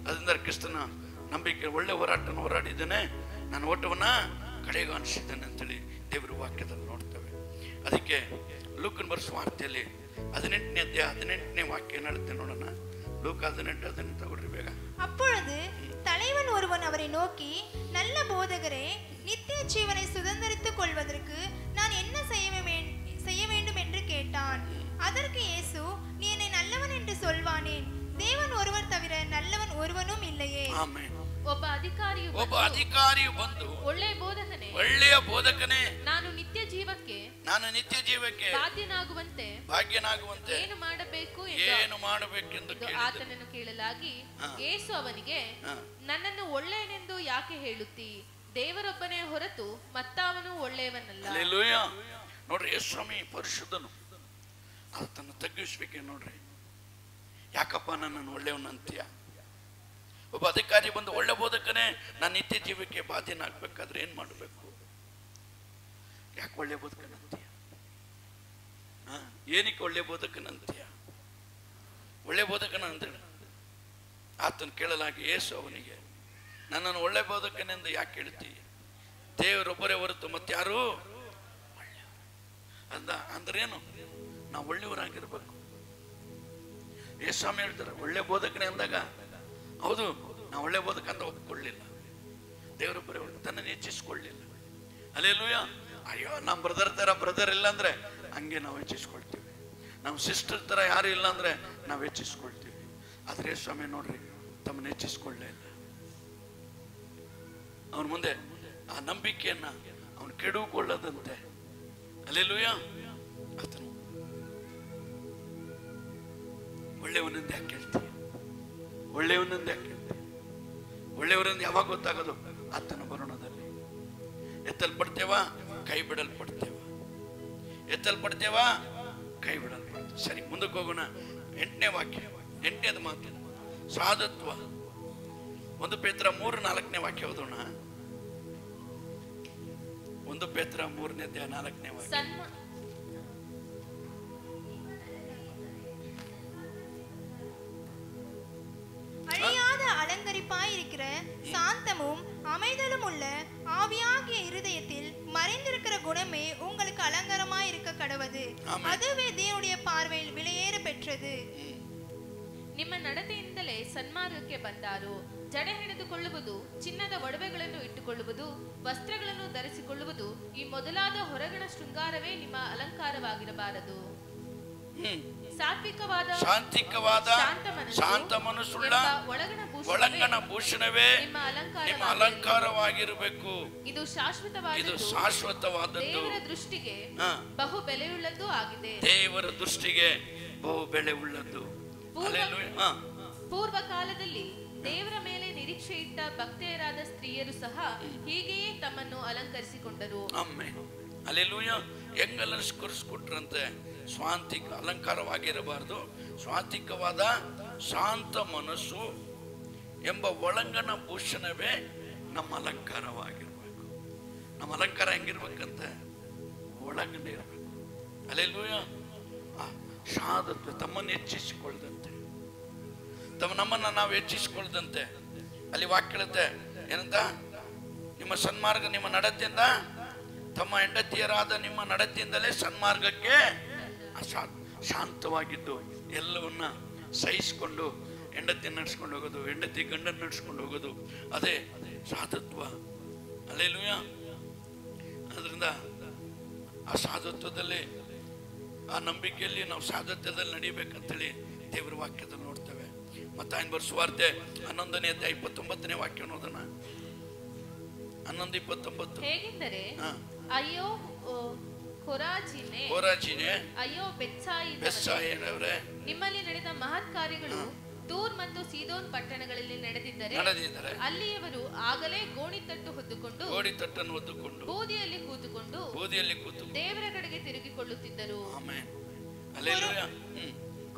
ಅದರಿಂದ ಕ್ರಿಸ್ತನ ನಂಬಿಕೆ ಒಳ್ಳೆ ಹೋರಾಟನ ಹೋರಾಡಿದ್ದೇನೆ, ನಾನು ಓಟವನ್ನ ಕಡೆಗೆ ಅನಿಸಿದ್ದೇನೆ ಅಂತೇಳಿ ದೇವರ ವಾಕ್ಯದಲ್ಲಿ ನೋಡ್ತೇವೆ. ಅದಕ್ಕೆ ಲೂಕನ ಬರೆಸುವ ವಾರ್ತೆಯಲ್ಲಿ 18ನೇ ಅಧ್ಯಾಯ 18ನೇ ವಾಕ್ಯ ಹೇಳುತ್ತೆ ನೋಡೋಣ. லூக்கா 18 தகவல் வேக. அப்பொழுது தலைவன் ஒருவன் அவரை நோக்கி, நல்ல போதகரே, நித்திய ஜீவனை சுதந்தரித்துக் கொள்வதற்கு நான் என்ன செய்ய வேண்டும் என்று கேட்டான். அதற்கு இயேசு, நீ என்னை நல்லவன் என்று சொல்வானேன்? தேவன் ஒருவர் தவிர நல்லவன் ஒருவனும் இல்லையே. ಆಮೆನ್. ಒಬ್ಬ ಅಧಿಕಾರಿಯು ಬಂದು, ಒಳ್ಳೆಯ ಬೋಧಕನೇ, ನಾನು ನಿತ್ಯ ಜೀವಕ್ಕೆ ಭಾಗ್ಯನಾಗುವಂತೆ ಏನು ಮಾಡಬೇಕೆಂದು ಆತನನ್ನು ಕೇಳಲಾಗಿ, ಯೇಸು ಅವನಿಗೆ, ನನ್ನನ್ನು ಒಳ್ಳೆಯನೆಂದು ಯಾಕೆ ಹೇಳುತ್ತಿ? ದೇವರೊಬ್ಬನೇ ಹೊರತು ಮತ್ತಾವನು ಒಳ್ಳೆಯವನಲ್ಲ. ಹಲ್ಲೆಲೂಯಾ. ನೋಡ್ರಿ, ಯೇಸು ಸ್ವಾಮಿ ಪರಿಶುದ್ಧನು, ಆತನ ತಗ್ಗಿಸ್ಬೇಕೆ. ನೋಡ್ರಿ, ಯಾಕಪ್ಪ ನನ್ನನ್ನು ಒಳ್ಳೆಯವನಂತೀಯ? ಒಬ್ಬ ಅಧಿಕಾರಿ ಬಂದು, ಒಳ್ಳೆ ಬೋಧಕನೇ, ನಾನು ನಿತ್ಯ ಜೀವಕ್ಕೆ ಬಾಧ್ಯನಾಗಬೇಕಾದ್ರೆ ಏನ್ ಮಾಡಬೇಕು? ಯಾಕೆ ಒಳ್ಳೆ ಬೋಧಕನಂತೀಯ? ಏನಕ್ಕೆ ಒಳ್ಳೆ ಬೋಧಕನಂತೀಯ? ಒಳ್ಳೆ ಬೋಧಕನ ಅಂದ್ರೆ ಆತನ ಕೇಳಲಾಗಿ ಯೇಸು ಅವನಿಗೆ, ನನ್ನನ್ನು ಒಳ್ಳೆ ಬೋಧಕನೆಂದು ಯಾಕೆ ಹೇಳ್ತೀಯ? ದೇವರೊಬ್ಬರೇ ಹೊರತು ಮತ್ತಾರು ಅಂದ್ರೇನು? ನಾವು ಒಳ್ಳೆಯವರಾಗಿರ್ಬೇಕು. ಯೇಸು ಸ್ವಾಮಿ ಹೇಳ್ತಾರೆ, ಒಳ್ಳೆ ಬೋಧಕನೇ ಅಂದಾಗ, ಹೌದು, ನಾವು ಒಳ್ಳೆ ಬೋಧಕ ಅಂತ ಒಪ್ಕೊಳ್ಳಿಲ್ಲ, ದೇವರೊಬ್ಬರೇ ತನ್ನನ್ನು ಹೆಚ್ಚಿಸ್ಕೊಳ್ಳಿಲ್ಲ. ಹಲ್ಲೆಲೂಯಾ. ಅಯ್ಯೋ, ನಮ್ಮ ಬ್ರದರ್ ಇಲ್ಲ ಅಂದ್ರೆ ಹಂಗೆ ನಾವು ಹೆಚ್ಚಿಸ್ಕೊಳ್ತೀವಿ, ನಮ್ಮ ಸಿಸ್ಟರ್ ತರ ಯಾರು ಇಲ್ಲ ಅಂದ್ರೆ ನಾವು ಹೆಚ್ಚಿಸ್ಕೊಳ್ತೀವಿ. ಆದ್ರೆ ಸ್ವಾಮಿ ನೋಡ್ರಿ, ತಮ್ಮನ್ನು ಹೆಚ್ಚಿಸ್ಕೊಳ್ಳೇ ಇಲ್ಲ. ಅವನ ಮುಂದೆ ಆ ನಂಬಿಕೆಯನ್ನ ಅವನು ಕೆಡುಕೊಳ್ಳದಂತೆ. ಹಲ್ಲೆಲೂಯಾ. ಆತನು ಒಳ್ಳೆಯವನೆಂದು ಯಾಕೆ ಹೇಳ್ತೀಯ? ಒಳ್ಳೆಯವನೆಂದು ಯಾಕೆ ಹೇಳ್ತೀಯ? ಒಳ್ಳೆಯವರೆಂದು ಯಾವಾಗ ಗೊತ್ತಾಗೋದು? ಆತನ ಬರೋಣದಲ್ಲಿ. ಎತ್ತಲ್ಪಡ್ತೇವಾ, ಕೈ ಬಿಡಲ್ಪಡ್ತೇವ. ಎತ್ತಲ್ಪಡ್ತೇವಾ, ಕೈ ಬಿಡಲ್ಪಡ್ತೇವೆ. ಸರಿ, ಮುಂದಕ್ಕೆ ಹೋಗೋಣ. 8ನೇ ವಾಕ್ಯ, 8ನೇದು ಮಾತು, ಸಾಧುತ್ವ. 1 ಪೇತ್ರ 3:4 ವಾಕ್ಯ ಓದೋಣ. 1 ಪೇತ್ರ 3ನೇ ಅಧ್ಯಾಯ 4ನೇ ವಾಕ್ಯ. அழியாத அலங்கரிப்பாயிருக்கிற சாந்தமும் அமைதலும் உள்ள ஆவியாகிய இருதயத்தில் மறைந்திருக்கிற குணமே உங்களுக்கு அலங்காரமாயிருக்க கடவது. அதுவே தேவனுடைய பார்வையில் விலையேற பெற்றது. ನಿಮ್ಮ ನಡತೆಯಿಂದಲೇ ಸನ್ಮಾರ್ಗಕ್ಕೆ ಬಂದಾರು. ಜಡೆ ಹಿಡಿದುಕೊಳ್ಳುವುದು, ಚಿನ್ನದ ಒಡವೆಗಳನ್ನು ಇಟ್ಟುಕೊಳ್ಳುವುದು, ವಸ್ತ್ರಗಳನ್ನು ಧರಿಸಿಕೊಳ್ಳುವುದು, ಈ ಮೊದಲಾದ ಹೊರಗಣ ಶೃಂಗಾರವೇ ನಿಮ್ಮ ಅಲಂಕಾರವಾಗಿರಬಾರದು. ಸಾತ್ವಿಕವಾದ ಶಾಂತ ಮನಸ್ಸುಳ್ಳ ಒಳಗಣ ಭೂಷಣವೇ ನಿಮ್ಮ ಅಲಂಕಾರವಾಗಿರಬೇಕು. ಇದು ಶಾಶ್ವತವಾದದ್ದು, ದೇವರ ದೃಷ್ಟಿಗೆ ಬಹು ಬೆಲೆಯುಳ್ಳದ್ದು ಆಗಿದೆ. ದೇವರ ದೃಷ್ಟಿಗೆ ಬಹು ಬೆಲೆ ಉಳ್ಳದ್ದು. ಪೂರ್ವ ಕಾಲದಲ್ಲಿ ದೇವರ ಮೇಲೆ ನಿರೀಕ್ಷೆ ಇಟ್ಟ ಭಕ್ತೆಯರಾದ ಸ್ತ್ರೀಯರು ಸಹ ಹೀಗೆಯೇ ತಮ್ಮನ್ನು ಅಲಂಕರಿಸಿಕೊಂಡರು. ಅಲ್ಲೆಲೂಯ. ಹೆಂಗ್ ಅಲಂಕರಿಸಿಕೊಟ್ರಂತೆ? ಸ್ವಾಂತಿಕ ಅಲಂಕಾರವಾಗಿರಬಾರದು, ಸ್ವಾಂತಿಕವಾದ ಶಾಂತ ಮನಸ್ಸು ಎಂಬ ಒಳಂಗಣ ಭೂಷಣವೇ ನಮ್ಮ ಅಲಂಕಾರವಾಗಿರ್ಬೇಕು. ನಮ್ಮ ಅಲಂಕಾರ ಹೆಂಗಿರ್ಬೇಕಂತೆ? ಒಳಗಡೆ ಇರಬೇಕು. ಅಲ್ಲೆಲೂಯ. ಶಾದತ್ವ, ತಮ್ಮನ್ನು ಹೆಚ್ಚಿಸಿಕೊಳ್ಳದಂತೆ, ನಮ್ಮನ್ನ ನಾವು ಹೆಚ್ಚಿಸಿಕೊಳ್ಳದಂತೆ. ಅಲ್ಲಿ ವಾಕ್ಯ ಹೇಳುತ್ತೆ ಏನಂತ? ನಿಮ್ಮ ಸನ್ಮಾರ್ಗ, ನಿಮ್ಮ ನಡತೆಯಿಂದ, ತಮ್ಮ ಹೆಂಡತಿಯರಾದ ನಿಮ್ಮ ನಡತೆಯಿಂದಲೇ ಸನ್ಮಾರ್ಗಕ್ಕೆ ಶಾಂತವಾಗಿದ್ದು ಎಲ್ಲವನ್ನ ಸಹಿಸಿಕೊಂಡು ಹೆಂಡತಿ ನಡೆಸ್ಕೊಂಡು ಹೋಗೋದು, ಹೆಂಡತಿ ಗಂಡನ ನಡೆಸ್ಕೊಂಡು ಹೋಗೋದು, ಅದೇ ಸಾಧುತ್ವ. ಅಲ್ಲೇಲೂಯ. ಅದರಿಂದ ಆ ಸಾಧುತ್ವದಲ್ಲಿ, ಆ ನಂಬಿಕೆಯಲ್ಲಿ ನಾವು ಸಾಧುತ್ವದಲ್ಲಿ ನಡೀಬೇಕಂತೇಳಿ ದೇವರ ವಾಕ್ಯದಲ್ಲಿ ನೋಡ್ತೇವೆ. ಮತ್ತಾಯನ ಬರೆಸುವಾರ್ತೆ 11ನೇ ಅಧ್ಯಾಯ 29ನೇ ವಾಕ್ಯ ಅನ್ನೋದನ್ನ 11:29. ಹೇಗೆಂದರೆ ಅಯ್ಯೋ ಕೊರಾಜಿನೇ, ಅಯ್ಯೋ ಬೆತ್ಸಾಯಿದವರೇ, ನಿಮ್ಮಲ್ಲಿ ನಡೆದ ಮಹತ್ ಕಾರ್ಯಗಳು ತೂರ್ ಮತ್ತು ಸೀದೋನ್ ಪಟ್ಟಣಗಳಲ್ಲಿ ನಡೆದಿದ್ದರೆ ಅಲ್ಲಿಯವರು ಆಗಲೇ ಗೋಣಿತಟ್ಟನ್ನು ಹೊದ್ದುಕೊಂಡು ಬೂದಿಯಲ್ಲಿ ಕೂತುಕೊಂಡು ದೇವರ ಕಡೆಗೆ ತಿರುಗಿಕೊಳ್ಳುತ್ತಿದ್ದರು.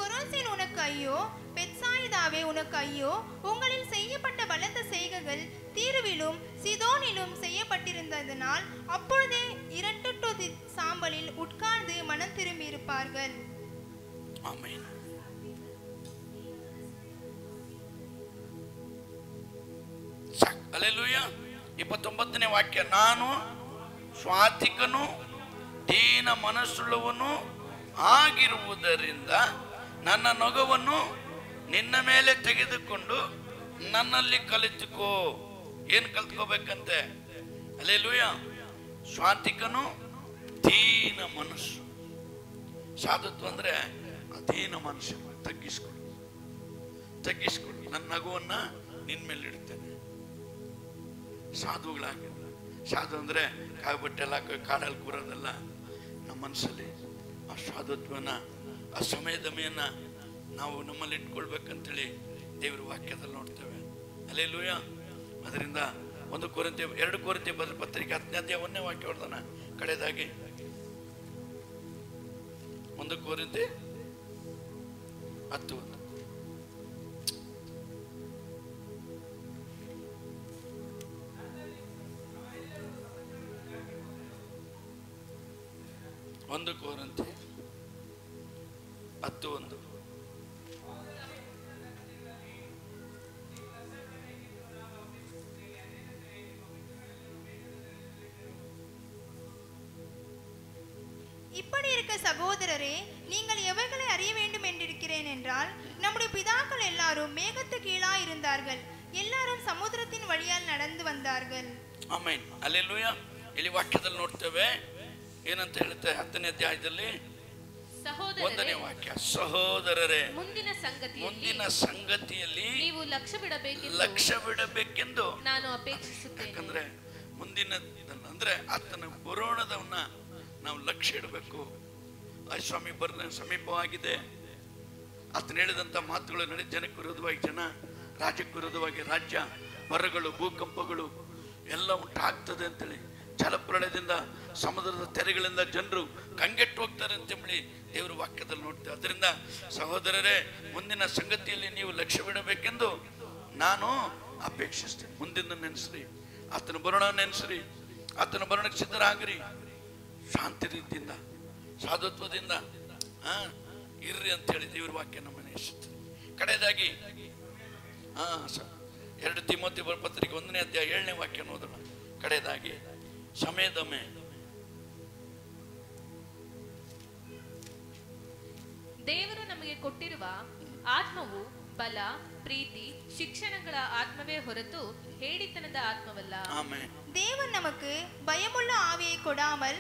கொராசின் உனக்கு ஐயோ, பெத்சாயிதாவே உனக்கு ஐயோ, உங்களில் செய்யப்பட்ட பலத்த செய்கைகள் தீருவிலும் சீதோனிலும் செய்யப்பட்டிருந்ததனால் அப்பொழுதே இரட்டொட்டு சாம்பலில் உட்கார்ந்து மனம் திரும்பி இருப்பார்கள். ஆமென். ಹಲ್ಲೆಲೂಯಾ. 29ನೇ ವಾಕ್ಯ, ನಾನು ಸ್ವಾತಿಕನು ದೀನ ಮನಸ್ಸುಳ್ಳವನು ಆಗಿರುವುದರಿಂದ ನನ್ನ ನೊಗವನ್ನು ನಿನ್ನ ಮೇಲೆ ತೆಗೆದುಕೊಂಡು ನನ್ನಲ್ಲಿ ಕಲಿತುಕೋ. ಏನು ಕಲ್ತ್ಕೋಬೇಕಂತೆ? ಹಲ್ಲೆಲೂಯಾ. ಸ್ವಾತಿಕನು ದೀನ ಮನಸ್ಸು. ಸಾಧುತ್ವ ಅಂದ್ರೆ ಅಧೀನ ಮನಸ್ಸು. ತಗ್ಗಿಸ್ಕೊಳ್ಳು. ನನ್ನ ನಗುವನ್ನ ನಿನ್ ಮೇಲೆ ಇಡ್ತೇನೆ. ಸಾಧುಗಳಾಗಿ, ಸಾಧು ಅಂದ್ರೆ ಕಾಗ್ಬಟ್ಟೆಲ್ಲ ಕಾಡಲ್ಲಿ ಕೂರೋದಲ್ಲ. ನಮ್ಮ ಮನಸ್ಸಲ್ಲಿ ಆ ಸಾಧುತ್ವನ, ಆ ಸಮಯದಮೆಯನ್ನ ನಾವು ನಮ್ಮಲ್ಲಿ ಇಟ್ಕೊಳ್ಬೇಕಂತೇಳಿ ದೇವರ ವಾಕ್ಯದಲ್ಲಿ ನೋಡ್ತೇವೆ. ಹಲ್ಲೆಲೂಯಾ. ಅದರಿಂದ 2 ಕೊರಿಂಥಿ ಬರೆದ ಪತ್ರಿಕೆ 10ನೇ ಅಧ್ಯಾಯ 1ನೇ ವಾಕ್ಯ ಹೊಡೆದಾನ ಕಡೆದಾಗಿ. 1 ಕೊರಿಂಥಿ 10:1. இப்படி இருக்க சகோதரரே, நீங்கள் எவைகளை அறிய வேண்டும் என்றிருக்கிறேன் என்றால், நம்முடைய பிதாக்கள் எல்லாரும் மேகத்து கீழாய் இருந்தார்கள், எல்லாரும் ಸಮುದ್ರத்தின் வழியால் நடந்து வந்தார்கள். ಆಮೆನ್. ಹಲ್ಲೆಲೂಯಾ. ಇಲ್ಲಿ ವಾಕ್ಯದಲ್ಲಿ ನೋಡ್ತೇವೆ ಏನಂತ ಹೇಳುತ್ತೆ 10ನೇ ಅಧ್ಯಾಯದಲ್ಲಿ 1ನೇ ವಾಕ್ಯ, ಸಹೋದರರೇ ಮುಂದಿನ ಸಂಗತಿಯಲ್ಲಿ ನೀವು ಲಕ್ಷ್ಯ ಬಿಡಬೇಕೆಂದು ನಾನು ಅಪೇಕ್ಷಿಸುತ್ತೇನೆ. ಯಾಕಂದ್ರೆ ಮುಂದಿನ ಅಂದ್ರೆ ಆತನ ಬರೋಣದವನ್ನ ನಾವು ಲಕ್ಷ್ಯ ಇಡಬೇಕು. ಸ್ವಾಮಿ ಸಮೀಪವಾಗಿದೆ. ಆತನ ಹೇಳಿದಂತ ಮಾತುಗಳು ನಡೆ, ಜನಕ್ಕೆ ವಿರೋಧವಾಗಿ ಜನ, ರಾಜ್ಯಕ್ಕೆ ವಿರೋಧವಾಗಿ ರಾಜ್ಯ, ಮರಗಳು, ಭೂಕಂಪಗಳು ಎಲ್ಲ ಉಂಟಾಗ್ತದೆ ಅಂತೇಳಿ, ಜಲಪ್ರಳಯದಿಂದ, ಸಮುದ್ರದ ತೆರೆಗಳಿಂದ ಜನರು ಕಂಗೆಟ್ಟು ಹೋಗ್ತಾರೆ ಅಂತೇಳಿ ದೇವರ ವಾಕ್ಯದಲ್ಲಿ ನೋಡ್ತೇವೆ. ಅದರಿಂದ ಸಹೋದರರೇ, ಮುಂದಿನ ಸಂಗತಿಯಲ್ಲಿ ನೀವು ಲಕ್ಷ್ಯ ಬಿಡಬೇಕೆಂದು ನಾನು ಅಪೇಕ್ಷಿಸ್ತೇನೆ. ಮುಂದಿನ ನೆನೆಸ್ರಿ, ಆತನ ಬರೋಣ ನೆನೆಸ್ರಿ, ಆತನ ಬರೋಣಕ್ಕೆ ಸಿದ್ಧರಾಗ್ರಿ. ಶಾಂತಿ ರೀತಿಯಿಂದ, ಸಾಧುತ್ವದಿಂದ ಇರ್ರಿ ಅಂತ ಹೇಳಿ ದೇವರ ವಾಕ್ಯ ನಮ್ಮನ್ನು ಇಷ್ಟುತ್ತೆ. ಕಡೆಯದಾಗಿ 2 ತಿಮೋಥಿ ಪತ್ರಿಕೆ 1ನೇ ಅಧ್ಯಾಯ 7ನೇ ವಾಕ್ಯ ನೋಡೋಣ. ಕಡೆಯದಾಗಿ ಸಮಯದಮೆ, ದೇವರು ನಮಗೆ ಕೊಟ್ಟಿರುವ ಆತ್ಮವು ಬಲ, ಪ್ರೀತಿ, ಶಿಕ್ಷಣಗಳ ஆத்மவே ಹೊರತು ಹೇಡಿತನದ ஆத்மவல்ல. ஆமென். தேவன் நமக்கு பயமுள்ள ஆவியை கொடாமல்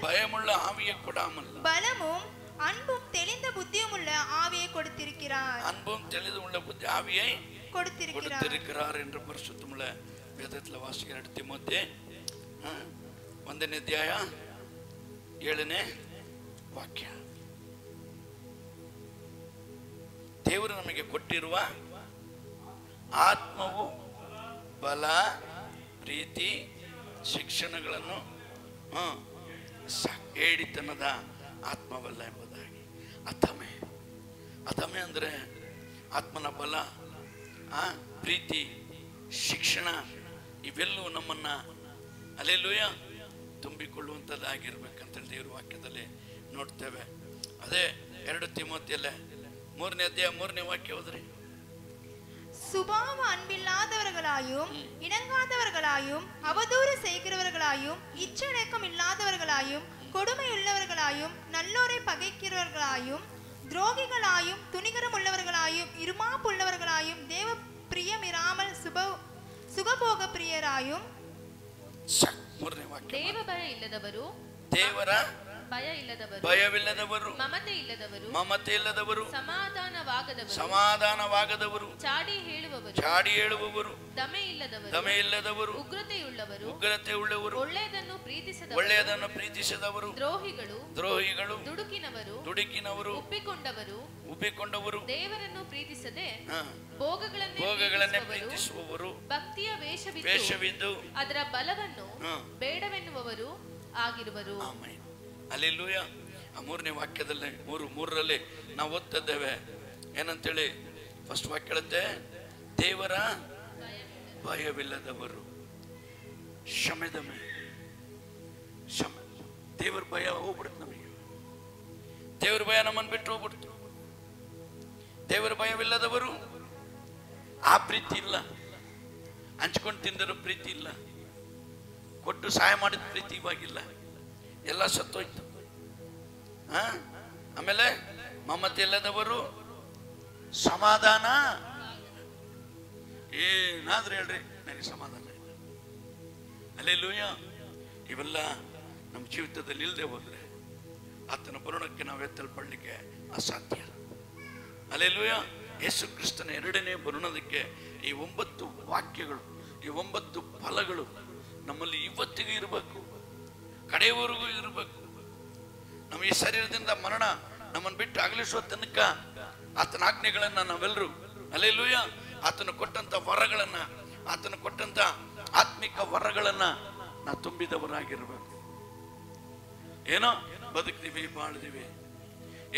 பலமும் அன்பும் தெளிந்த புத்தியும் உள்ள ஆவியை கொடுத்திருக்கிறார். அன்பும் தெளிந்த புத்தி ஆவியை கொடுத்திருக்கிறார் என்று பரிசுத்தமுள்ள வேதத்தில் வாசிக்கிற 2 தீமோத்தேய 1ನೇ ಅಧ್ಯಾಯ 7ನೇ ವಾಕ್ಯ. ದೇವರು ನಮಗೆ ಕೊಟ್ಟಿರುವ ಆತ್ಮವು ಬಲ, ಪ್ರೀತಿ, ಶಿಕ್ಷಣಗಳನ್ನು ಹೇಡಿತನದ ಆತ್ಮವಲ್ಲ ಎಂಬುದಾಗಿ. ಅತಮೆ ಅಂದರೆ ಆತ್ಮನ ಬಲ, ಪ್ರೀತಿ, ಶಿಕ್ಷಣ ಇವೆಲ್ಲವೂ ನಮ್ಮನ್ನ ಅಲ್ಲೆಲ್ಲೂಯ ತುಂಬಿಕೊಳ್ಳುವಂಥದ್ದಾಗಿರ್ಬೇಕಂತೇಳಿ ದೇವರ ವಾಕ್ಯದಲ್ಲಿ ನೋಡ್ತೇವೆ. ಅದೇ 2 ತಿಮೋಥೆಯಲ್ಲಿ 3ನೇ ಅಧ್ಯಾಯ 3ನೇ ವಾಕ್ಯ ಓದ್ರಿ. சுபாவ அன்பில்லாதவர்களாயும் இணங்காதவர்களாயும் அவதூறு செய்கிறவர்களாயும் இச்சடக்கம் இல்லாதவர்களாயும் கொடுமையுள்ளவர்களாயும் நல்லோரை பகைக்கிறவர்களாயும் துரோகிகளாயும் துணிகரம் உள்ளவர்களாயும் இருமாப்புள்ளவர்களாயும் தேவ பிரியமிராமல் சுகபோக பிரியராயும் ದೇವ ಭಯ ಇಲ್ಲದವರು, ದೇವರ ಭಯವಿಲ್ಲದವರು, ಮಮತೆ ಇಲ್ಲದವರು, ಸಮಾಧಾನವಾಗದವರು, ಚಾಡಿ ಹೇಳುವವರು, ದಮೆ ಇಲ್ಲದವರು, ಉಗ್ರತೆ ಉಳ್ಳವರು, ಒಳ್ಳೆಯದನ್ನು ಪ್ರೀತಿಸದವರು, ದ್ರೋಹಿಗಳು, ದುಡುಕಿನವರು, ಉಬ್ಬಿಕೊಂಡವರು, ದೇವರನ್ನು ಪ್ರೀತಿಸದೆ ಭೋಗಗಳನ್ನೇ ಪ್ರೀತಿಸುವವರು, ಭಕ್ತಿಯ ವೇಷವಿದ್ದು ಅದರ ಬಲವನ್ನು ಬೇಡವೆನ್ನುವವರು ಆಗಿರುವರು. ಅಲ್ಲೆಲ್ಲೂಯ. ಆ 3ನೇ ವಾಕ್ಯದಲ್ಲಿ 3:3ರಲ್ಲಿ ನಾವು ಓದ್ತಿದ್ದೇವೆ ಏನಂತೇಳಿ. ಫಸ್ಟ್ ವಾಕ್ಯ ಹೇಳುತ್ತೆ, ದೇವರ ಭಯವಿಲ್ಲದವರು. ದೇವರ ಭಯ ಹೋಗ್ಬಿಡುತ್ತೆ ನಮಗೆ. ದೇವರ ಭಯ ನಮ್ಮನ್ನು ಬಿಟ್ಟು ಹೋಗ್ಬಿಡ್ತು. ದೇವರ ಭಯವಿಲ್ಲದವರು, ಆ ಪ್ರೀತಿ ಇಲ್ಲ. ಹಂಚ್ಕೊಂಡು ತಿಂದಿರೋ ಪ್ರೀತಿ ಇಲ್ಲ. ಕೊಟ್ಟು ಸಹಾಯ ಮಾಡಿದ ಪ್ರೀತಿ ಇವಾಗಿಲ್ಲ. ಎಲ್ಲ ಸತ್ತೋಯ್ತು. ಆಮೇಲೆ ಮಮತೆ ಇಲ್ಲದವರು, ಸಮಾಧಾನ ಏನಾದ್ರೂ ಹೇಳ್ರಿ, ನನಗೆ ಸಮಾಧಾನ ಇಲ್ಲ. ಅಲ್ಲೆಲ್ಲೂಯ. ಇವೆಲ್ಲ ನಮ್ಮ ಜೀವಿತದಲ್ಲಿ ಇಲ್ಲದೆ ಹೋದ್ರೆ ಆತನ ಬರುಣಕ್ಕೆ ನಾವು ಎತ್ತಲ್ಪಡಲಿಕ್ಕೆ ಅಸಾಧ್ಯ. ಅಲ್ಲೆಲ್ಲೂಯ. ಯೇಸು ಕ್ರಿಸ್ತನ 2ನೇ ಬರುಣದಕ್ಕೆ ಈ 9 ವಾಕ್ಯಗಳು, ಈ 9 ಫಲಗಳು ನಮ್ಮಲ್ಲಿ ಇವತ್ತಿಗೂ ಇರಬೇಕು, ಕಡೆಯವರೆಗೂ ಇರಬೇಕು. ನಮ್ಮ ಈ ಶರೀರದಿಂದ ಮರಣ ನಮ್ಮನ್ನು ಬಿಟ್ಟು ಅಗಲಿಸುವ ತನಕ ಆತನ ಆಜ್ಞೆಗಳನ್ನ ನಾವೆಲ್ಲರೂ ಅಲ್ಲೆಲ್ಲೂಯ ಆತನು ಕೊಟ್ಟಂತ ವರಗಳನ್ನ, ಆತನು ಕೊಟ್ಟಂತ ಆತ್ಮಿಕ ವರಗಳನ್ನ ನಾವು ತುಂಬಿದವರಾಗಿರ್ಬೇಕು. ಏನೋ ಬದುಕ್ತೀವಿ, ಬಾಳ್ತೀವಿ,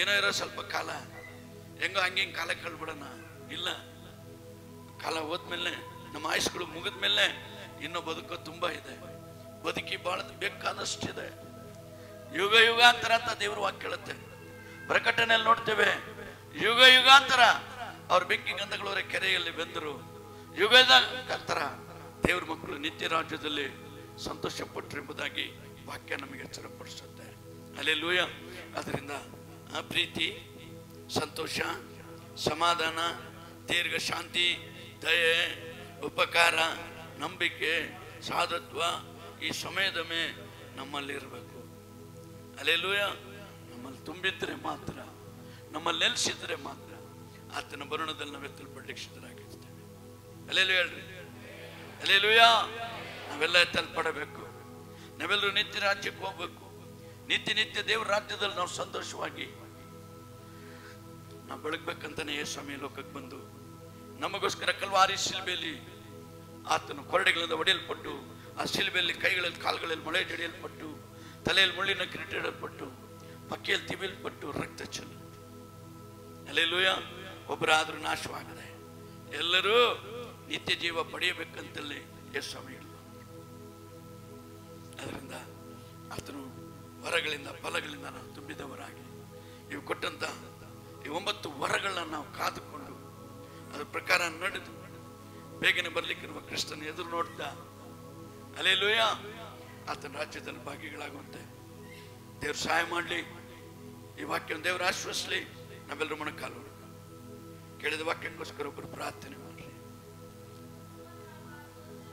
ಏನೋ ಇರೋ ಸ್ವಲ್ಪ ಕಾಲ ಹೆಂಗೋ ಹಂಗೆ ಕಾಲ ಕಳ್ಬಿಡೋಣ. ಇಲ್ಲ, ಕಾಲ ಹೋದ್ಮೇಲೆ, ನಮ್ಮ ಆಯುಷ್ಗಳು ಮುಗಿದ್ಮೇಲೆ ಇನ್ನೂ ಬದುಕೋ ತುಂಬಾ ಇದೆ. ಬದುಕಿ ಬಾಳದು ಬೇಕಾದಷ್ಟಿದೆ. ಯುಗ ಯುಗಾಂತರ ಅಂತ ದೇವರು ವಾಕ್ಯ ಹೇಳುತ್ತೆ. ಪ್ರಕಟಣೆಯಲ್ಲಿ ನೋಡ್ತೇವೆ, ಯುಗ ಯುಗಾಂತರ ಅವ್ರ ಬೆಂಕಿ ಗಂಧಗಳವರ ಕೆರೆಯಲ್ಲಿ ಬೆಂದರು. ಯುಗದ ನಂತರ ದೇವ್ರ ಮಕ್ಕಳು ನಿತ್ಯ ರಾಜ್ಯದಲ್ಲಿ ಸಂತೋಷ ಪಟ್ಟರು ಎಂಬುದಾಗಿ ವಾಕ್ಯ ನಮಗೆ ಎಚ್ಚರಪಡಿಸುತ್ತೆ. ಅಲ್ಲೆಲ್ಲೂಯ. ಅದರಿಂದ ಆ ಪ್ರೀತಿ, ಸಂತೋಷ, ಸಮಾಧಾನ, ದೀರ್ಘ ಶಾಂತಿ, ದಯೆ, ಉಪಕಾರ, ನಂಬಿಕೆ, ಸಾಧತ್ವ ಈ ಸಮಯದ ನಮ್ಮಲ್ಲಿ ಇರಬೇಕು. ಅಲ್ಲೆಲ್ಲೂಯ. ನಮ್ಮಲ್ಲಿ ತುಂಬಿದ್ರೆ ಮಾತ್ರ, ನಮ್ಮಲ್ಲಿ ನೆಲೆಸಿದ್ರೆ ಮಾತ್ರ ಆತನ ಬರುಣದಲ್ಲಿ ನಾವು ಎತ್ತಲ್ಪಡ್ಲಿಕ್ಕೆ ಸಿದ್ಧರಾಗಿರ್ತೇವೆ. ಅಲ್ಲೆಲ್ಲೂಯ ಹೇಳ್ರಿ. ಅಲ್ಲೆಲ್ಲೂಯ. ನಾವೆಲ್ಲ ಎತ್ತಲ್ಪಡಬೇಕು. ನಾವೆಲ್ಲರೂ ನಿತ್ಯ ರಾಜ್ಯಕ್ಕೆ ಹೋಗ್ಬೇಕು. ನಿತ್ಯ ದೇವರ ರಾಜ್ಯದಲ್ಲಿ ನಾವು ಸಂತೋಷವಾಗಿ ನಾವು ಬೆಳಗ್ಬೇಕಂತಾನೆ ಸ್ವಾಮಿ ಲೋಕಕ್ಕೆ ಬಂದು ನಮಗೋಸ್ಕರ ಕಲ್ವಾರಿ ಶಿಲ್ಬೆಯಲ್ಲಿ ಆತನು ಕೊರಡೆಗಳಿಂದ ಒಡೆಯಲ್ಪಟ್ಟು, ಆ ಶಿಲ್ಬೆಯಲ್ಲಿ ಕೈಗಳಲ್ಲಿ ಕಾಲುಗಳಲ್ಲಿ ಮೊಳೆ ಜಡಿಯಲ್ಪಟ್ಟು, ತಲೆಯಲ್ಲಿ ಮುಳ್ಳಿನ ಕಿರೀಟ ಇಡಲ್ಪಟ್ಟು, ಪಕ್ಕೆಯಲ್ಲಿ ತಿವಿಯಲ್ಪಟ್ಟು ರಕ್ತ ಚೆಲ್ಲ. ಅಲ್ಲೆಲ್ಲೂಯ. ಒಬ್ಬರಾದ್ರೂ ನಾಶವಾಗದೆ ಎಲ್ಲರೂ ನಿತ್ಯ ಜೀವ ಪಡೆಯಬೇಕಂತಲ್ಲಿ ಸ್ವಾಮಿ ಹೇಳಿದ. ಅದರಿಂದ ಆತನು ವರಗಳಿಂದ ಫಲಗಳಿಂದ ನಾವು ತುಂಬಿದವರಾಗಿ ಇವು ಕೊಟ್ಟಂತ ಈ 9 ವರಗಳನ್ನ ನಾವು ಕಾದುಕೊಂಡು ಅದ್ರ ಪ್ರಕಾರ ನಡೆದು ಬೇಗನೆ ಬರ್ಲಿಕ್ಕಿರುವ ಕ್ರಿಸ್ತನ ಎದುರು ನೋಡ್ತಾ ಅಲ್ಲೆಲ್ಲೂಯ ಆತನ ರಾಜ್ಯದಲ್ಲಿ ಭಾಗಿಗಳಾಗುವಂತೆ ದೇವ್ರು ಸಹಾಯ ಮಾಡಲಿ. ಈ ವಾಕ್ಯ ದೇವ್ರ ಆಶ್ವಸ್ಲಿ. ನಾವೆಲ್ಲರೂ ಮೊಣಕಾಲು ಕೇಳಿದ ವಾಕ್ಯಕ್ಕೋಸ್ಕರ ಒಬ್ಬರು ಪ್ರಾರ್ಥನೆ ಮಾಡಿ.